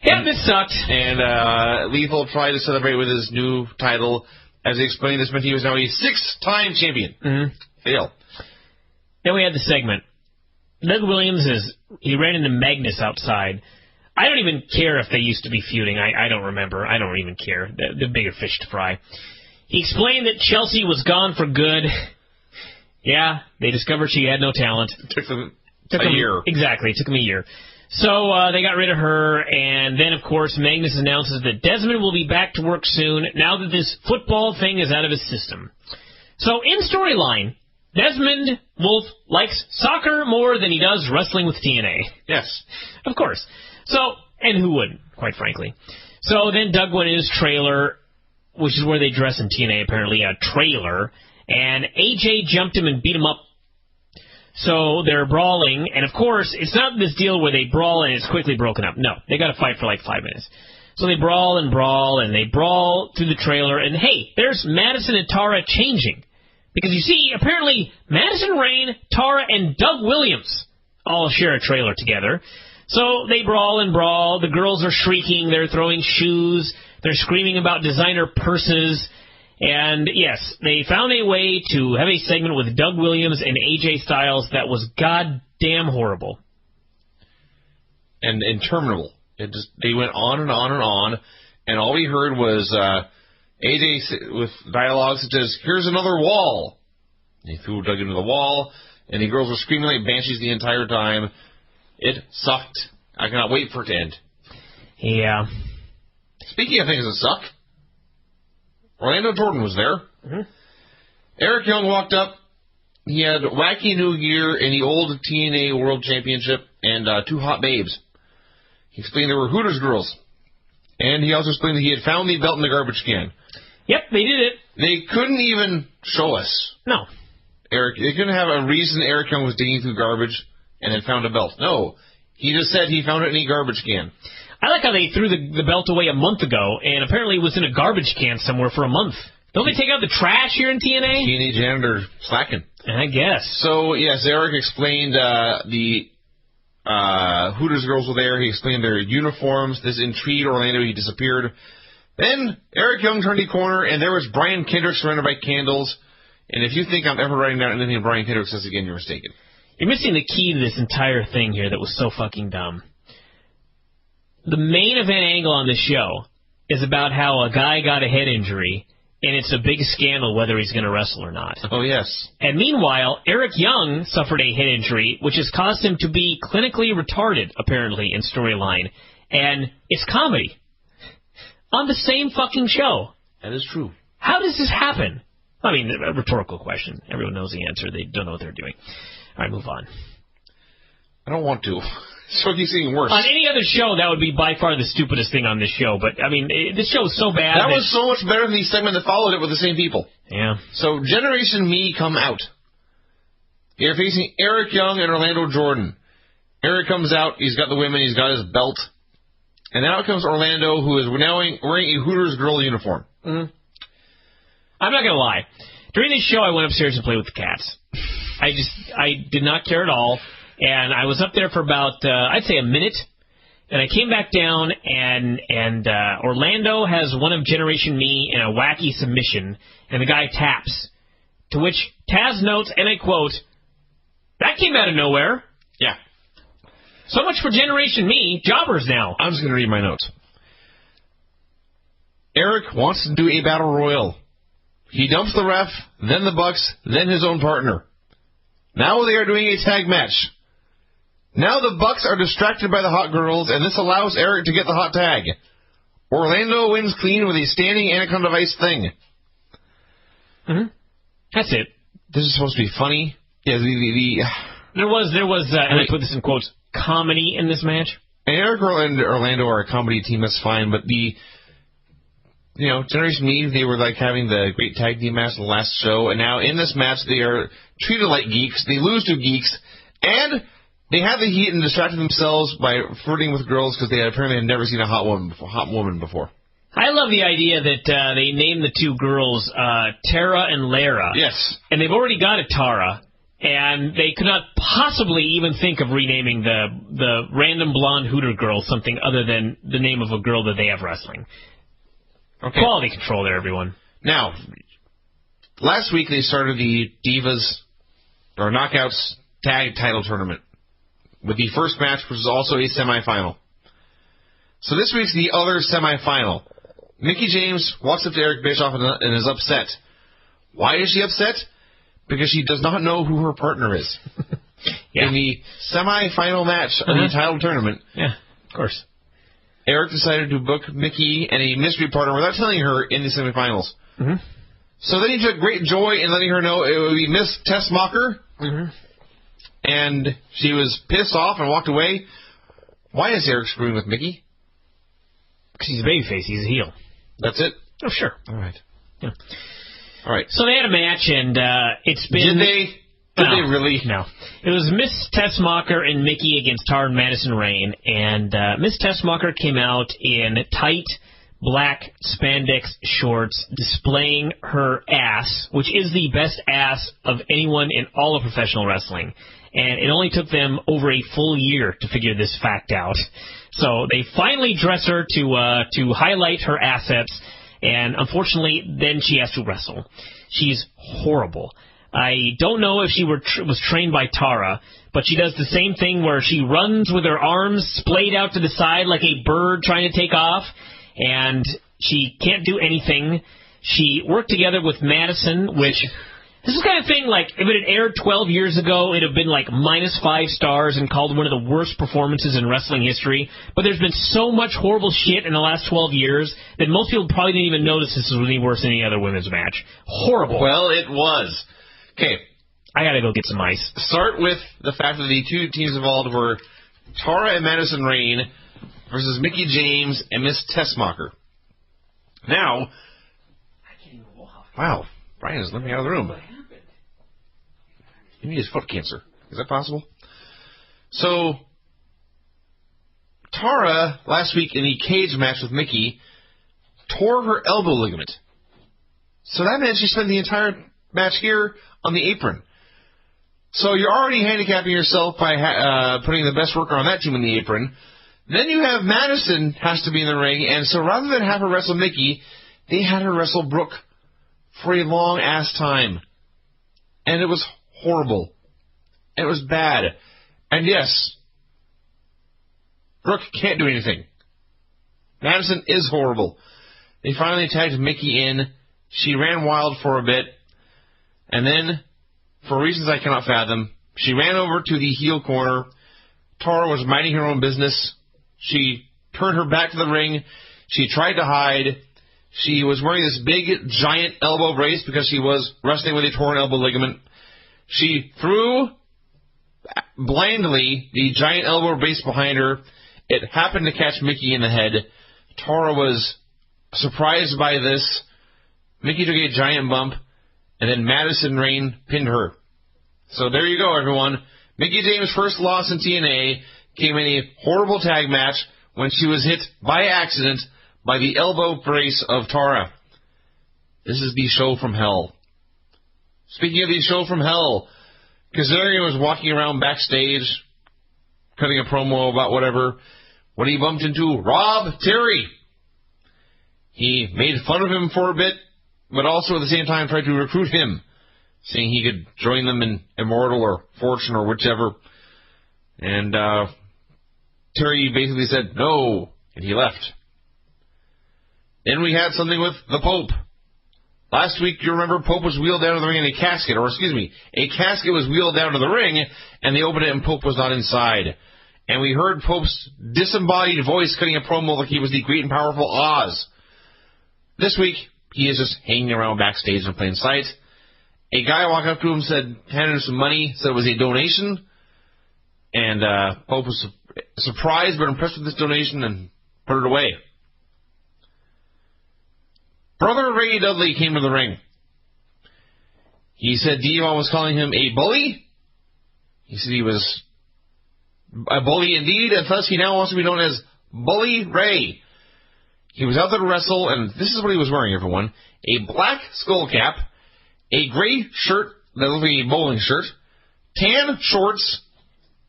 Yeah, this sucked. And Lethal tried to celebrate with his new title. As he explained, this meant he was now a 6-time champion. Mm-hmm. Fail. Then we had the segment. Doug Williams he ran into Magnus outside. I don't even care if they used to be feuding. I don't remember. I don't even care. The bigger fish to fry. He explained that Chelsea was gone for good. Yeah, they discovered she had no talent. Took them a year. Exactly, it took them a year. So they got rid of her, and then, of course, Magnus announces that Desmond will be back to work soon, now that this football thing is out of his system. So, in storyline, Desmond Wolf likes soccer more than he does wrestling with TNA. Yes. Of course. So, and who wouldn't, quite frankly. So then Doug went in his trailer, which is where they dress in TNA, apparently, a trailer, and AJ jumped him and beat him up. So they're brawling, and of course, it's not this deal where they brawl and it's quickly broken up. No, they got to fight for like 5 minutes. So they brawl, and they brawl through the trailer, and hey, there's Madison and Tara changing. Because you see, apparently, Madison Rayne, Tara, and Doug Williams all share a trailer together. So they brawl and brawl. The girls are shrieking. They're throwing shoes. They're screaming about designer purses. And yes, they found a way to have a segment with Doug Williams and AJ Styles that was goddamn horrible. And interminable. They went on and on and on, and all we heard was AJ with dialogue such as, "Here's another wall." He threw Doug into the wall, and the girls were screaming like banshees the entire time. It sucked. I cannot wait for it to end. Yeah. Speaking of things that suck, Orlando Jordan was there. Mm-hmm. Eric Young walked up. He had wacky new gear in the old TNA World Championship and 2 hot babes. He explained there were Hooters girls. And he also explained that he had found the belt in the garbage can. Yep, they did it. They couldn't even show us. No. They couldn't have a reason Eric Young was digging through garbage and had found a belt. No. He just said he found it in a garbage can. I like how they threw the belt away a month ago, and apparently it was in a garbage can somewhere for a month. Don't they take out the trash here in TNA? TNA janitor slacking. I guess. So, yes, Eric explained the Hooters girls were there. He explained their uniforms. This intrigued Orlando. He disappeared. Then Eric Young turned the corner, and there was Brian Kendrick surrounded by candles. And if you think I'm ever writing down anything Brian Kendrick says again, you're mistaken. You're missing the key to this entire thing here that was so fucking dumb. The main event angle on this show is about how a guy got a head injury, and it's a big scandal whether he's going to wrestle or not. Oh, yes. And meanwhile, Eric Young suffered a head injury, which has caused him to be clinically retarded, apparently, in storyline. And it's comedy. On the same fucking show. That is true. How does this happen? I mean, a rhetorical question. Everyone knows the answer. They don't know what they're doing. All right, move on. I don't want to. So it keeps getting worse. On any other show, that would be by far the stupidest thing on this show. But, I mean, this show is so bad. That was so much better than the segment that followed it with the same people. Yeah. So, Generation Me come out. They're facing Eric Young and Orlando Jordan. Eric comes out. He's got the women. He's got his belt. And then out comes Orlando, who is now wearing a Hooters girl uniform. Mm-hmm. I'm not going to lie. During this show, I went upstairs and played with the cats. I did not care at all. And I was up there for about, I'd say a minute. And I came back down, and Orlando has one of Generation Me in a wacky submission, and the guy taps. To which Taz notes, and I quote, "That came out of nowhere." Yeah. So much for Generation Me, jobbers now. I'm just going to read my notes. Eric wants to do a battle royal. He dumps the ref, then the Bucks, then his own partner. Now they are doing a tag match. Now the Bucks are distracted by the hot girls, and this allows Eric to get the hot tag. Orlando wins clean with a standing Anaconda Vice thing. Mm-hmm. That's it. This is supposed to be funny. Yeah, There was, and I put this in quotes, comedy in this match. And Eric and Orlando are a comedy team, that's fine, but Generation Me, they were like having the great tag team match in the last show, and now in this match they are treated like geeks. They lose to geeks, and they have the heat and distracted themselves by flirting with girls because they apparently had never seen a hot woman before. I love the idea that they named the two girls Tara and Lara. Yes. And they've already got a Tara, and they could not possibly even think of renaming the random blonde Hooter girl something other than the name of a girl that they have wrestling. Okay. Quality control there, everyone. Now, last week they started the Divas, or Knockouts Tag Title Tournament, with the first match, which is also a semifinal. So this week's the other semifinal. Mickie James walks up to Eric Bischoff and is upset. Why is she upset? Because she does not know who her partner is. Yeah. In the semifinal match of the title tournament. Yeah, of course. Eric decided to book Mickie and a mystery partner without telling her in the semifinals. Mm-hmm. So then he took great joy in letting her know it would be Miss Tessmacher. Mm-hmm. And she was pissed off and walked away. Why is Eric screwing with Mickie? Because he's a babyface. He's a heel. That's it? Oh, sure. All right. Yeah. All right. So they had a match, and it's been... Did they? Did they really? No. It was Miss Tessmacher and Mickie against Tara and Madison Rayne, and Miss Tessmacher came out in tight black spandex shorts displaying her ass, which is the best ass of anyone in all of professional wrestling. And it only took them over a full year to figure this fact out. So they finally dress her to highlight her assets, and unfortunately, then she has to wrestle. She's horrible. I don't know if she was trained by Tara, but she does the same thing where she runs with her arms splayed out to the side like a bird trying to take off, and she can't do anything. She worked together with Madison, which... This is the kind of thing, like, if it had aired 12 years ago, it would have been, like, -5 stars and called one of the worst performances in wrestling history. But there's been so much horrible shit in the last 12 years that most people probably didn't even notice this was any worse than any other women's match. Horrible. Well, it was. Okay. I gotta go get some ice. Start with the fact that the two teams involved were Tara and Madison Rayne versus Mickie James and Miss Tessmacher. Now... I can't even walk. Wow. Brian is letting me out of the room. What happened? Maybe he has foot cancer. Is that possible? So, Tara, last week in the cage match with Mickie, tore her elbow ligament. So that meant she spent the entire match here on the apron. So you're already handicapping yourself by putting the best worker on that team in the apron. Then you have Madison has to be in the ring, and so rather than have her wrestle Mickie, they had her wrestle Brooke for a long-ass time. And it was horrible. And it was bad. And yes, Brooke can't do anything. Madison is horrible. They finally tagged Mickie in. She ran wild for a bit. And then, for reasons I cannot fathom, she ran over to the heel corner. Tara was minding her own business. She turned her back to the ring. She tried to hide. She was wearing this big, giant elbow brace because she was wrestling with a torn elbow ligament. She threw blindly the giant elbow brace behind her. It happened to catch Mickie in the head. Tara was surprised by this. Mickie took a giant bump, and then Madison Rayne pinned her. So there you go, everyone. Mickie James' first loss in TNA came in a horrible tag match when she was hit by accident by the elbow brace of Tara. This is the show from hell. Speaking of the show from hell, Kazarian was walking around backstage, cutting a promo about whatever, when he bumped into Rob Terry. He made fun of him for a bit, but also at the same time tried to recruit him, saying he could join them in Immortal or Fortune or whichever. And Terry basically said no, and he left. Then we had something with the Pope. Last week, you remember, Pope was wheeled down to the ring in a casket, a casket was wheeled down to the ring, and they opened it and Pope was not inside. And we heard Pope's disembodied voice cutting a promo like he was the great and powerful Oz. This week, he is just hanging around backstage in plain sight. A guy walked up to him, handed him some money, said it was a donation, and Pope was surprised but impressed with this donation and put it away. Brother Ray Dudley came to the ring. He said Devon was calling him a bully. He said he was a bully indeed, and thus he now wants to be known as Bully Ray. He was out there to wrestle, and this is what he was wearing, everyone. A black skull cap, a gray shirt that looked like a bowling shirt, tan shorts,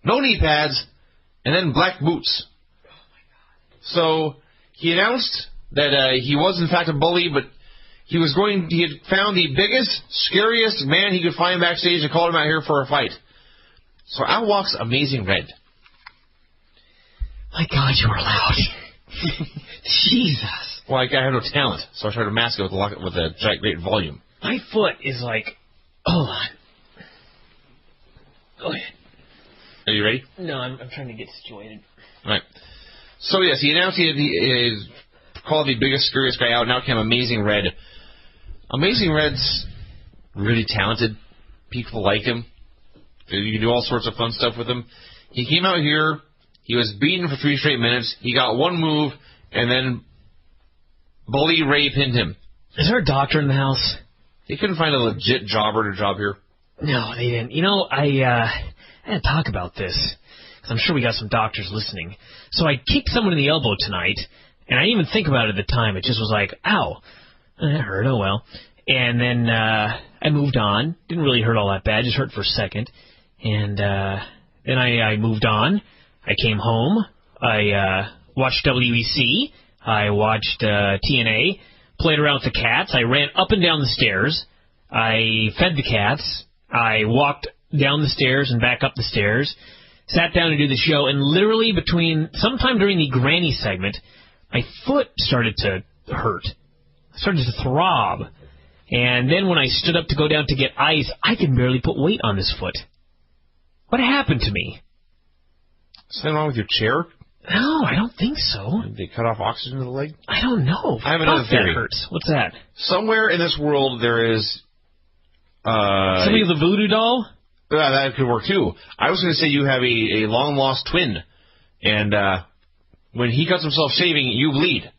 no knee pads, and then black boots. So he announced that he was in fact a bully, but he had found the biggest, scariest man he could find backstage and called him out here for a fight. So out walks Amazing Red. My God, you are loud. Jesus. Well, I have no talent, so I try to mask it with a great volume. My foot is like, hold on. Go ahead. Are you ready? No, I'm trying to get situated. All right. So yes, he announced he called the biggest, scariest guy out. Now came Amazing Red. Amazing Red's really talented. People like him. You can do all sorts of fun stuff with him. He came out here. He was beaten for 3 straight minutes. He got one move, and then Bully Ray pinned him. Is there a doctor in the house? They couldn't find a legit jobber to job here. No, they didn't. You know, I had to talk about this, because I'm sure we got some doctors listening. So I kicked someone in the elbow tonight, and I didn't even think about it at the time. It just was like, ow. That hurt, oh well. And then I moved on. Didn't really hurt all that bad, just hurt for a second. And then I moved on. I came home. I watched WEC. I watched TNA. Played around with the cats. I ran up and down the stairs. I fed the cats. I walked down the stairs and back up the stairs. Sat down to do the show, and literally sometime during the granny segment, my foot started to hurt. I started to throb. And then when I stood up to go down to get ice, I could barely put weight on this foot. What happened to me? Something wrong with your chair? No, I don't think so. Did they cut off oxygen to the leg? I don't know. I have another theory. That hurts. What's that? Somewhere in this world there is... somebody with a voodoo doll? That could work too. I was going to say you have a long-lost twin, and when he cuts himself shaving, you bleed.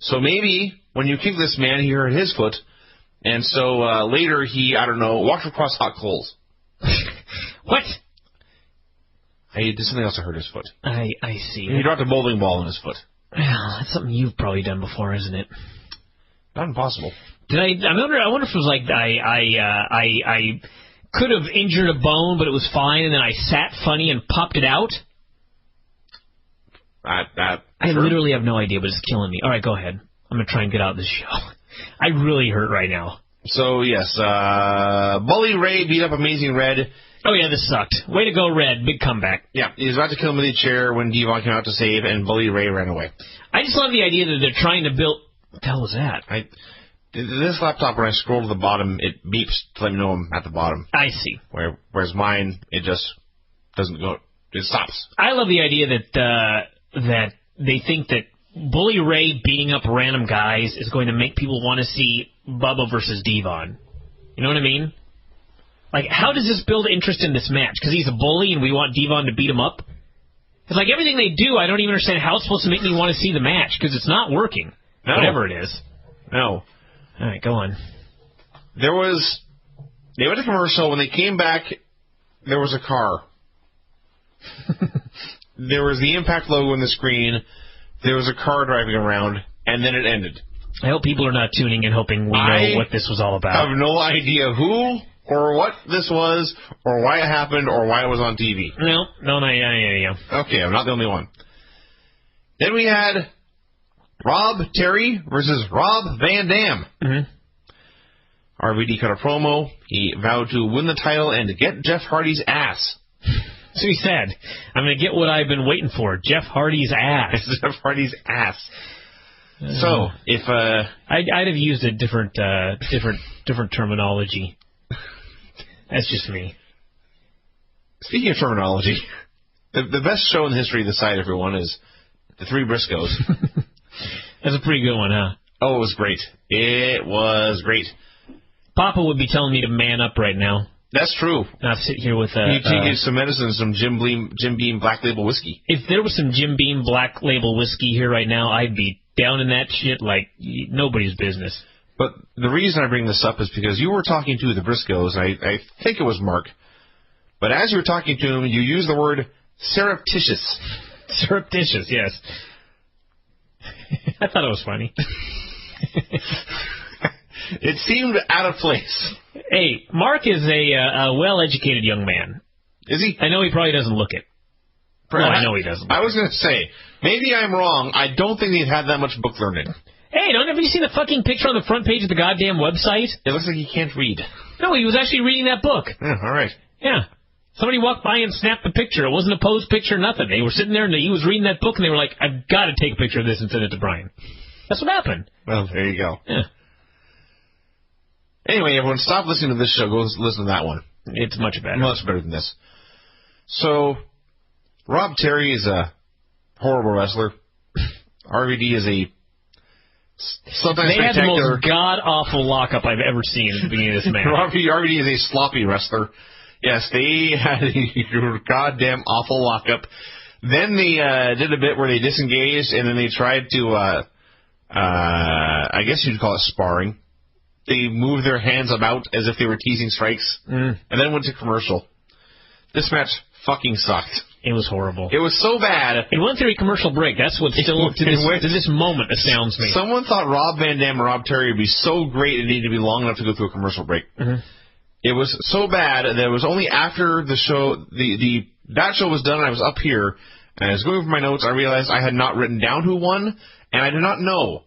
So maybe when you kick this man, he hurt his foot, and so later he, I don't know, walked across hot coals. What? He did something else to hurt his foot. I see. He dropped a bowling ball in his foot. Well, that's something you've probably done before, isn't it? Not impossible. Did I wonder if it was like I could have injured a bone, but it was fine, and then I sat funny and popped it out? I literally have no idea, but it's killing me. All right, go ahead. I'm going to try and get out of this show. I really hurt right now. So, yes, Bully Ray beat up Amazing Red. Oh, yeah, this sucked. Way to go, Red. Big comeback. Yeah, he was about to kill him with a chair when Devon came out to save, and Bully Ray ran away. I just love the idea that they're trying to build... What the hell was that? This laptop, when I scroll to the bottom, it beeps to let me know I'm at the bottom. I see. Whereas mine, it just doesn't go. It stops. I love the idea that they think that Bully Ray beating up random guys is going to make people want to see Bubba versus Devon. You know what I mean? Like, how does this build interest in this match? Because he's a bully and we want Devon to beat him up? It's like everything they do, I don't even understand how it's supposed to make me want to see the match, because it's not working. No. Whatever it is. No. All right, go on. They went to commercial. When they came back, there was a car. There was the iMPACT logo on the screen. There was a car driving around, and then it ended. I hope people are not tuning in hoping we know what this was all about. I have no idea who or what this was, or why it happened, or why it was on TV. No, yeah. Okay, I'm not the only one. Then we had Rob Terry versus Rob Van Dam. Mm-hmm. RVD cut a promo. He vowed to win the title and get Jeff Hardy's ass. So he said, I'm going to get what I've been waiting for, Jeff Hardy's ass. Jeff Hardy's ass. So, if... I'd have used a different terminology. That's just me. Speaking of terminology, the best show in the history of the site, everyone, is The Three Briscoes. That's a pretty good one, huh? Oh, it was great. It was great. Papa would be telling me to man up right now. That's true. Not sit here with you take some medicine, some Jim Beam Black Label whiskey. If there was some Jim Beam Black Label whiskey here right now, I'd be down in that shit like nobody's business. But the reason I bring this up is because you were talking to the Briscoes, I think it was Mark, but as you were talking to him, you used the word surreptitious. Surreptitious, yes. I thought it was funny. It seemed out of place. Hey, Mark is a well-educated young man. Is he? I know he probably doesn't look it. Well, I know he doesn't. I was going to say, maybe I'm wrong. I don't think he'd had that much book learning. Hey, have you seen the fucking picture on the front page of the goddamn website? It looks like he can't read. No, he was actually reading that book. Yeah, all right. Yeah. Somebody walked by and snapped the picture. It wasn't a posed picture, nothing. They were sitting there and he was reading that book and they were like, I've got to take a picture of this and send it to Bryan. That's what happened. Well, there you go. Yeah. Anyway, everyone, stop listening to this show. Go listen to that one. It's much better. Much better than this. So, Rob Terry is a horrible wrestler. RVD is a Sometimes they had the spectacular. most god-awful lockup I've ever seen at the beginning of this match. Robbie is a sloppy wrestler. Yes, they had a goddamn awful lockup. Then they did a bit where they disengaged, and then they tried to, I guess you'd call it sparring. They moved their hands about as if they were teasing strikes, and then went to commercial. This match fucking sucked. It was horrible. It was so bad. It went through a commercial break. That's what still, to this moment, astounds me. Someone thought Rob Van Dam and Rob Terry would be so great it needed to be long enough to go through a commercial break. Mm-hmm. It was so bad that it was only after the show, that show was done, and I was up here, and I was going over my notes, I realized I had not written down who won, and I did not know.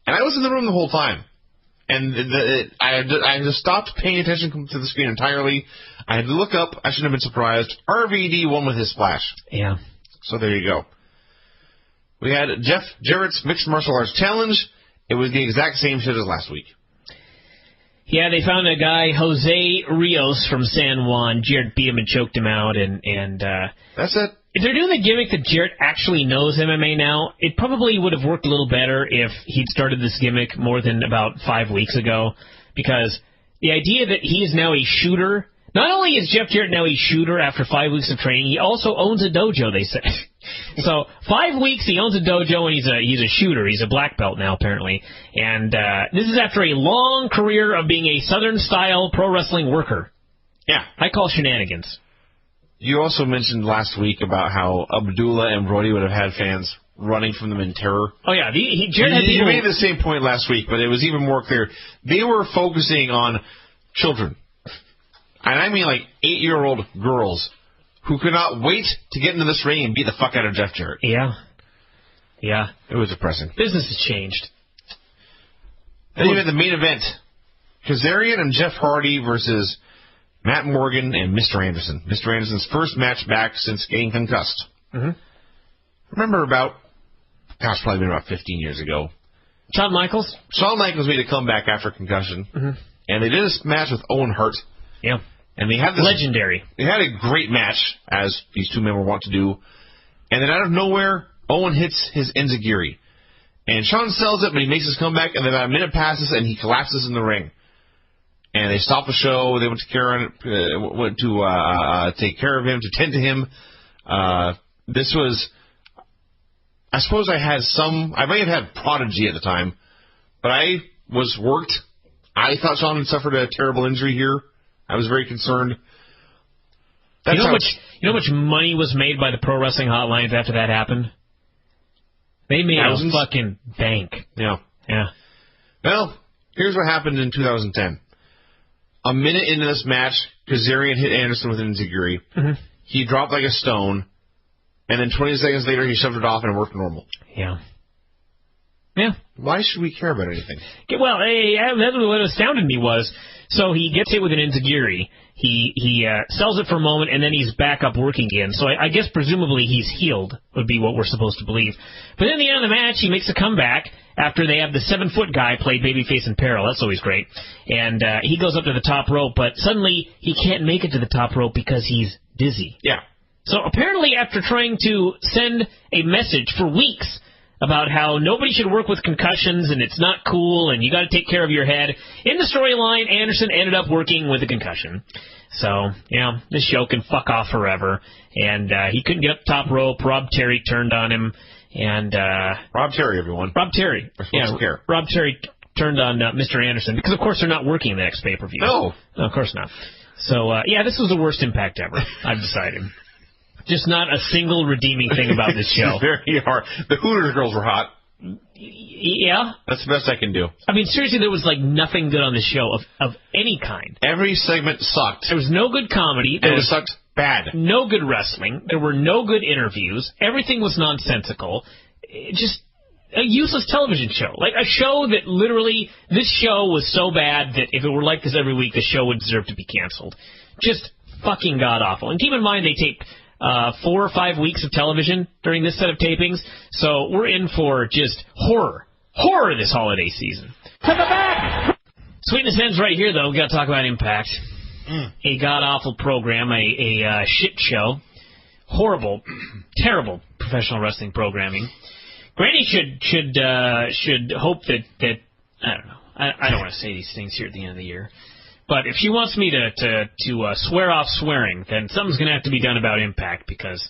And I was in the room the whole time. And I just stopped paying attention to the screen entirely. I had to look up. I shouldn't have been surprised. RVD won with his splash. Yeah. So there you go. We had Jeff Jarrett's Mixed Martial Arts Challenge. It was the exact same shit as last week. Yeah, they found a guy, Jose Rios from San Juan. Jarrett beat him and choked him out, and that's it. If they're doing the gimmick that Jarrett actually knows MMA now, it probably would have worked a little better if he'd started this gimmick more than about 5 weeks ago, because the idea that he is now a shooter, not only is Jeff Jarrett now a shooter after 5 weeks of training, he also owns a dojo, they say. So 5 weeks he owns a dojo, and he's a shooter. He's a black belt now, apparently. And this is after a long career of being a Southern-style pro wrestling worker. Yeah. I call shenanigans. You also mentioned last week about how Abdullah and Brody would have had fans running from them in terror. Oh, yeah. Jarrett had people... You made the same point last week, but it was even more clear. They were focusing on children. And I mean like 8-year-old girls who could not wait to get into this ring and beat the fuck out of Jeff Jarrett. Yeah. Yeah. It was depressing. Business has changed. Then you had the main event. Kazarian and Jeff Hardy versus Matt Morgan and Mr. Anderson. Mr. Anderson's first match back since getting concussed. Mm-hmm. Remember probably been about 15 years ago. Shawn Michaels? Shawn Michaels made a comeback after concussion. Mm-hmm. And they did a match with Owen Hart. Yeah. And they had this legendary. They had a great match, as these two men were wont to do. And then out of nowhere, Owen hits his enziguri. And Shawn sells it, but he makes his comeback, and then about a minute passes, and he collapses in the ring. And they stopped the show. They went to take care of him, to tend to him. This was, I suppose I may have had Prodigy at the time, but I was worked. I thought Shawn had suffered a terrible injury here. I was very concerned. You know how much money was made by the Pro Wrestling Hotlines after that happened? They made thousands? A fucking bank. Yeah. Yeah. Well, here's what happened in 2010. A minute into this match, Kazarian hit Anderson with an enziguri. Mm-hmm. He dropped like a stone, and then 20 seconds later, he shoved it off and it worked normal. Yeah. Yeah. Why should we care about anything? Well, that's what astounded me was, so he gets hit with an enziguri. He sells it for a moment, and then he's back up working again. So I guess presumably he's healed, would be what we're supposed to believe. But then at the end of the match, he makes a comeback after they have the 7-foot guy played babyface in peril. That's always great. And he goes up to the top rope, but suddenly he can't make it to the top rope because he's dizzy. Yeah. So apparently after trying to send a message for weeks about how nobody should work with concussions and it's not cool and you got to take care of your head, in the storyline, Anderson ended up working with a concussion. So, yeah, this show can fuck off forever. And he couldn't get up the top rope. Rob Terry turned on him. And Rob Terry, everyone. Rob Terry. Yeah, Rob Terry turned on Mr. Anderson because, of course, they're not working the next pay-per-view. No, of course not. So, yeah, this was the worst impact ever, I've decided. Just not a single redeeming thing about this show. Very hard. The Hooters girls were hot. Yeah. That's the best I can do. I mean, seriously, there was, like, nothing good on this show of any kind. Every segment sucked. There was no good comedy. It sucked bad. No good wrestling. There were no good interviews. Everything was nonsensical. Just a useless television show. Like, a show that literally, this show was so bad that if it were like this every week, the show would deserve to be canceled. Just fucking god-awful. And keep in mind, they taped 4 or 5 weeks of television during this set of tapings, so we're in for just horror this holiday season. To the back! Sweetness ends right here, though. We got to talk about Impact. A god-awful program, a shit show. Horrible, terrible professional wrestling programming. Granny should hope that I don't know. I don't want to say these things here at the end of the year. But if she wants me to swear off swearing, then something's going to have to be done about Impact, because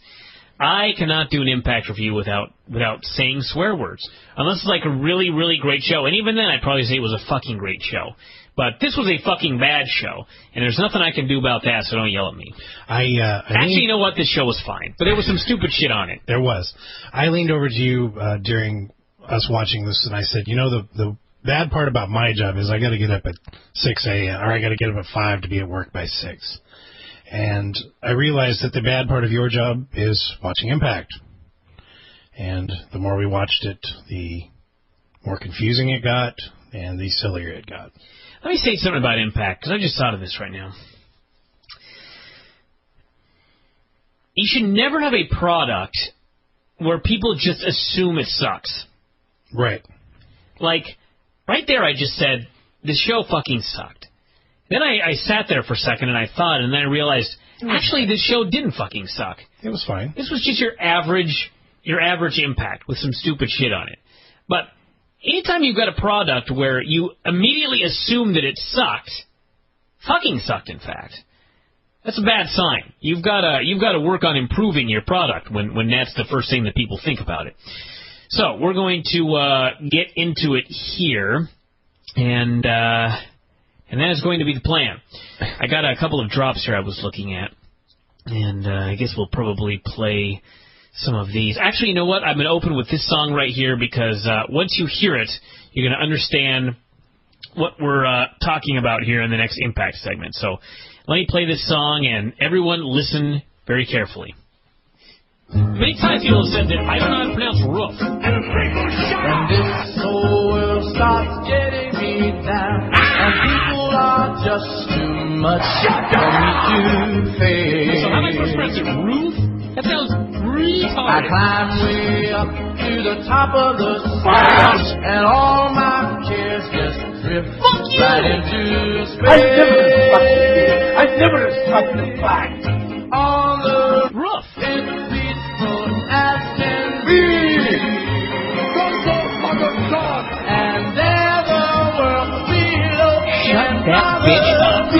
I cannot do an Impact review without saying swear words. Unless it's like a really, really great show. And even then, I'd probably say it was a fucking great show. But this was a fucking bad show. And there's nothing I can do about that, so don't yell at me. Actually, you know what? This show was fine. But there was some stupid shit on it. There was. I leaned over to you during us watching this, and I said, you know, the bad part about my job is I got to get up at 6 a.m. or I got to get up at 5 to be at work by 6. And I realized that the bad part of your job is watching Impact. And the more we watched it, the more confusing it got and the sillier it got. Let me say something about Impact, because I just thought of this right now. You should never have a product where people just assume it sucks. Right. Like, right there I just said, this show fucking sucked. Then I sat there for a second and I thought, and then I realized, actually, this show didn't fucking suck. It was fine. This was just your average Impact with some stupid shit on it. But anytime you've got a product where you immediately assume that it sucked, fucking sucked, in fact, that's a bad sign. You've got to work on improving your product when that's the first thing that people think about it. So we're going to get into it here, and that is going to be the plan. I got a couple of drops here I was looking at, and I guess we'll probably play some of these. Actually, you know what? I'm going to open with this song right here, because once you hear it, you're going to understand what we're talking about here in the next Impact segment. So let me play this song, and everyone listen very carefully. Many times people have said that I don't know how to pronounce roof. When this whole world starts getting me down, and people are just too much for me to face. So how am I supposed to pronounce it? Roof? That sounds retarded. I climb way up to the top of the stairs, and all my cares just drift right into space. I never expected the fact. On the roof. It's peaceful as can be. And there the world below. Shut that bitch up.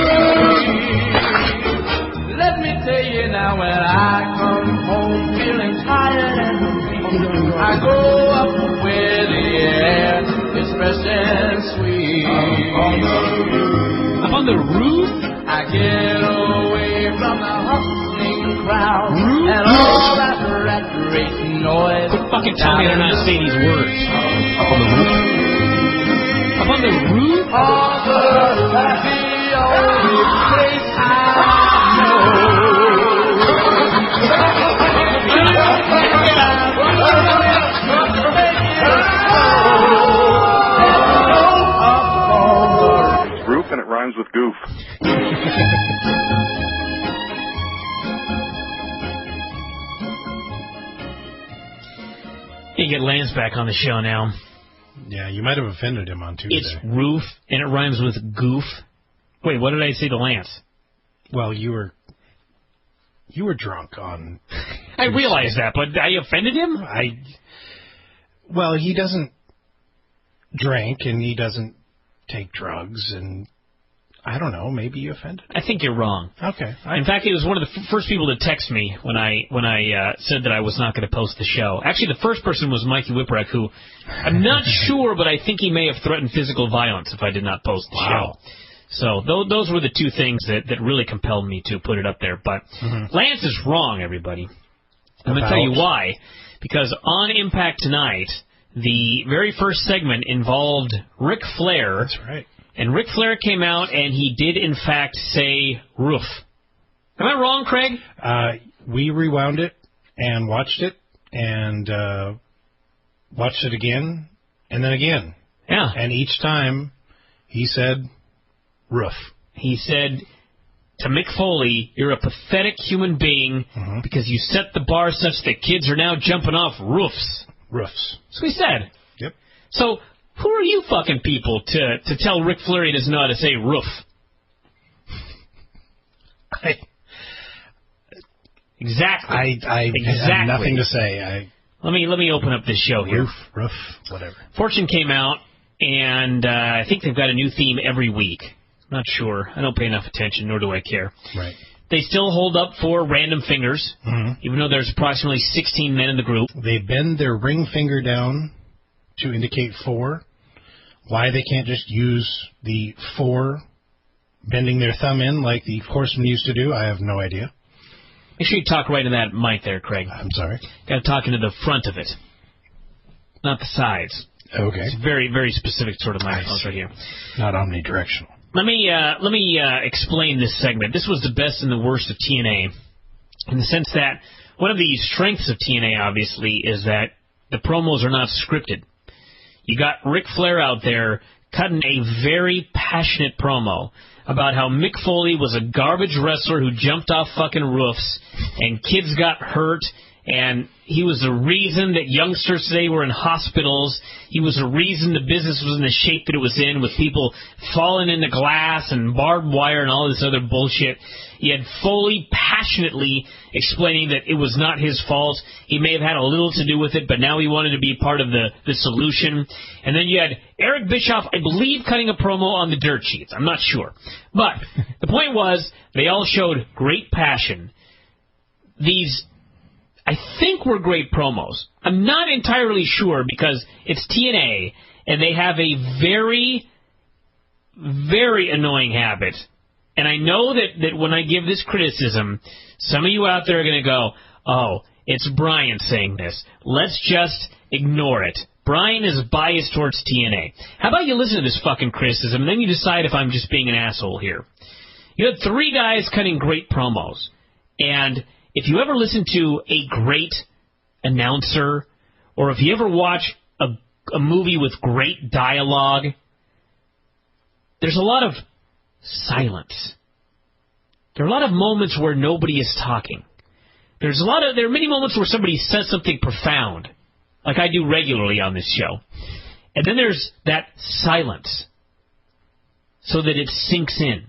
Let me tell you now, when I come home feeling tired and weak, I go up where the air is fresh and sweet. Up on the roof? I get away from the hustling crowd and all that rat race noise. Quit fucking telling me I don't know how to say these words. Up on the roof? Up on the roof? On the only place I know. Roof, and it rhymes with goof. You get Lance back on the show now. Yeah, you might have offended him on Tuesday. It's roof, and it rhymes with goof. Wait, what did I say to Lance? Well, you were drunk on I realize that, but I offended him? Well, he doesn't drink, and he doesn't take drugs, and I don't know, maybe you offended him. I think you're wrong. Okay. In fact, he was one of the first people to text me when I said that I was not going to post the show. Actually, the first person was Mikey Whipwreck, who I'm not sure, but I think he may have threatened physical violence if I did not post the show. So those were the two things that really compelled me to put it up there. But Lance is wrong, everybody. I'm going to tell you why. Because on Impact tonight, the very first segment involved Ric Flair. That's right. And Ric Flair came out, and he did, in fact, say roof. Am I wrong, Craig? We rewound it and watched it and watched it again and then again. Yeah. And each time he said roof. He said to Mick Foley, you're a pathetic human being because you set the bar such that kids are now jumping off roofs. Roofs. That's what he said. Yep. So who are you fucking people to tell Ric Flair he doesn't know how to say roof? Exactly. I have nothing to say. Let me open up this show here. Roof, whatever. Fortune came out, and I think they've got a new theme every week. I'm not sure. I don't pay enough attention, nor do I care. Right. They still hold up for random fingers, even though there's approximately 16 men in the group. They bend their ring finger down to indicate 4. Why they can't just use the 4 bending their thumb in like the horsemen used to do, I have no idea. Make sure you talk right in that mic there, Craig. I'm sorry. Got to talk into the front of it, not the sides. Okay. It's very, very specific sort of microphones right here. Not omnidirectional. Let me explain this segment. This was the best and the worst of TNA, in the sense that one of the strengths of TNA, obviously, is that the promos are not scripted. You got Ric Flair out there cutting a very passionate promo about how Mick Foley was a garbage wrestler who jumped off fucking roofs and kids got hurt, and he was the reason that youngsters today were in hospitals. He was the reason the business was in the shape that it was in, with people falling into glass and barbed wire and all this other bullshit. You had Foley passionately explaining that it was not his fault. He may have had a little to do with it, but now he wanted to be part of the solution. And then you had Eric Bischoff, I believe, cutting a promo on the dirt sheets. I'm not sure. But the point was, they all showed great passion. These, I think, were great promos. I'm not entirely sure, because it's TNA, and they have a very, very annoying habit. And I know that when I give this criticism, some of you out there are going to go, oh, it's Bryan saying this. Let's just ignore it. Bryan is biased towards TNA. How about you listen to this fucking criticism, and then you decide if I'm just being an asshole here. You had 3 guys cutting great promos. And if you ever listen to a great announcer, or if you ever watch a movie with great dialogue, there's a lot of silence. There are a lot of moments where nobody is talking. There are many moments where somebody says something profound, like I do regularly on this show. And then there's that silence, so that it sinks in.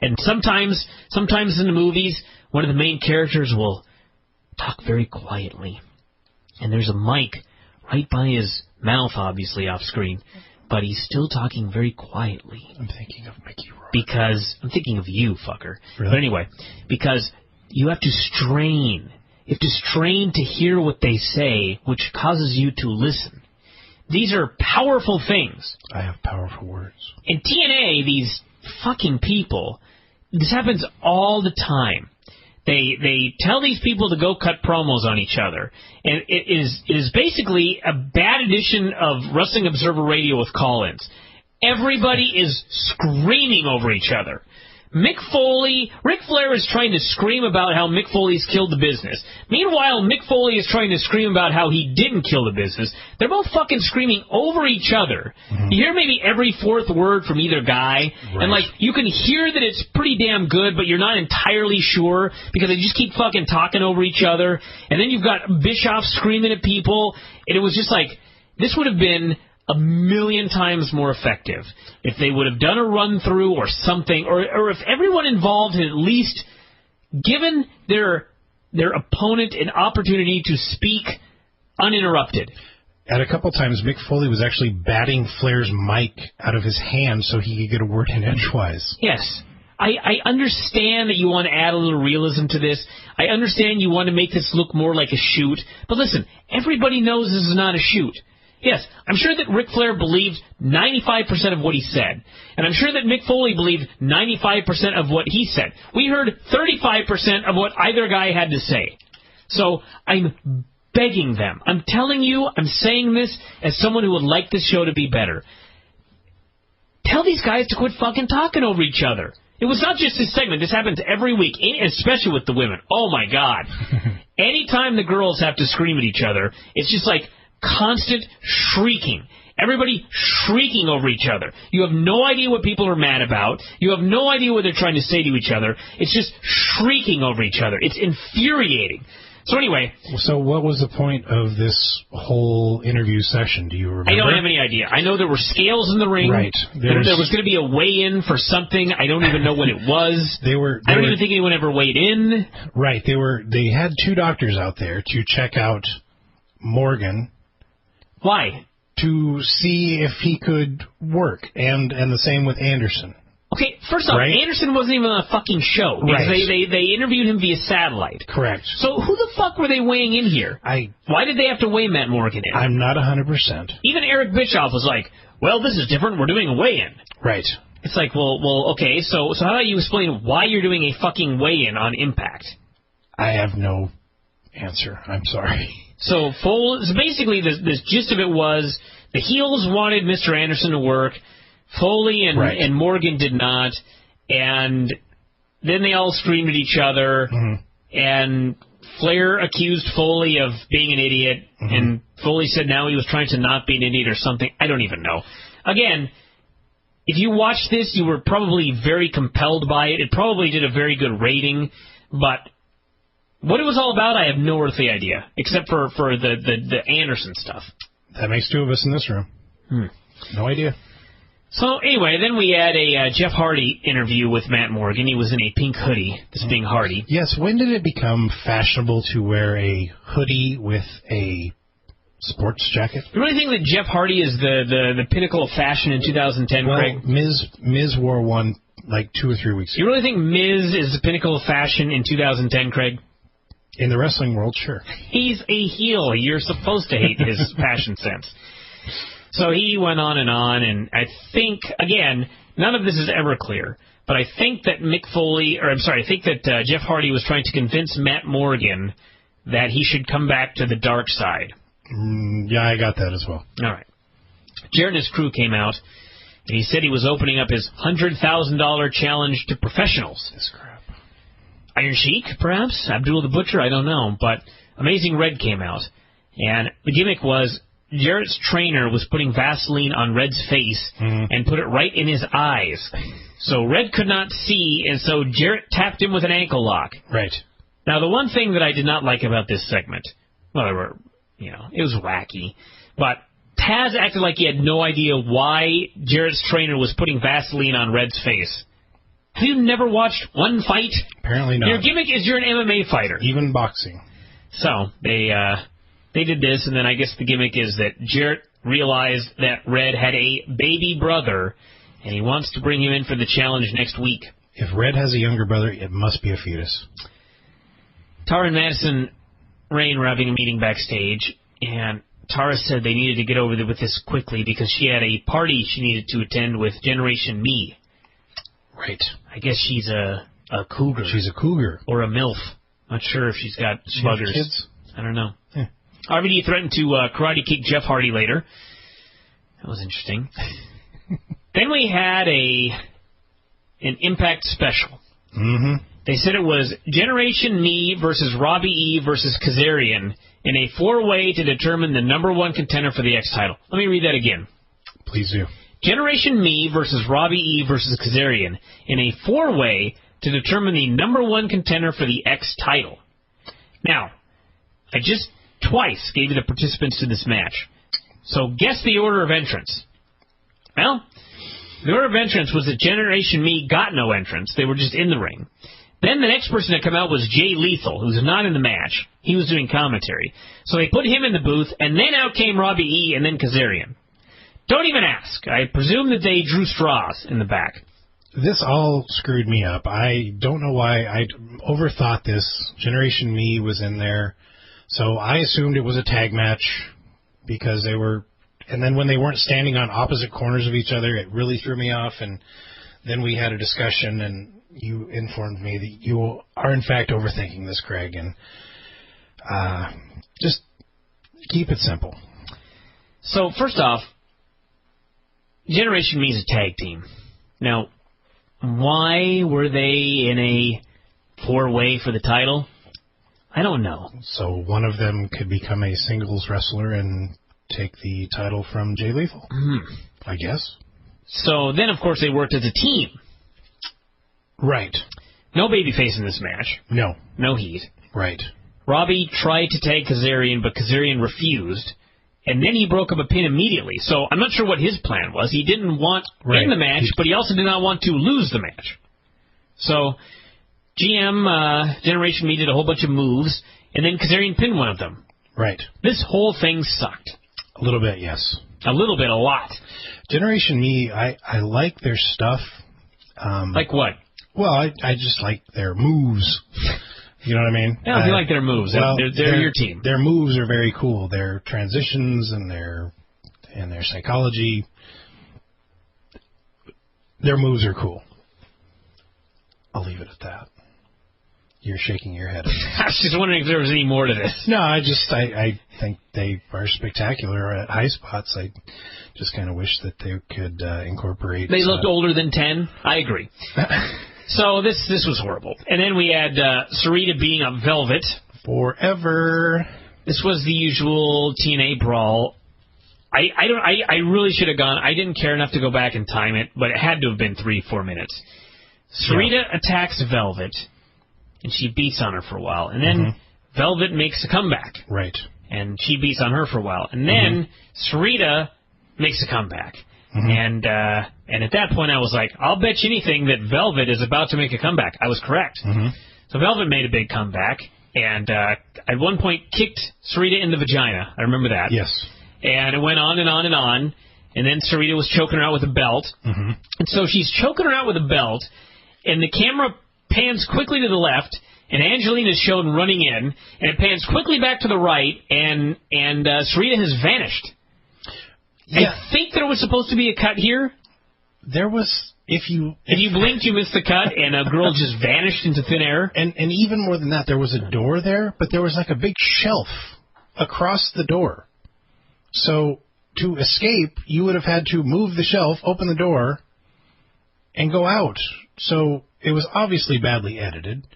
And sometimes in the movies, one of the main characters will talk very quietly. And there's a mic right by his mouth, obviously, off screen. But he's still talking very quietly. I'm thinking of Mickey Rourke. Because, I'm thinking of you, fucker. Really? But anyway, because you have to strain. You have to strain to hear what they say, which causes you to listen. These are powerful things. I have powerful words. In TNA, these fucking people, this happens all the time. They tell these people to go cut promos on each other. And it is basically a bad edition of Wrestling Observer Radio with call-ins. Everybody is screaming over each other. Ric Flair is trying to scream about how Mick Foley's killed the business. Meanwhile, Mick Foley is trying to scream about how he didn't kill the business. They're both fucking screaming over each other. Mm-hmm. You hear maybe every 4th word from either guy, right. And you can hear that it's pretty damn good, but you're not entirely sure, because they just keep fucking talking over each other. And then you've got Bischoff screaming at people, and it was just this would have been 1,000,000 times more effective if they would have done a run-through or something, or if everyone involved had at least given their opponent an opportunity to speak uninterrupted. At a couple times, Mick Foley was actually batting Flair's mic out of his hand so he could get a word in edgewise. Yes. I understand that you want to add a little realism to this. I understand you want to make this look more like a shoot. But listen, everybody knows this is not a shoot. Yes, I'm sure that Ric Flair believed 95% of what he said. And I'm sure that Mick Foley believed 95% of what he said. We heard 35% of what either guy had to say. So I'm begging them. I'm telling you, I'm saying this as someone who would like this show to be better. Tell these guys to quit fucking talking over each other. It was not just this segment. This happens every week, especially with the women. Oh, my God. Anytime the girls have to scream at each other, it's just constant shrieking. Everybody shrieking over each other. You have no idea what people are mad about. You have no idea what they're trying to say to each other. It's just shrieking over each other. It's infuriating. So anyway. So what was the point of this whole interview session? Do you remember? I don't have any idea. I know there were scales in the ring. Right. There was going to be a weigh-in for something. I don't even know what it was. I don't even think anyone ever weighed in. Right. They had 2 doctors out there to check out Morgan. Why? To see if he could work, and the same with Anderson. Okay, first off, right? Anderson wasn't even on a fucking show. Because Right. they interviewed him via satellite. Correct. So who the fuck were they weighing in here? Why did they have to weigh Matt Morgan in? I'm not 100%. Even Eric Bischoff was like, well, this is different. We're doing a weigh-in. Right. It's like, well, okay, so how about you explain why you're doing a fucking weigh-in on Impact? I have no answer. I'm sorry. So basically, the gist of it was the heels wanted Mr. Anderson to work. Foley and Morgan did not, and then they all screamed at each other, and Flair accused Foley of being an idiot, and Foley said now he was trying to not be an idiot or something. I don't even know. Again, if you watched this, you were probably very compelled by it. It probably did a very good rating, but what it was all about, I have no earthly idea, except for the Anderson stuff. That makes two of us in this room. No idea. So anyway, then we had a Jeff Hardy interview with Matt Morgan. He was in a pink hoodie, this being Hardy. Yes, when did it become fashionable to wear a hoodie with a sports jacket? You really think that Jeff Hardy is the pinnacle of fashion in 2010, Craig? Miz wore one like 2 or 3 weeks ago. You really think Miz is the pinnacle of fashion in 2010, Craig? In the wrestling world, sure. He's a heel. You're supposed to hate his fashion sense. So he went on, and I think, again, none of this is ever clear, but I think that Jeff Hardy was trying to convince Matt Morgan that he should come back to the dark side. Yeah, I got that as well. All right. Jarrett and his crew came out, and he said he was opening up his $100,000 challenge to professionals. This crap. Iron Sheik, perhaps? Abdul the Butcher? I don't know. But Amazing Red came out, and the gimmick was Jarrett's trainer was putting Vaseline on Red's face and put it right in his eyes. So Red could not see, and so Jarrett tapped him with an ankle lock. Right. Now, the one thing that I did not like about this segment, well, it was wacky, but Taz acted like he had no idea why Jarrett's trainer was putting Vaseline on Red's face. Have you never watched one fight? Apparently not. Your gimmick is you're an MMA fighter. Even boxing. So, they did this, and then I guess the gimmick is that Jarrett realized that Red had a baby brother, and he wants to bring him in for the challenge next week. If Red has a younger brother, it must be a fetus. Tara and Madison Rain were having a meeting backstage, and Tara said they needed to get over with this quickly because she had a party she needed to attend with Generation Me. Right. I guess she's a cougar. She's a cougar. Or a MILF. Not sure if she's got buggers. Kids? I don't know. Yeah. RVD threatened to karate kick Jeff Hardy later. That was interesting. Then we had an Impact special. They said it was Generation Me versus Robbie E versus Kazarian in a 4-way to determine the number 1 contender for the X title. Let me read that again. Please do. Generation Me versus Robbie E versus Kazarian in a 4-way to determine the number 1 contender for the X title. Now, I just twice gave you the participants to this match. So guess the order of entrance. Well, the order of entrance was that Generation Me got no entrance. They were just in the ring. Then the next person to come out was Jay Lethal, who's not in the match. He was doing commentary. So they put him in the booth, and then out came Robbie E and then Kazarian. Don't even ask. I presume that they drew straws in the back. This all screwed me up. I don't know why. I overthought this. Generation Me was in there. So I assumed it was a tag match because they were... And then when they weren't standing on opposite corners of each other, it really threw me off. And then we had a discussion, and you informed me that you are, in fact, overthinking this, Craig. And just keep it simple. So, first off, Generation Me is a tag team. Now, why were they in a 4-way for the title? I don't know. So one of them could become a singles wrestler and take the title from Jay Lethal, I guess. So then, of course, they worked as a team. Right. No babyface in this match. No. No heat. Right. Robbie tried to tag Kazarian, but Kazarian refused. And then he broke up a pin immediately. So I'm not sure what his plan was. He didn't want in the match, but he also did not want to lose the match. So GM Generation Me did a whole bunch of moves, and then Kazarian pinned one of them. Right. This whole thing sucked. A little bit, yes. A little bit, a lot. Generation Me, I like their stuff. Like what? Well, I just like their moves. You know what I mean? Yeah, you like their moves. Well, they're your team. Their moves are very cool. Their transitions and their psychology. Their moves are cool. I'll leave it at that. You're shaking your head. I was just wondering if there was any more to this. No, I think they are spectacular at high spots. I just kind of wish that they could incorporate. They looked older than 10. I agree. So this was horrible. And then we had Sarita being a Velvet. Forever. This was the usual TNA brawl. I really should have gone. I didn't care enough to go back and time it, but it had to have been 3-4 minutes. Sarita attacks Velvet, and she beats on her for a while. And then Velvet makes a comeback. Right. And she beats on her for a while. And then Sarita makes a comeback. And at that point I was like, I'll bet you anything that Velvet is about to make a comeback. I was correct. So Velvet made a big comeback, and at one point kicked Sarita in the vagina. I remember that. Yes. And it went on and on and on. And then Sarita was choking her out with a belt. And so she's choking her out with a belt, and the camera pans quickly to the left, and Angelina's shown running in, and it pans quickly back to the right, and Sarita has vanished. Yeah. I think there was supposed to be a cut here. There was, if you blinked, you missed the cut, and a girl just vanished into thin air. And even more than that, there was a door there, but there was like a big shelf across the door. So to escape, you would have had to move the shelf, open the door, and go out. So it was obviously badly edited.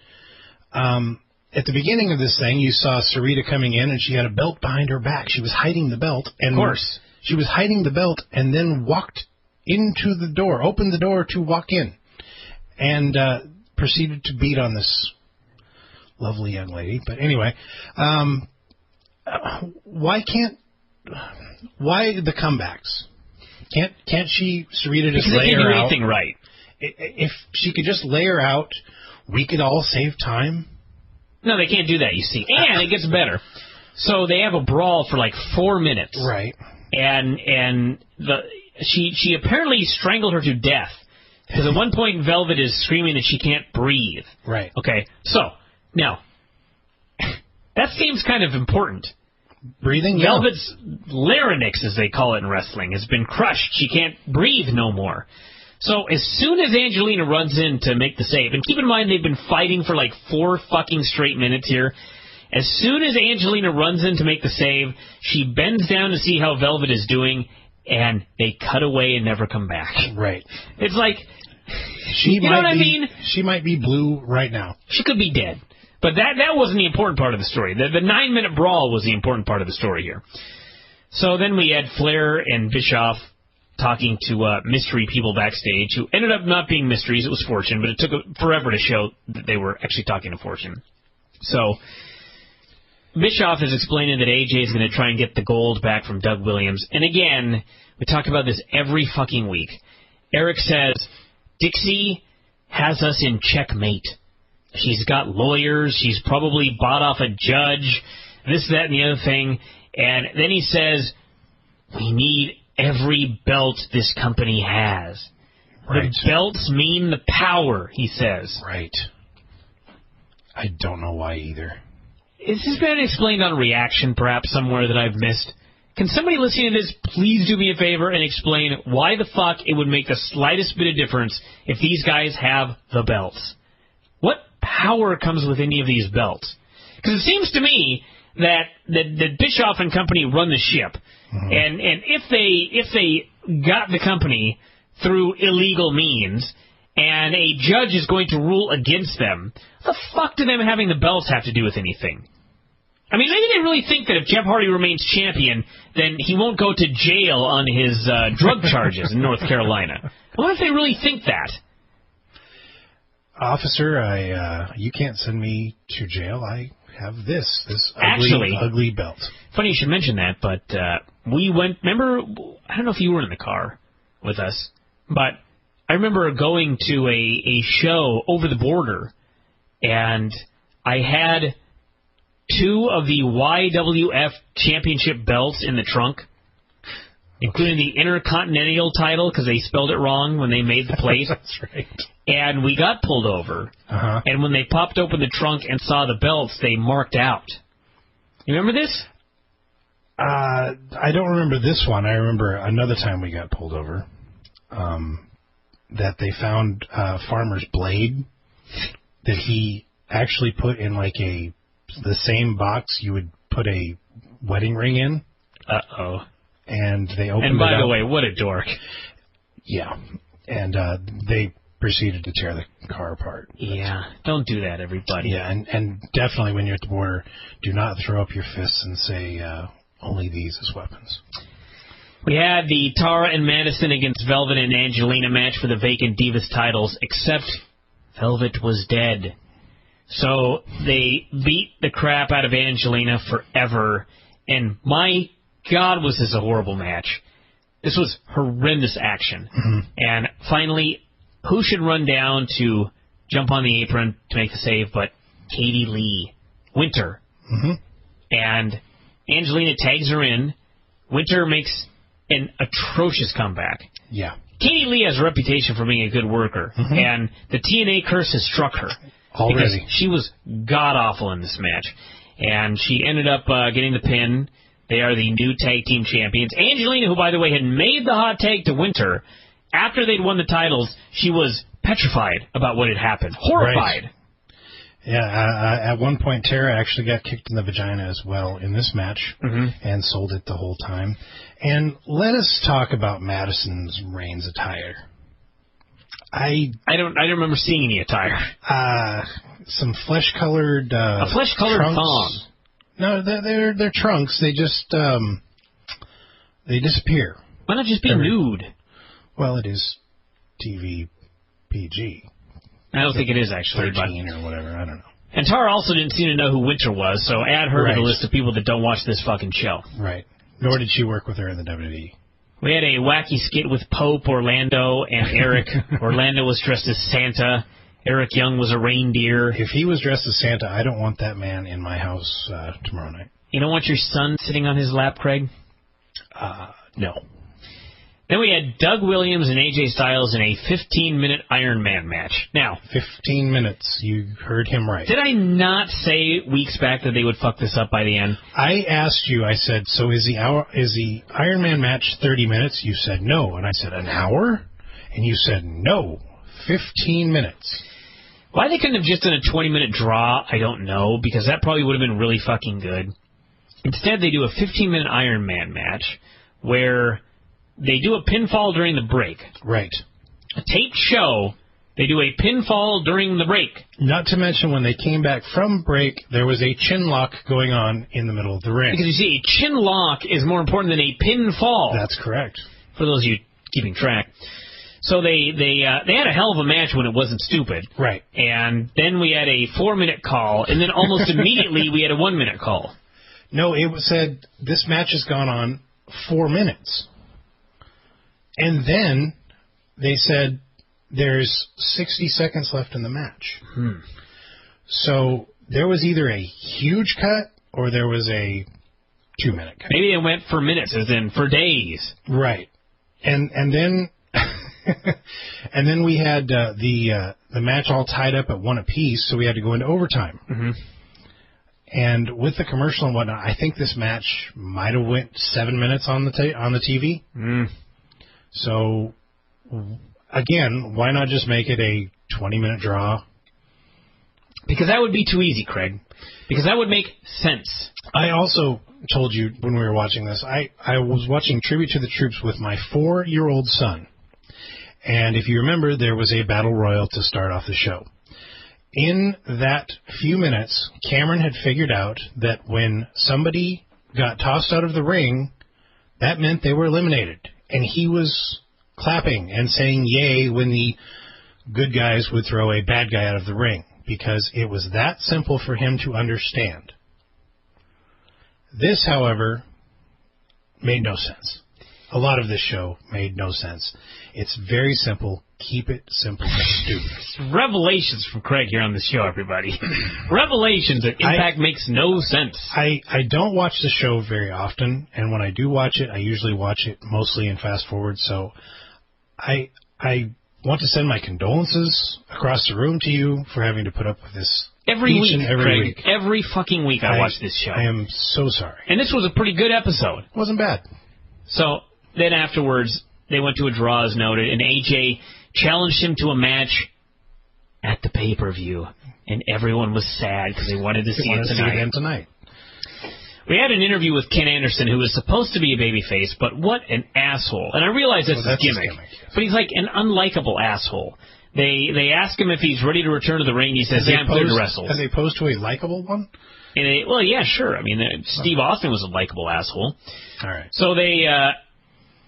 At the beginning of this thing, you saw Sarita coming in, and she had a belt behind her back. She was hiding the belt. And of course. She was hiding the belt and then walked into the door, opened the door to walk in, and proceeded to beat on this lovely young lady. But anyway, why the comebacks? Can't she, Sarita, just lay her out? Because they can't do anything right. If she could just lay her out, we could all save time. No, they can't do that, you see. And it gets better. So they have a brawl for like 4 minutes. Right. And she apparently strangled her to death. Because at one point, Velvet is screaming that she can't breathe. Right. Okay, so, now, that seems kind of important. Breathing? Velvet's larynx, as they call it in wrestling, has been crushed. She can't breathe no more. So as soon as Angelina runs in to make the save, and keep in mind they've been fighting for like 4 fucking straight minutes here. As soon as Angelina runs in to make the save, she bends down to see how Velvet is doing, and they cut away and never come back. Right. It's like, you know what I mean? She might be blue right now. She could be dead. But that wasn't the important part of the story. The 9-minute brawl was the important part of the story here. So then we had Flair and Bischoff talking to mystery people backstage who ended up not being mysteries. It was Fortune, but it took forever to show that they were actually talking to Fortune. So Bischoff is explaining that AJ is going to try and get the gold back from Doug Williams. And again, we talk about this every fucking week. Eric says, Dixie has us in checkmate. She's got lawyers. She's probably bought off a judge, this, that, and the other thing. And then he says, we need every belt this company has. Right. The belts mean the power, he says. Right. I don't know why either. Is this been explained on Reaction, perhaps, somewhere that I've missed? Can somebody listening to this please do me a favor and explain why the fuck it would make the slightest bit of difference if these guys have the belts? What power comes with any of these belts? Because it seems to me that Bischoff and company run the ship. And if they got the company through illegal means and a judge is going to rule against them, what the fuck do them having the belts have to do with anything? I mean, maybe they really think that if Jeff Hardy remains champion, then he won't go to jail on his drug charges in North Carolina. I wonder if they really think that. Officer, you can't send me to jail. I have this ugly belt. Funny you should mention that, but we went, remember, I don't know if you were in the car with us, but I remember going to a show over the border, and I had 2 of the YWF Championship belts in the trunk, including the Intercontinental title, because they spelled it wrong when they made the plate. That's right. And we got pulled over. Uh-huh. And when they popped open the trunk and saw the belts, they marked out. You remember this? I don't remember this one. I remember another time we got pulled over, that they found Farmer's blade that he actually put in like the same box you would put a wedding ring in. Uh-oh. And they opened it up. And by the way, what a dork. Yeah. And they proceeded to tear the car apart. Yeah, don't do that, everybody. Yeah, and definitely when you're at the border, do not throw up your fists and say only these as weapons. We had the Tara and Madison against Velvet and Angelina match for the vacant Divas titles, except Velvet was dead. So they beat the crap out of Angelina forever, and my God, was this a horrible match. This was horrendous action. Mm-hmm. And finally, who should run down to jump on the apron to make the save but Katie Lee, Winter. Mm-hmm. And Angelina tags her in. Winter makes an atrocious comeback. Yeah. Katie Lee has a reputation for being a good worker, mm-hmm. and the TNA curse has struck her. Already. Because she was god-awful in this match. And she ended up getting the pin. They are the new tag team champions. Angelina, who, by the way, had made the hot tag to Winter, after they'd won the titles, she was petrified about what had happened. Horrified. Right. Yeah, at one point, Tara actually got kicked in the vagina as well in this match, mm-hmm. and sold it the whole time. And let us talk about Madison's Reigns attire. I don't remember seeing any attire. Some flesh-colored a flesh-colored trunks. thong. No, they're trunks. They just they disappear. Why not just be nude? Well, it is TV PG. I don't think it is, actually. 13 or whatever, I don't know. And Tara also didn't seem to know who Winter was, so add her to Right. the list of people that don't watch this fucking show. Right. Nor did she work with her in the WWE. We had a wacky skit with Pope, Orlando, and Eric. Orlando was dressed as Santa. Eric Young was a reindeer. If he was dressed as Santa, I don't want that man in my house tomorrow night. You don't want your son sitting on his lap, Craig? No. Then we had Doug Williams and AJ Styles in a 15-minute Iron Man match. Now, 15 minutes. You heard him right. did I not say weeks back that they would fuck this up by the end? I asked you, I said, so is the Iron Man match 30 minutes? You said no. And I said, an hour? And you said no. 15 minutes. Why they couldn't have just done a 20-minute draw, I don't know, because that probably would have been really fucking good. Instead, they do a 15-minute Iron Man match where they do a pinfall during the break. Right. A taped show, they do a pinfall during the break. Not to mention when they came back from break, there was a chin lock going on in the middle of the ring. Because you see, a chin lock is more important than a pinfall. That's correct. For those of you keeping track. So they had a hell of a match when it wasn't stupid. Right. And then we had a 4-minute call, and then almost immediately we had a 1-minute call. No, it said this match has gone on 4 minutes. And then they said there's 60 seconds left in the match. So there was either a huge cut or there was a 2-minute cut. Maybe it went for minutes, as in for days. Right. And then and then we had the match all tied up at 1 apiece, so we had to go into overtime. Mm-hmm. And with the commercial and whatnot, I think this match might have went 7 minutes on the TV. So, again, why not just make it a 20-minute draw? Because that would be too easy, Craig. Because that would make sense. I also told you when we were watching this, I was watching Tribute to the Troops with my 4-year-old son. And if you remember, there was a battle royal to start off the show. In that few minutes, Cameron had figured out that when somebody got tossed out of the ring, that meant they were eliminated. And he was clapping and saying yay when the good guys would throw a bad guy out of the ring, because it was that simple for him to understand. This, however, made no sense. A lot of this show made no sense. It's very simple. Keep it simple and stupid. Revelations from Craig here on the show, everybody. Revelations that Impact makes no sense. I don't watch the show very often, and when I do watch it, I usually watch it mostly in fast forward. So I want to send my condolences across the room to you for having to put up with this every week, every week. Every fucking week I watch this show. I am so sorry. And this was a pretty good episode. It wasn't bad. So then afterwards, they went to a draw as noted, and AJ challenged him to a match at the pay-per-view, and everyone was sad because they wanted to see it tonight. We had an interview with Ken Anderson, who was supposed to be a babyface, but what an asshole. And I realize that's his gimmick, but he's like an unlikable asshole. They ask him if he's ready to return to the ring. He says, I'm clear to wrestle. As opposed to a likable one? Well, yeah, sure. I mean, Steve Austin was a likable asshole. All right. So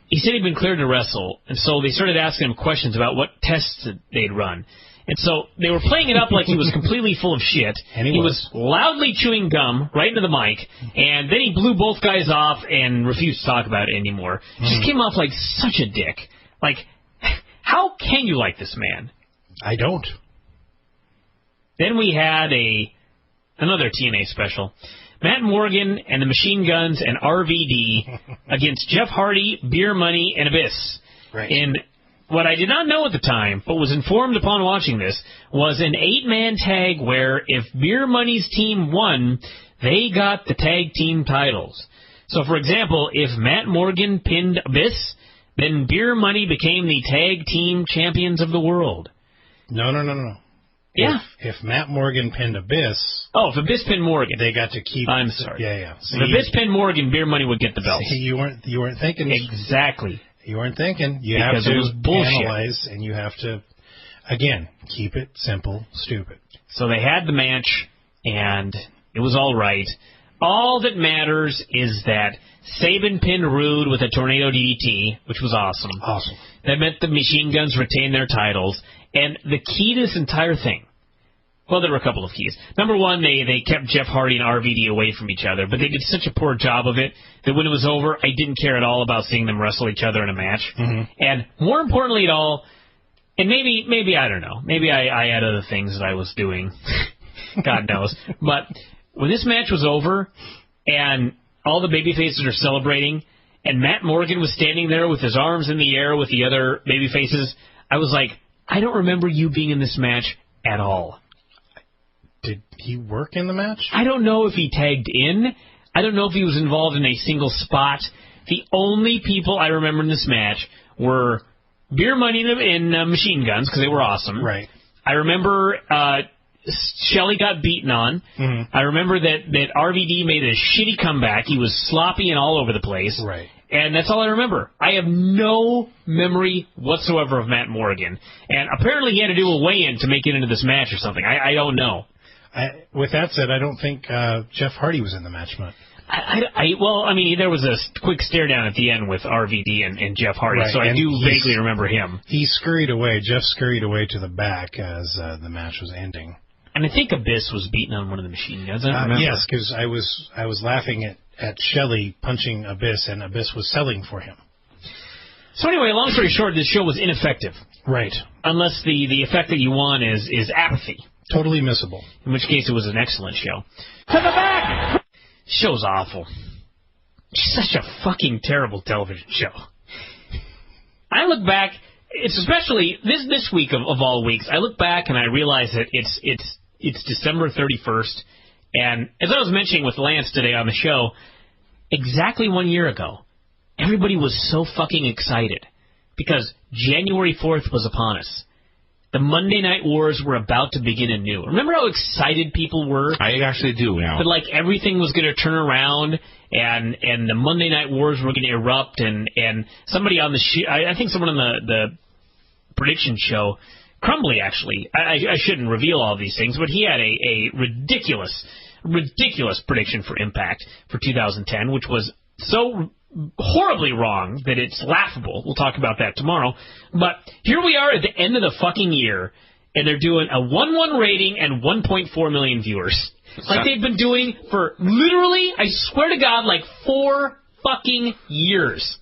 he said he'd been cleared to wrestle, and so they started asking him questions about what tests they'd run. And so they were playing it up like he was completely full of shit. And he was loudly chewing gum right into the mic, and then he blew both guys off and refused to talk about it anymore. Just came off like such a dick. Like, how can you like this man? I don't. Then we had another TNA special. Matt Morgan and the Machine Guns and RVD against Jeff Hardy, Beer Money, and Abyss. Right. And what I did not know at the time, but was informed upon watching this, was an 8-man tag where if Beer Money's team won, they got the tag team titles. So, for example, if Matt Morgan pinned Abyss, then Beer Money became the tag team champions of the world. No. Yeah. If Matt Morgan pinned Abyss... Oh, if Abyss pinned Morgan. They got to keep... I'm sorry. Yeah. See, if Abyss pinned Morgan, Beer Money would get the belts. See, you weren't thinking... Exactly. You weren't thinking. You because have to it was bullshit. Analyze, and you have to, again, keep it simple, stupid. So they had the match, and it was all right. All that matters is that Sabin pinned Rude with a tornado DDT, which was awesome. Awesome. That meant the Machine Guns retained their titles. And the key to this entire thing, well, there were a couple of keys. Number one, they kept Jeff Hardy and RVD away from each other, but they did such a poor job of it that when it was over, I didn't care at all about seeing them wrestle each other in a match. Mm-hmm. And more importantly at all, and maybe I don't know, maybe I had other things that I was doing, God knows, but when this match was over and all the babyfaces are celebrating and Matt Morgan was standing there with his arms in the air with the other babyfaces, I was like, I don't remember you being in this match at all. Did he work in the match? I don't know if he tagged in. I don't know if he was involved in a single spot. The only people I remember in this match were Beer Money and Machine Guns, because they were awesome. Right. I remember Shelley got beaten on. Mm-hmm. I remember that RVD made a shitty comeback. He was sloppy and all over the place. Right. And that's all I remember. I have no memory whatsoever of Matt Morgan. And apparently he had to do a weigh-in to make it into this match or something. I don't know. With that said, I don't think Jeff Hardy was in the match much. Well, I mean, there was a quick stare down at the end with RVD and Jeff Hardy, right. So I do vaguely remember him. He scurried away. Jeff scurried away to the back as the match was ending. And I think Abyss was beaten on one of the Machine Guns. I don't remember. Yes, because I was laughing at Shelley punching Abyss, and Abyss was selling for him. So anyway, long story short, this show was ineffective. Right. Unless the effect that you want is apathy. Totally missable. In which case, it was an excellent show. To the back! Show's awful. Such a fucking terrible television show. I look back, it's especially this week of all weeks, I look back and I realize that it's December 31st, and as I was mentioning with Lance today on the show, exactly 1 year ago, everybody was so fucking excited because January 4th was upon us. The Monday Night Wars were about to begin anew. Remember how excited people were? I actually do now. That, like, everything was going to turn around, and the Monday Night Wars were going to erupt, and somebody on the I think someone on the prediction show, Crumbly, actually, I shouldn't reveal all of these things, but he had a ridiculous prediction for Impact for 2010, which was so horribly wrong that it's laughable. We'll talk about that tomorrow. But here we are at the end of the fucking year, and they're doing a 1-1 rating and 1.4 million viewers. Like they've been doing for literally, I swear to God, like 4 fucking years.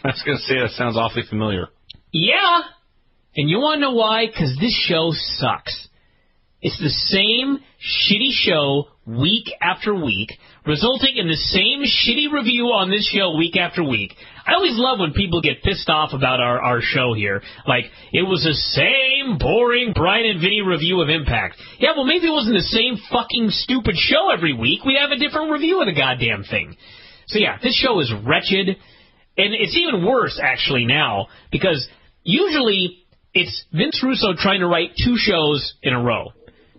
I was going to say, that sounds awfully familiar. Yeah. And you want to know why? Because this show sucks. It's the same shitty show week after week, resulting in the same shitty review on this show week after week. I always love when people get pissed off about our show here. Like, it was the same boring Bryan Vinny review of iMPACT. Yeah, well, maybe it wasn't the same fucking stupid show every week. We'd have a different review of the goddamn thing. So, yeah, this show is wretched. And it's even worse, actually, now, because usually it's Vince Russo trying to write 2 shows in a row.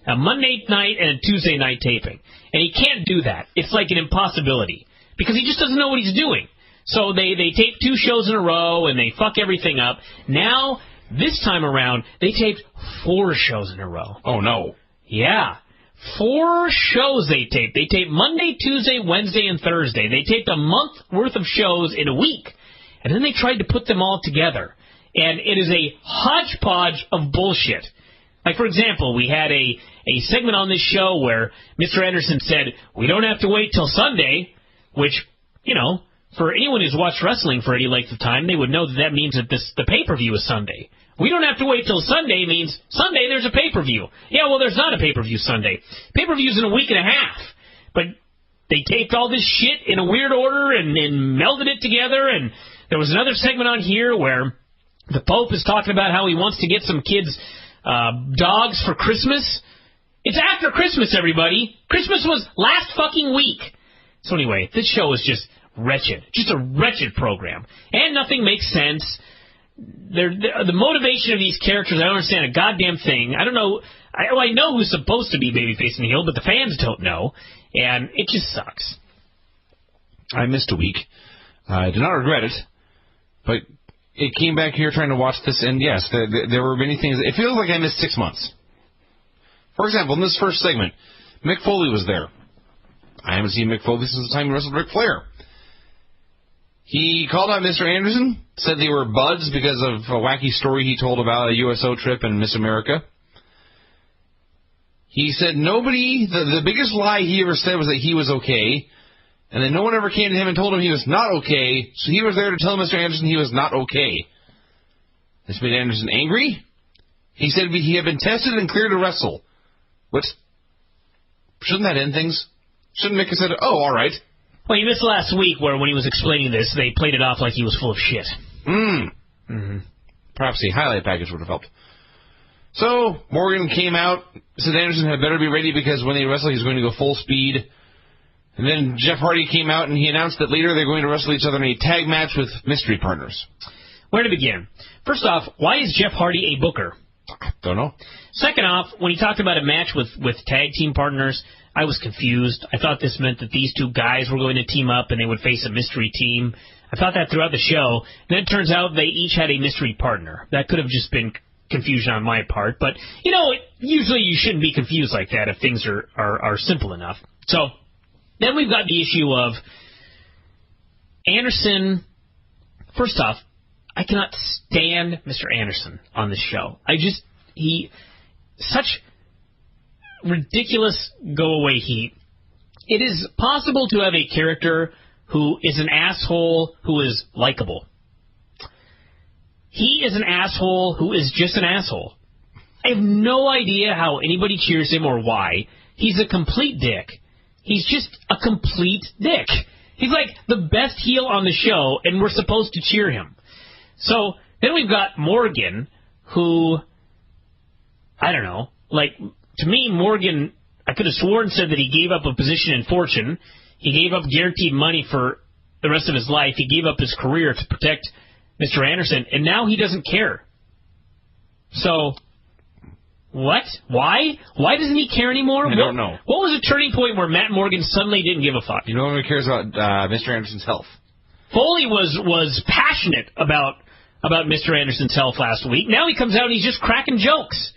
A Monday night and a Tuesday night taping. And he can't do that. It's like an impossibility. Because he just doesn't know what he's doing. So they tape 2 shows in a row and they fuck everything up. Now, this time around, they taped 4 shows in a row. Oh, no. Yeah. 4 shows they taped. They taped Monday, Tuesday, Wednesday, and Thursday. They taped a month worth of shows in a week. And then they tried to put them all together. And it is a hodgepodge of bullshit. Like, for example, we had a segment on this show where Mr. Anderson said, we don't have to wait till Sunday, which, you know, for anyone who's watched wrestling for any length of time, they would know that means that the pay-per-view is Sunday. We don't have to wait till Sunday means Sunday there's a pay-per-view. Yeah, well, there's not a pay-per-view Sunday. Pay-per-view's in a week and a half. But they taped all this shit in a weird order and melded it together, and there was another segment on here where the Pope is talking about how he wants to get some kids dogs for Christmas. It's after Christmas, everybody. Christmas was last fucking week. So anyway, this show is just wretched. Just a wretched program. And nothing makes sense. The motivation of these characters, I don't understand a goddamn thing. I don't know. I know who's supposed to be babyface and heel, but the fans don't know. And it just sucks. I missed a week. I do not regret it. But it came back here trying to watch this, and yes, there were many things. It feels like I missed 6 months. For example, in this first segment, Mick Foley was there. I haven't seen Mick Foley since the time he wrestled Ric Flair. He called out Mr. Anderson, said they were buds because of a wacky story he told about a USO trip and Miss America. He said the biggest lie he ever said was that he was okay, and then no one ever came to him and told him he was not okay, so he was there to tell Mr. Anderson he was not okay. This made Anderson angry. He said he had been tested and cleared to wrestle. Which, shouldn't that end things? Shouldn't Mick have said, oh, all right. Well, you missed last week where when he was explaining this, they played it off like he was full of shit. Perhaps a highlight package would have helped. So, Morgan came out, said Anderson had better be ready because when they wrestle, he's going to go full speed. And then Jeff Hardy came out and he announced that later they're going to wrestle each other in a tag match with mystery partners. Where to begin? First off, why is Jeff Hardy a booker? Don't know. Second off, when he talked about a match with tag team partners, I was confused. I thought this meant that these 2 guys were going to team up and they would face a mystery team. I thought that throughout the show. And then it turns out they each had a mystery partner. That could have just been confusion on my part. But, you know, usually you shouldn't be confused like that if things are simple enough. So then we've got the issue of Anderson. First off, I cannot stand Mr. Anderson on this show. Such ridiculous go-away heat. It is possible to have a character who is an asshole who is likable. He is an asshole who is just an asshole. I have no idea how anybody cheers him or why. He's a complete dick. He's just a complete dick. He's like the best heel on the show, and we're supposed to cheer him. So then we've got Morgan, who, I don't know, like, to me, Morgan, I could have sworn said that he gave up a position in Fortune. He gave up guaranteed money for the rest of his life. He gave up his career to protect Mr. Anderson, and now he doesn't care. So, what? Why? Why doesn't he care anymore? I don't know. What was the turning point where Matt Morgan suddenly didn't give a fuck? You know who cares about Mr. Anderson's health? Foley was passionate about Mr. Anderson's health last week. Now he comes out and he's just cracking jokes.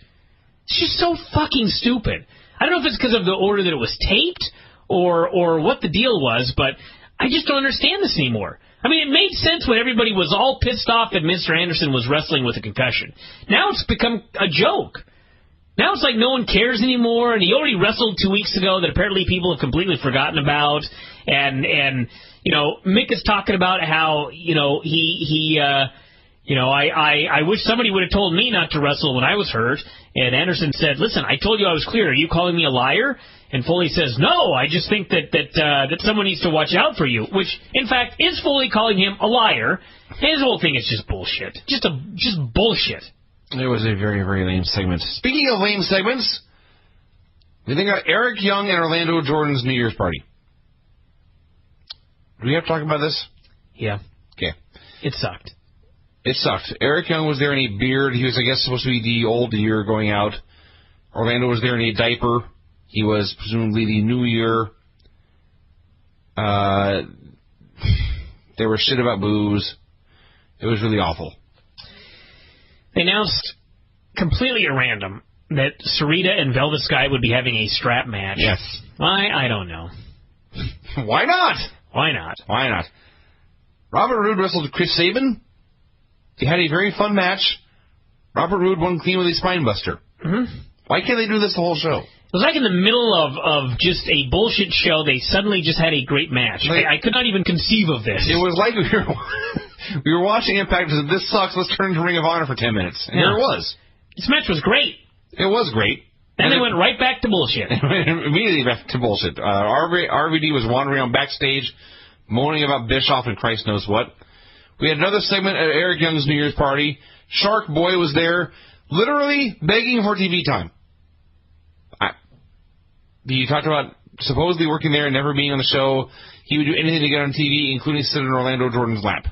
It's just so fucking stupid. I don't know if it's because of the order that it was taped or what the deal was, but I just don't understand this anymore. I mean, it made sense when everybody was all pissed off that Mr. Anderson was wrestling with a concussion. Now it's become a joke. Now it's like no one cares anymore, and he already wrestled 2 weeks ago that apparently people have completely forgotten about, and you know, Mick is talking about how, you know, he You know, I wish somebody would have told me not to wrestle when I was hurt. And Anderson said, listen, I told you I was clear. Are you calling me a liar? And Foley says, no, I just think that someone needs to watch out for you, which, in fact, is Foley calling him a liar. His whole thing is just bullshit. Just bullshit. It was a very, very lame segment. Speaking of lame segments, we think about Eric Young and Orlando Jordan's New Year's party. Do we have to talk about this? Yeah. Okay. It sucked. It sucked. Eric Young was there in a beard. He was, I guess, supposed to be the old year going out. Orlando was there in a diaper. He was presumably the new year. There was shit about booze. It was really awful. They announced completely at random that Sarita and Velvet Sky would be having a strap match. Yes. Why? I don't know. Why not? Why not? Why not? Robert Roode wrestled Chris Sabin. They had a very fun match. Robert Roode won clean with a spine buster. Mm-hmm. Why can't they do this the whole show? It was like in the middle of just a bullshit show, they suddenly just had a great match. I could not even conceive of this. It was like we were watching Impact and said, this sucks, let's turn to Ring of Honor for 10 minutes. And here it was. This match was great. It was great. And they went right back to bullshit. Immediately back to bullshit. RVD was wandering around backstage, moaning about Bischoff and Christ knows what. We had another segment at Eric Young's New Year's party. Shark Boy was there, literally begging for TV time. He talked about supposedly working there and never being on the show. He would do anything to get on TV, including sit in Orlando Jordan's lap.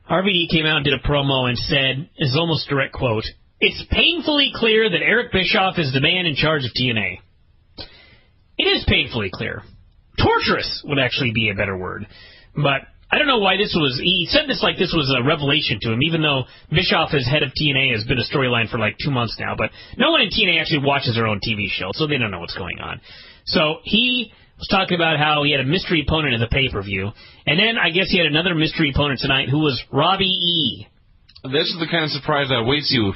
RVD came out and did a promo and said, is almost direct quote, "It's painfully clear that Eric Bischoff is the man in charge of TNA." It is painfully clear. Torturous would actually be a better word. But I don't know why he said this like this was a revelation to him, even though Bischoff as head of TNA has been a storyline for like 2 months now. But no one in TNA actually watches their own TV show, so they don't know what's going on. So he was talking about how he had a mystery opponent in the pay-per-view, and then I guess he had another mystery opponent tonight who was Robbie E. This is the kind of surprise that awaits you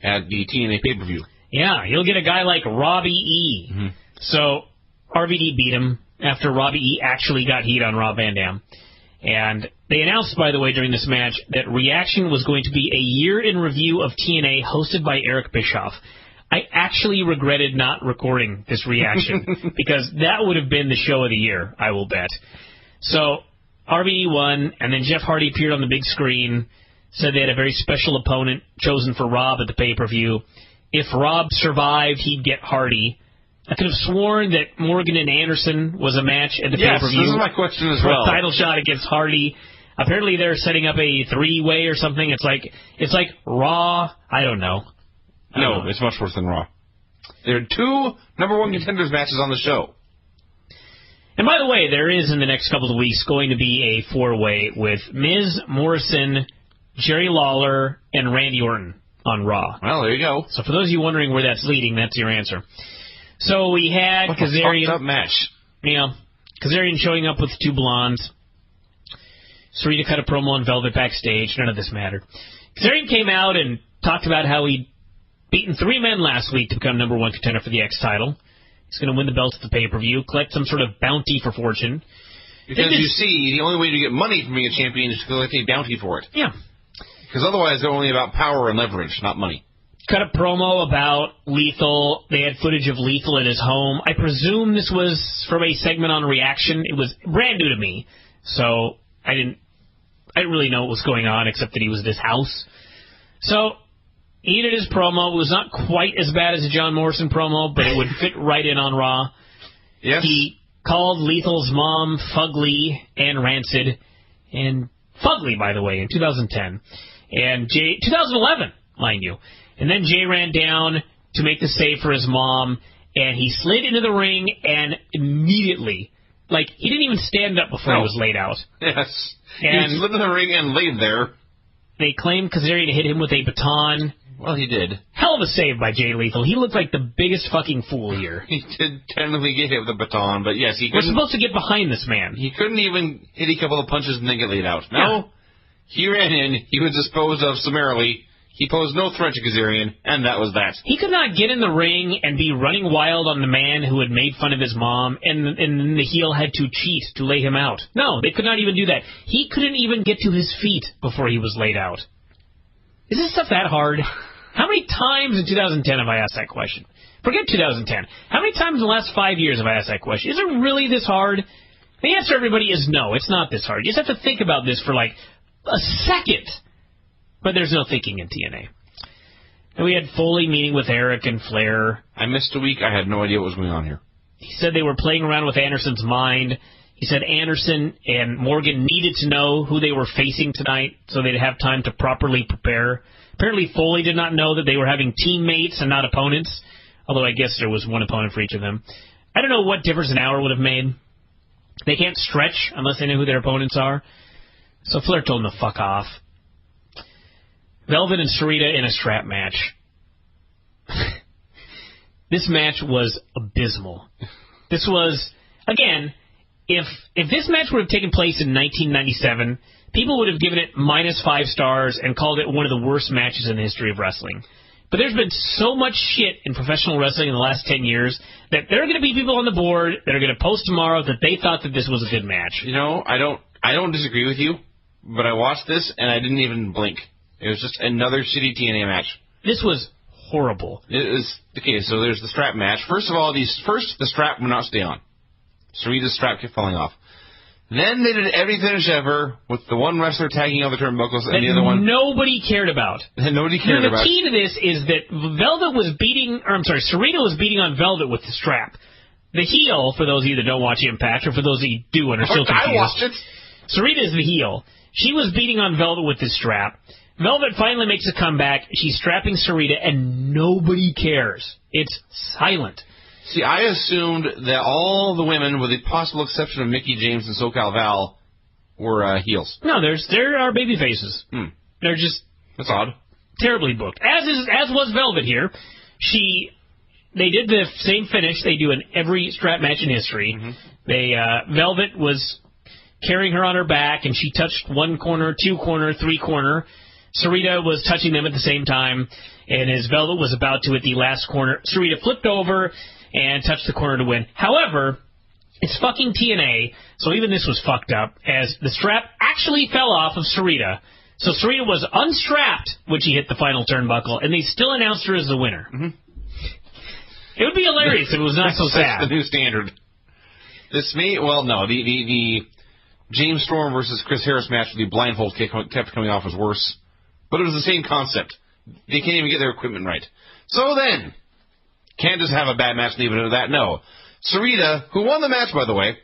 at the TNA pay-per-view. Yeah, you'll get a guy like Robbie E. Mm-hmm. So RVD beat him after Robbie E. actually got heat on Rob Van Dam. And they announced, by the way, during this match, that Reaction was going to be a year in review of TNA hosted by Eric Bischoff. I actually regretted not recording this reaction because that would have been the show of the year, I will bet. So RVD won, and then Jeff Hardy appeared on the big screen, said they had a very special opponent chosen for Rob at the pay-per-view. If Rob survived, he'd get Hardy. I could have sworn that Morgan and Anderson was a match at the pay-per-view. Yes, this is my question as well. For a title shot against Hardy. Apparently they're setting up a three-way or something. It's like Raw. I don't know. No, it's much worse than Raw. There are 2 number 1 contenders matches on the show. And by the way, there is in the next couple of weeks going to be a 4-way with Miz, Morrison, Jerry Lawler, and Randy Orton on Raw. Well, there you go. So for those of you wondering where that's leading, that's your answer. So we had Kazarian. Fucked up match. Yeah, Kazarian showing up with 2 blondes. Sarita cut a promo on Velvet backstage. None of this mattered. Kazarian came out and talked about how he'd beaten 3 men last week to become number 1 contender for the X title. He's going to win the belt at the pay-per-view, collect some sort of bounty for fortune. Because you see, the only way to get money from being a champion is to collect a bounty for it. Yeah. Because otherwise they're only about power and leverage, not money. Cut a promo about Lethal. They had footage of Lethal at his home. I presume this was from a segment on Reaction. It was brand new to me, so I didn't really know what was going on except that he was at his house. So he did his promo. It was not quite as bad as a John Morrison promo, but it would fit right in on Raw. Yes. He called Lethal's mom Fugly and Rancid, and Fugly, by the way, in 2010. And 2011, mind you. And then Jay ran down to make the save for his mom, and he slid into the ring, and immediately, he didn't even stand up before he was laid out. Yes. And he slid in the ring and laid there. They claimed Kazarian hit him with a baton. Well, he did. Hell of a save by Jay Lethal. He looked like the biggest fucking fool here. He did technically get hit with a baton, but yes, he couldn't. We're supposed to get behind this man. He couldn't even hit a couple of punches and then get laid out. No. Yeah. He ran in. He was disposed of summarily. He posed no threat to Kazarian, and that was that. He could not get in the ring and be running wild on the man who had made fun of his mom, and then the heel had to cheat to lay him out. No, they could not even do that. He couldn't even get to his feet before he was laid out. Is this stuff that hard? How many times in 2010 have I asked that question? Forget 2010. How many times in the last 5 years have I asked that question? Is it really this hard? The answer, everybody, is no. It's not this hard. You just have to think about this for like a second. But there's no thinking in TNA. And we had Foley meeting with Eric and Flair. I missed a week. I had no idea what was going on here. He said they were playing around with Anderson's mind. He said Anderson and Morgan needed to know who they were facing tonight so they'd have time to properly prepare. Apparently Foley did not know that they were having teammates and not opponents, although I guess there was one opponent for each of them. I don't know what difference an hour would have made. They can't stretch unless they know who their opponents are. So Flair told them to fuck off. Velvet and Sarita in a strap match. This match was abysmal. This was, again, if this match would have taken place in 1997, people would have given it -5 stars and called it one of the worst matches in the history of wrestling. But there's been so much shit in professional wrestling in the last 10 years that there are going to be people on the board that are going to post tomorrow that they thought that this was a good match. You know, I don't disagree with you, but I watched this and I didn't even blink. It was just another shitty TNA match. This was horrible. It was, okay, so there's the strap match. First of all, the strap would not stay on. Sarita's strap kept falling off. Then they did every finish ever with the one wrestler tagging on the turnbuckles and the other one nobody cared about. And nobody cared about. The key to this is that Sarita was beating on Velvet with the strap. The heel, for those of you that don't watch Impact, or for those of you who do and are still confused. I watched it. Sarita is the heel. She was beating on Velvet with this strap. Velvet finally makes a comeback. She's strapping Sarita, and nobody cares. It's silent. See, I assumed that all the women, with the possible exception of Mickie James and SoCal Val, were heels. No, there are baby faces. They're just... That's odd. Terribly booked. As was Velvet here. They did the same finish they do in every strap match in history. Mm-hmm. Velvet was carrying her on her back, and she touched one corner, two corner, three corner. Sarita was touching them at the same time, and as Velvet was about to at the last corner, Sarita flipped over and touched the corner to win. However, it's fucking TNA, so even this was fucked up, as the strap actually fell off of Sarita. So Sarita was unstrapped when she hit the final turnbuckle, and they still announced her as the winner. Mm-hmm. It would be hilarious if it was not so sad. That's the new standard. The James Storm versus Chris Harris match with the blindfold kick kept coming off as worse. But it was the same concept. They can't even get their equipment right. So then, can't just have a bad match and leave it at that. No. Sarita, who won the match, by the way,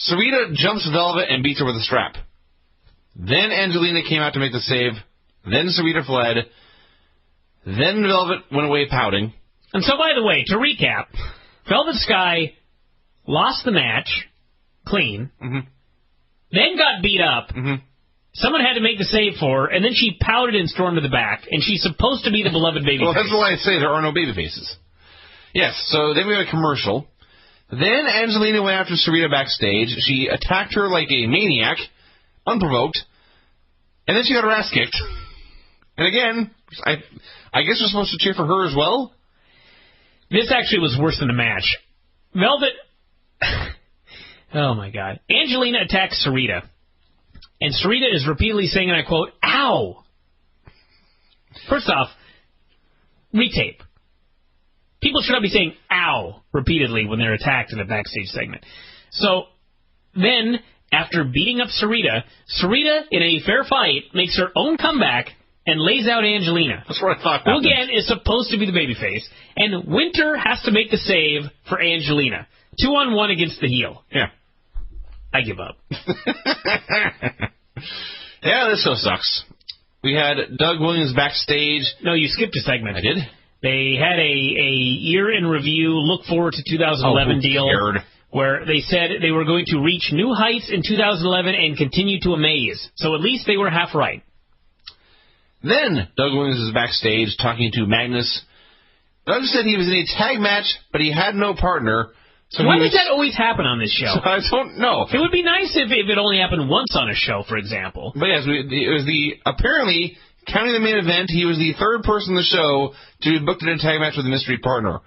Sarita jumps Velvet and beats her with a strap. Then Angelina came out to make the save. Then Sarita fled. Then Velvet went away pouting. And so, by the way, to recap, Velvet Sky lost the match clean, then got beat up. Someone had to make the save for her, and then she pouted and stormed to the back, and she's supposed to be the beloved baby Well, face. that's why I say there are no baby faces. Yes, so then we have a commercial. Then Angelina went after Sarita backstage. She attacked her like a maniac, unprovoked, and then she got her ass kicked. And again, I guess we're supposed to cheer for her as well? This actually was worse than the match. Velvet... oh, my God. Angelina attacks Sarita. And Sarita is repeatedly saying, and I quote, ow! First off, retape. People should not be saying ow repeatedly when they're attacked in a backstage segment. So, then, after beating up Sarita, in a fair fight, makes her own comeback and lays out Angelina. That's what I thought. Who, again, is supposed to be the babyface. And Winter has to make the save for Angelina. 2-on-1 against the heel. Yeah. I give up. Yeah, this show sucks. We had Doug Williams backstage. No, you skipped a segment. I did? They had a year in review, look forward to 2011 deal where they said they were going to reach new heights in 2011 and continue to amaze. So at least they were half right. Then Doug Williams is backstage talking to Magnus. Doug said he was in a tag match, but he had no partner. So why does that always happen on this show? I don't know. It would be nice if it only happened once on a show, for example. But yes, it was the apparently Counting the main event, he was the third person in the show to be booked in a tag match with a mystery partner.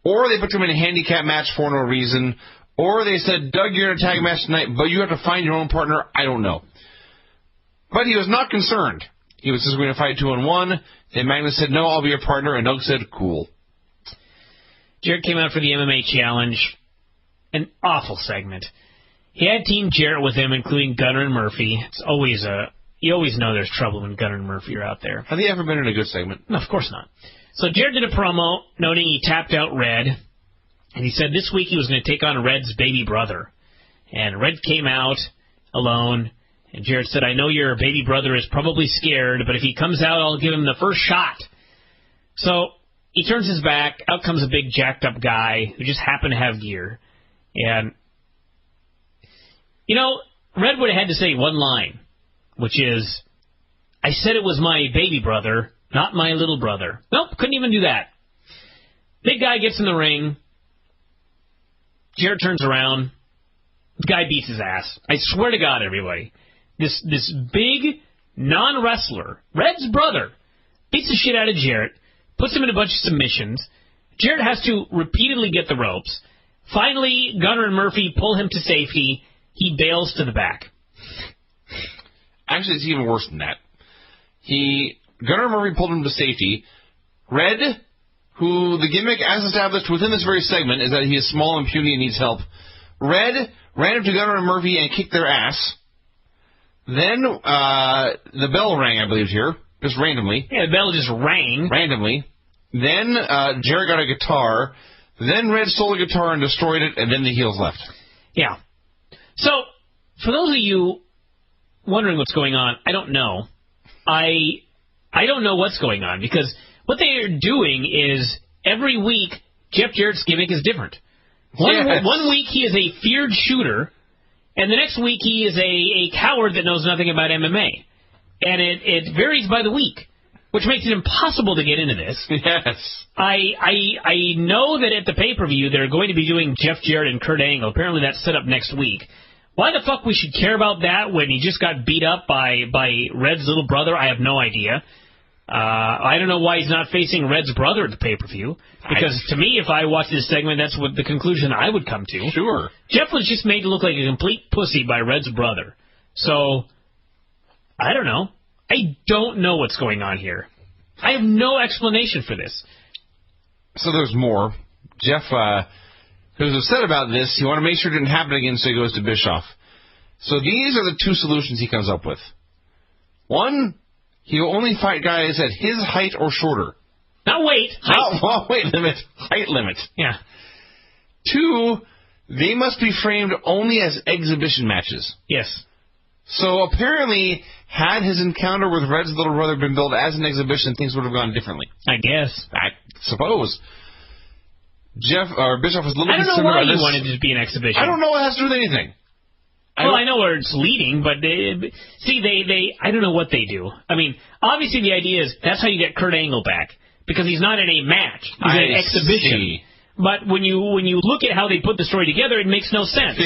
Or they booked him in a handicap match for no reason. Or they said, Doug, you're in a tag match tonight, but you have to find your own partner. I don't know. But he was not concerned. He was just going to fight 2-on-1. Then Magnus said, no, I'll be your partner. And Doug said, cool. Jarrett came out for the MMA challenge. An awful segment. He had Team Jarrett with him, including Gunner and Murphy. It's always you always know there's trouble when Gunner and Murphy are out there. Have they ever been in a good segment? No, of course not. So Jarrett did a promo noting he tapped out Red, and he said this week he was going to take on Red's baby brother. And Red came out alone, and Jarrett said, I know your baby brother is probably scared, but if he comes out, I'll give him the first shot. So he turns his back. Out comes a big jacked up guy who just happened to have gear. And, you know, Red would have had to say one line, which is, I said it was my baby brother, not my little brother. Nope, couldn't even do that. Big guy gets in the ring. Jarrett turns around. The guy beats his ass. I swear to God, everybody. This big non-wrestler, Red's brother, beats the shit out of Jarrett, puts him in a bunch of submissions. Jarrett has to repeatedly get the ropes. Finally, Gunner and Murphy pull him to safety. He bails to the back. Actually, it's even worse than that. Gunner and Murphy pulled him to safety. Red, who the gimmick as established within this very segment is that he is small and puny and needs help. Red ran up to Gunner and Murphy and kicked their ass. Then the bell rang, I believe, here, just randomly. Yeah, the bell just rang. Randomly. Then Jarrett got a guitar. Then Red stole the guitar and destroyed it, and then the heels left. Yeah. So, for those of you wondering what's going on, I don't know. I don't know what's going on, because what they are doing is, every week, Jeff Jarrett's gimmick is different. One week he is a feared shooter, and the next week he is a coward that knows nothing about MMA. And it varies by the week, which makes it impossible to get into this. Yes. I know that at the pay-per-view they're going to be doing Jeff Jarrett and Kurt Angle. Apparently that's set up next week. Why the fuck we should care about that when he just got beat up by Red's little brother, I have no idea. I don't know why he's not facing Red's brother at the pay-per-view. Because to me, if I watched this segment, that's what the conclusion I would come to. Sure. Jeff was just made to look like a complete pussy by Red's brother. So, I don't know. I don't know what's going on here. I have no explanation for this. So there's more. Jeff, who was upset about this, he wanted to make sure it didn't happen again, so he goes to Bischoff. So these are the two solutions he comes up with. One, he will only fight guys at his height or shorter. Not weight. Height. Weight limit. Height limit. Yeah. Two, they must be framed only as exhibition matches. Yes. So apparently, had his encounter with Red's little brother been billed as an exhibition, things would have gone differently. I guess. I suppose. Bischoff was a little I don't know concerned why about you this. wanted it to be an exhibition. I don't know what it has to do with anything. I know where it's leading, but I don't know what they do. I mean, obviously the idea is that's how you get Kurt Angle back, because he's not in a match. He's in an exhibition. See. But when you look at how they put the story together, it makes no sense.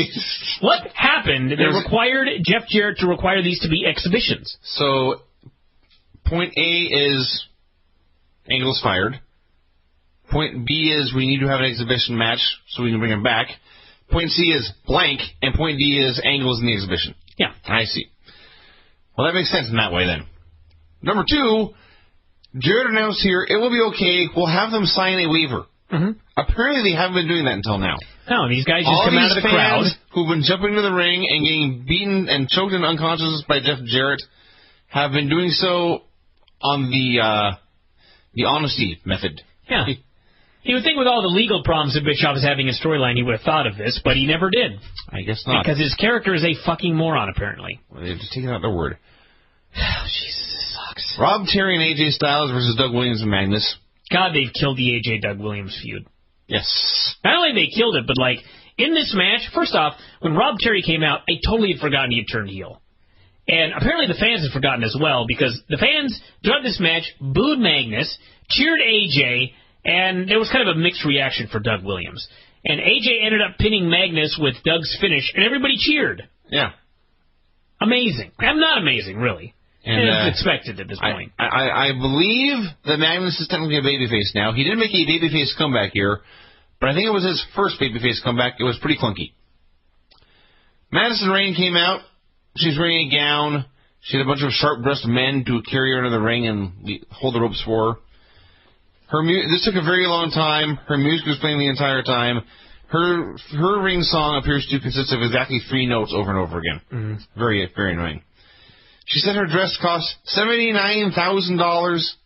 What happened that required Jeff Jarrett to require these to be exhibitions? So, point A is Angle's fired. Point B is we need to have an exhibition match so we can bring him back. Point C is blank, and point D is Angle's in the exhibition. Yeah. I see. Well, that makes sense in that way, then. Number two, Jarrett announced here, it will be okay, we'll have them sign a waiver. Mm-hmm. Apparently they haven't been doing that until now. No, these guys just come out of the crowd. Who've been jumping into the ring and getting beaten and choked and unconscious by Jeff Jarrett have been doing so on the honesty method. Yeah. You would think with all the legal problems that Bischoff is having in storyline, he would have thought of this, but he never did. I guess not. Because his character is a fucking moron, apparently. Well, they've just taken out the word. Oh, Jesus, this sucks. Rob Terry and AJ Styles versus Doug Williams and Magnus. God, they've killed the AJ Doug Williams feud. Yes. Not only they killed it, but like, in this match, first off, when Rob Terry came out, I totally had forgotten he had turned heel. And apparently the fans had forgotten as well, because the fans, throughout this match, booed Magnus, cheered AJ, and there was kind of a mixed reaction for Doug Williams. And AJ ended up pinning Magnus with Doug's finish, and everybody cheered. Yeah. Amazing. I'm not amazing, really. And it's expected at this point. I believe that Magnus is technically a babyface now. He did make a babyface comeback here, but I think it was his first babyface comeback. It was pretty clunky. Madison Rayne came out. She's wearing a gown. She had a bunch of sharp-dressed men to carry her into the ring and hold the ropes for her. This took a very long time. Her music was playing the entire time. Her ring song appears to consist of exactly 3 notes over and over again. Mm-hmm. Very, very annoying. She said her dress cost $79,000.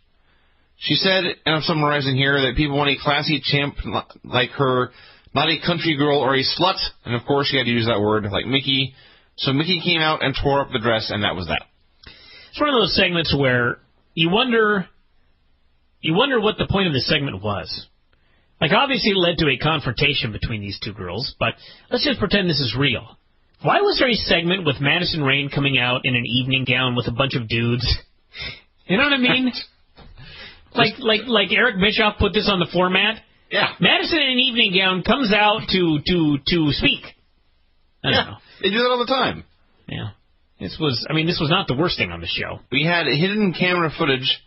She said, and I'm summarizing here, that people want a classy champ like her, not a country girl or a slut. And, of course, she had to use that word, like Mickie. So Mickie came out and tore up the dress, and that was that. It's one of those segments where you wonder what the point of the segment was. Like, obviously it led to a confrontation between these two girls, but let's just pretend this is real. Why was there a segment with Madison Rayne coming out in an evening gown with a bunch of dudes? You know what I mean? like Eric Bischoff put this on the format? Yeah. Madison in an evening gown comes out to speak. I don't know. They do that all the time. Yeah. This was not the worst thing on the show. We had hidden camera footage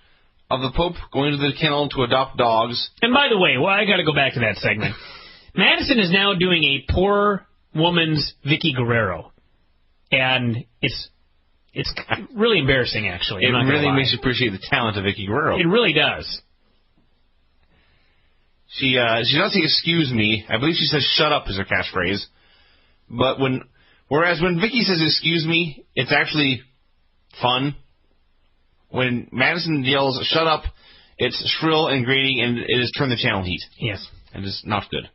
of the Pope going to the kennel to adopt dogs. And by the way, I got to go back to that segment. Madison is now doing a poor woman's Vickie Guerrero, and it's really embarrassing. Actually, it really makes you appreciate the talent of Vickie Guerrero. It really does. She doesn't say "excuse me." I believe she says "shut up" is her catchphrase. But whereas when Vickie says "excuse me," it's actually fun. When Madison yells, "shut up," it's shrill and grating, and it has turned the channel heat. Yes. And it's not good.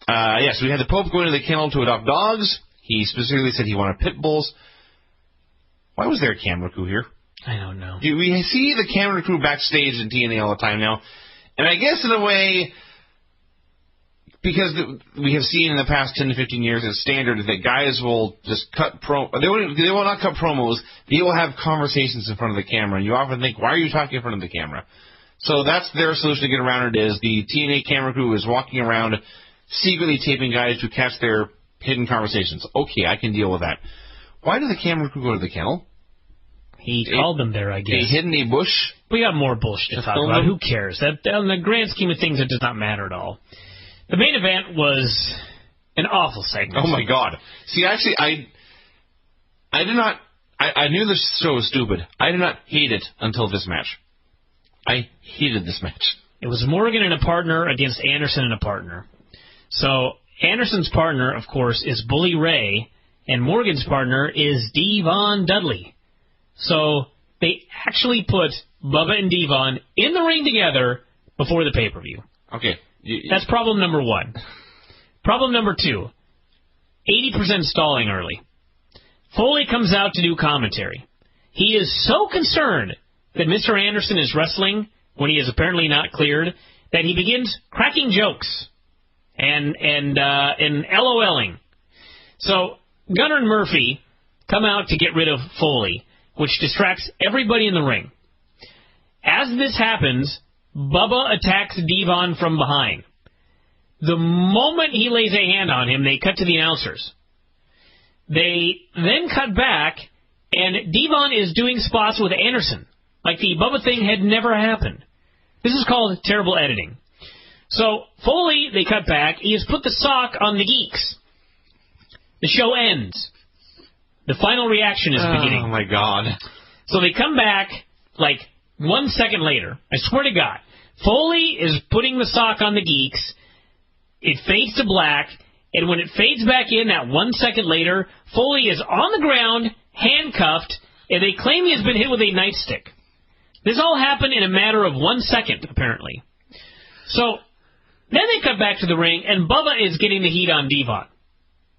Yes, we had the Pope going to the kennel to adopt dogs. He specifically said he wanted pitbulls. Why was there a camera crew here? I don't know. We see the camera crew backstage in TNA all the time now. And I guess in a way, because we have seen in the past 10 to 15 years, it's standard that guys will just cut they will not cut promos. They will have conversations in front of the camera. And you often think, why are you talking in front of the camera? So that's their solution to get around it is the TNA camera crew is walking around secretly taping guys to catch their hidden conversations. Okay, I can deal with that. Why did the camera crew go to the kennel? He called them there, I guess. They hid in a bush? We got more bullshit to talk about. Who cares? That, on the grand scheme of things, it does not matter at all. The main event was an awful segment. Oh, my God. See, actually, I did not... I knew this show was stupid. I did not hate it until this match. I hated this match. It was Morgan and a partner against Anderson and a partner. So, Anderson's partner, of course, is Bully Ray, and Morgan's partner is Devon Dudley. So, they actually put Bubba and Devon in the ring together before the pay-per-view. Okay. That's problem number 1. Problem number 2, 80% stalling early. Foley comes out to do commentary. He is so concerned that Mr. Anderson is wrestling when he is apparently not cleared that he begins cracking jokes and LOLing. So Gunner and Murphy come out to get rid of Foley, which distracts everybody in the ring. As this happens, Bubba attacks Devon from behind. The moment he lays a hand on him, they cut to the announcers. They then cut back, and Devon is doing spots with Anderson, like the Bubba thing had never happened. This is called terrible editing. So, Foley, they cut back. He has put the sock on the geeks. The show ends. The final reaction is beginning. Oh, my God. So they come back, like, 1 second later. I swear to God. Foley is putting the sock on the geeks. It fades to black. And when it fades back in, that 1 second later, Foley is on the ground, handcuffed, and they claim he has been hit with a nightstick. This all happened in a matter of 1 second, apparently. So, then they cut back to the ring, and Bubba is getting the heat on Devon.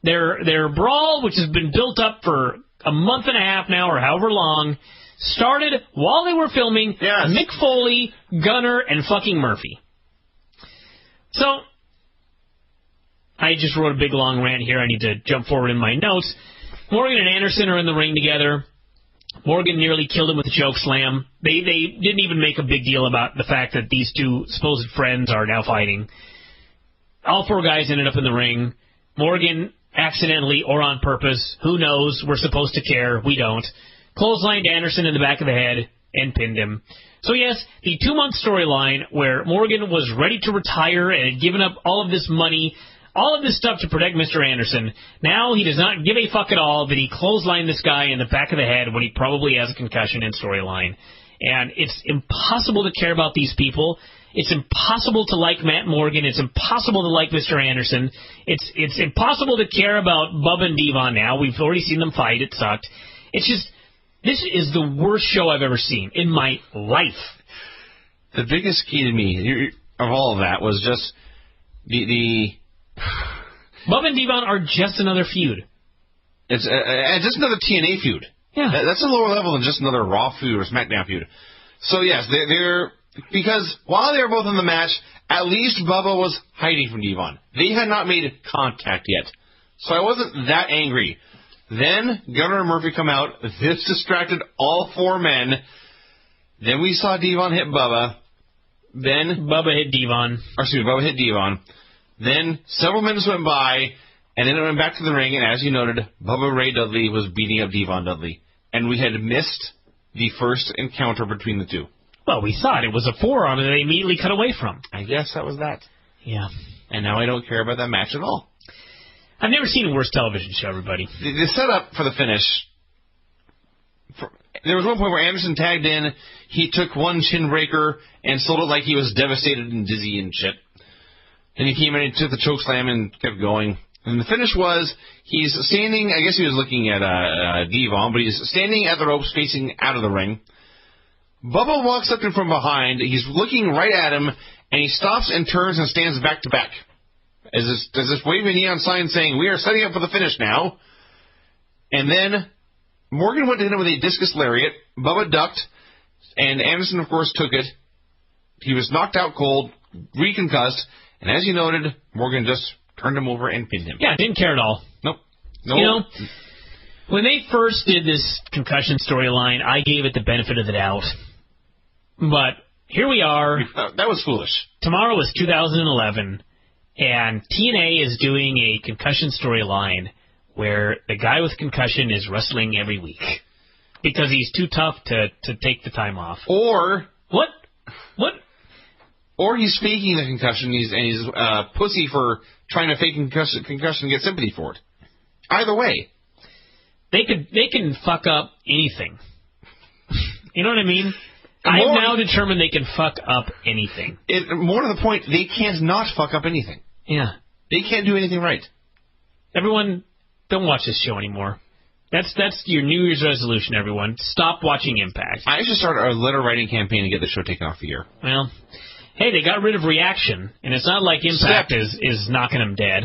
Their brawl, which has been built up for a month and a half now, or however long, started while they were filming Mick Foley, Gunner, and fucking Murphy. So, I just wrote a big long rant here. I need to jump forward in my notes. Morgan and Anderson are in the ring together. Morgan nearly killed him with a choke slam. They didn't even make a big deal about the fact that these two supposed friends are now fighting. All 4 guys ended up in the ring. Morgan, accidentally or on purpose, who knows, we're supposed to care, we don't, clotheslined Anderson in the back of the head and pinned him. So yes, the 2-month storyline where Morgan was ready to retire and had given up all of this money, all of this stuff to protect Mr. Anderson. Now he does not give a fuck at all that he clotheslined this guy in the back of the head when he probably has a concussion in storyline. And it's impossible to care about these people. It's impossible to like Matt Morgan. It's impossible to like Mr. Anderson. It's impossible to care about Bubba and Devon now. We've already seen them fight. It sucked. It's just, this is the worst show I've ever seen in my life. The biggest key to me of all of that was just the Bubba and Devon are just another feud. It's just another TNA feud. Yeah. That's a lower level than just another Raw feud or SmackDown feud. So, yes, they're because while they were both in the match, at least Bubba was hiding from Devon. They had not made contact yet. So I wasn't that angry. Then Governor Murphy come out. This distracted all 4 men. Then we saw Devon hit Bubba. Then Bubba hit Devon. Bubba hit Devon. Then several minutes went by, and then it went back to the ring, and as you noted, Bubba Ray Dudley was beating up Devon Dudley. And we had missed the first encounter between the two. Well, we thought it was a forearm that they immediately cut away from. I guess that was that. Yeah. And now I don't care about that match at all. I've never seen a worse television show, everybody. The setup for the finish, there was one point where Anderson tagged in, he took one chin breaker and sold it like he was devastated and dizzy and shit. Then he came in and took the choke slam and kept going. And the finish was, he's standing, I guess he was looking at Devon, but he's standing at the ropes facing out of the ring. Bubba walks up to him from behind, he's looking right at him, and he stops and turns and stands back to back. As this waving neon sign saying, we are setting up for the finish now. And then Morgan went to hit him with a discus lariat, Bubba ducked, and Anderson, of course, took it. He was knocked out cold, reconcussed, and as you noted, Morgan just turned him over and pinned him. Yeah, didn't care at all. Nope. You know, when they first did this concussion storyline, I gave it the benefit of the doubt. But here we are. That was foolish. Tomorrow is 2011, and TNA is doing a concussion storyline where the guy with concussion is wrestling every week because he's too tough to take the time off. Or what? Or he's faking the concussion, and he's pussy for trying to fake concussion and get sympathy for it. Either way, they can fuck up anything. You know what I mean? I've now determined they can fuck up anything. More to the point, they can't not fuck up anything. Yeah. They can't do anything right. Everyone, don't watch this show anymore. That's your New Year's resolution, everyone. Stop watching Impact. I should start a letter writing campaign to get the show taken off the air. Well, hey, they got rid of Reaction, and it's not like Impact is knocking them dead.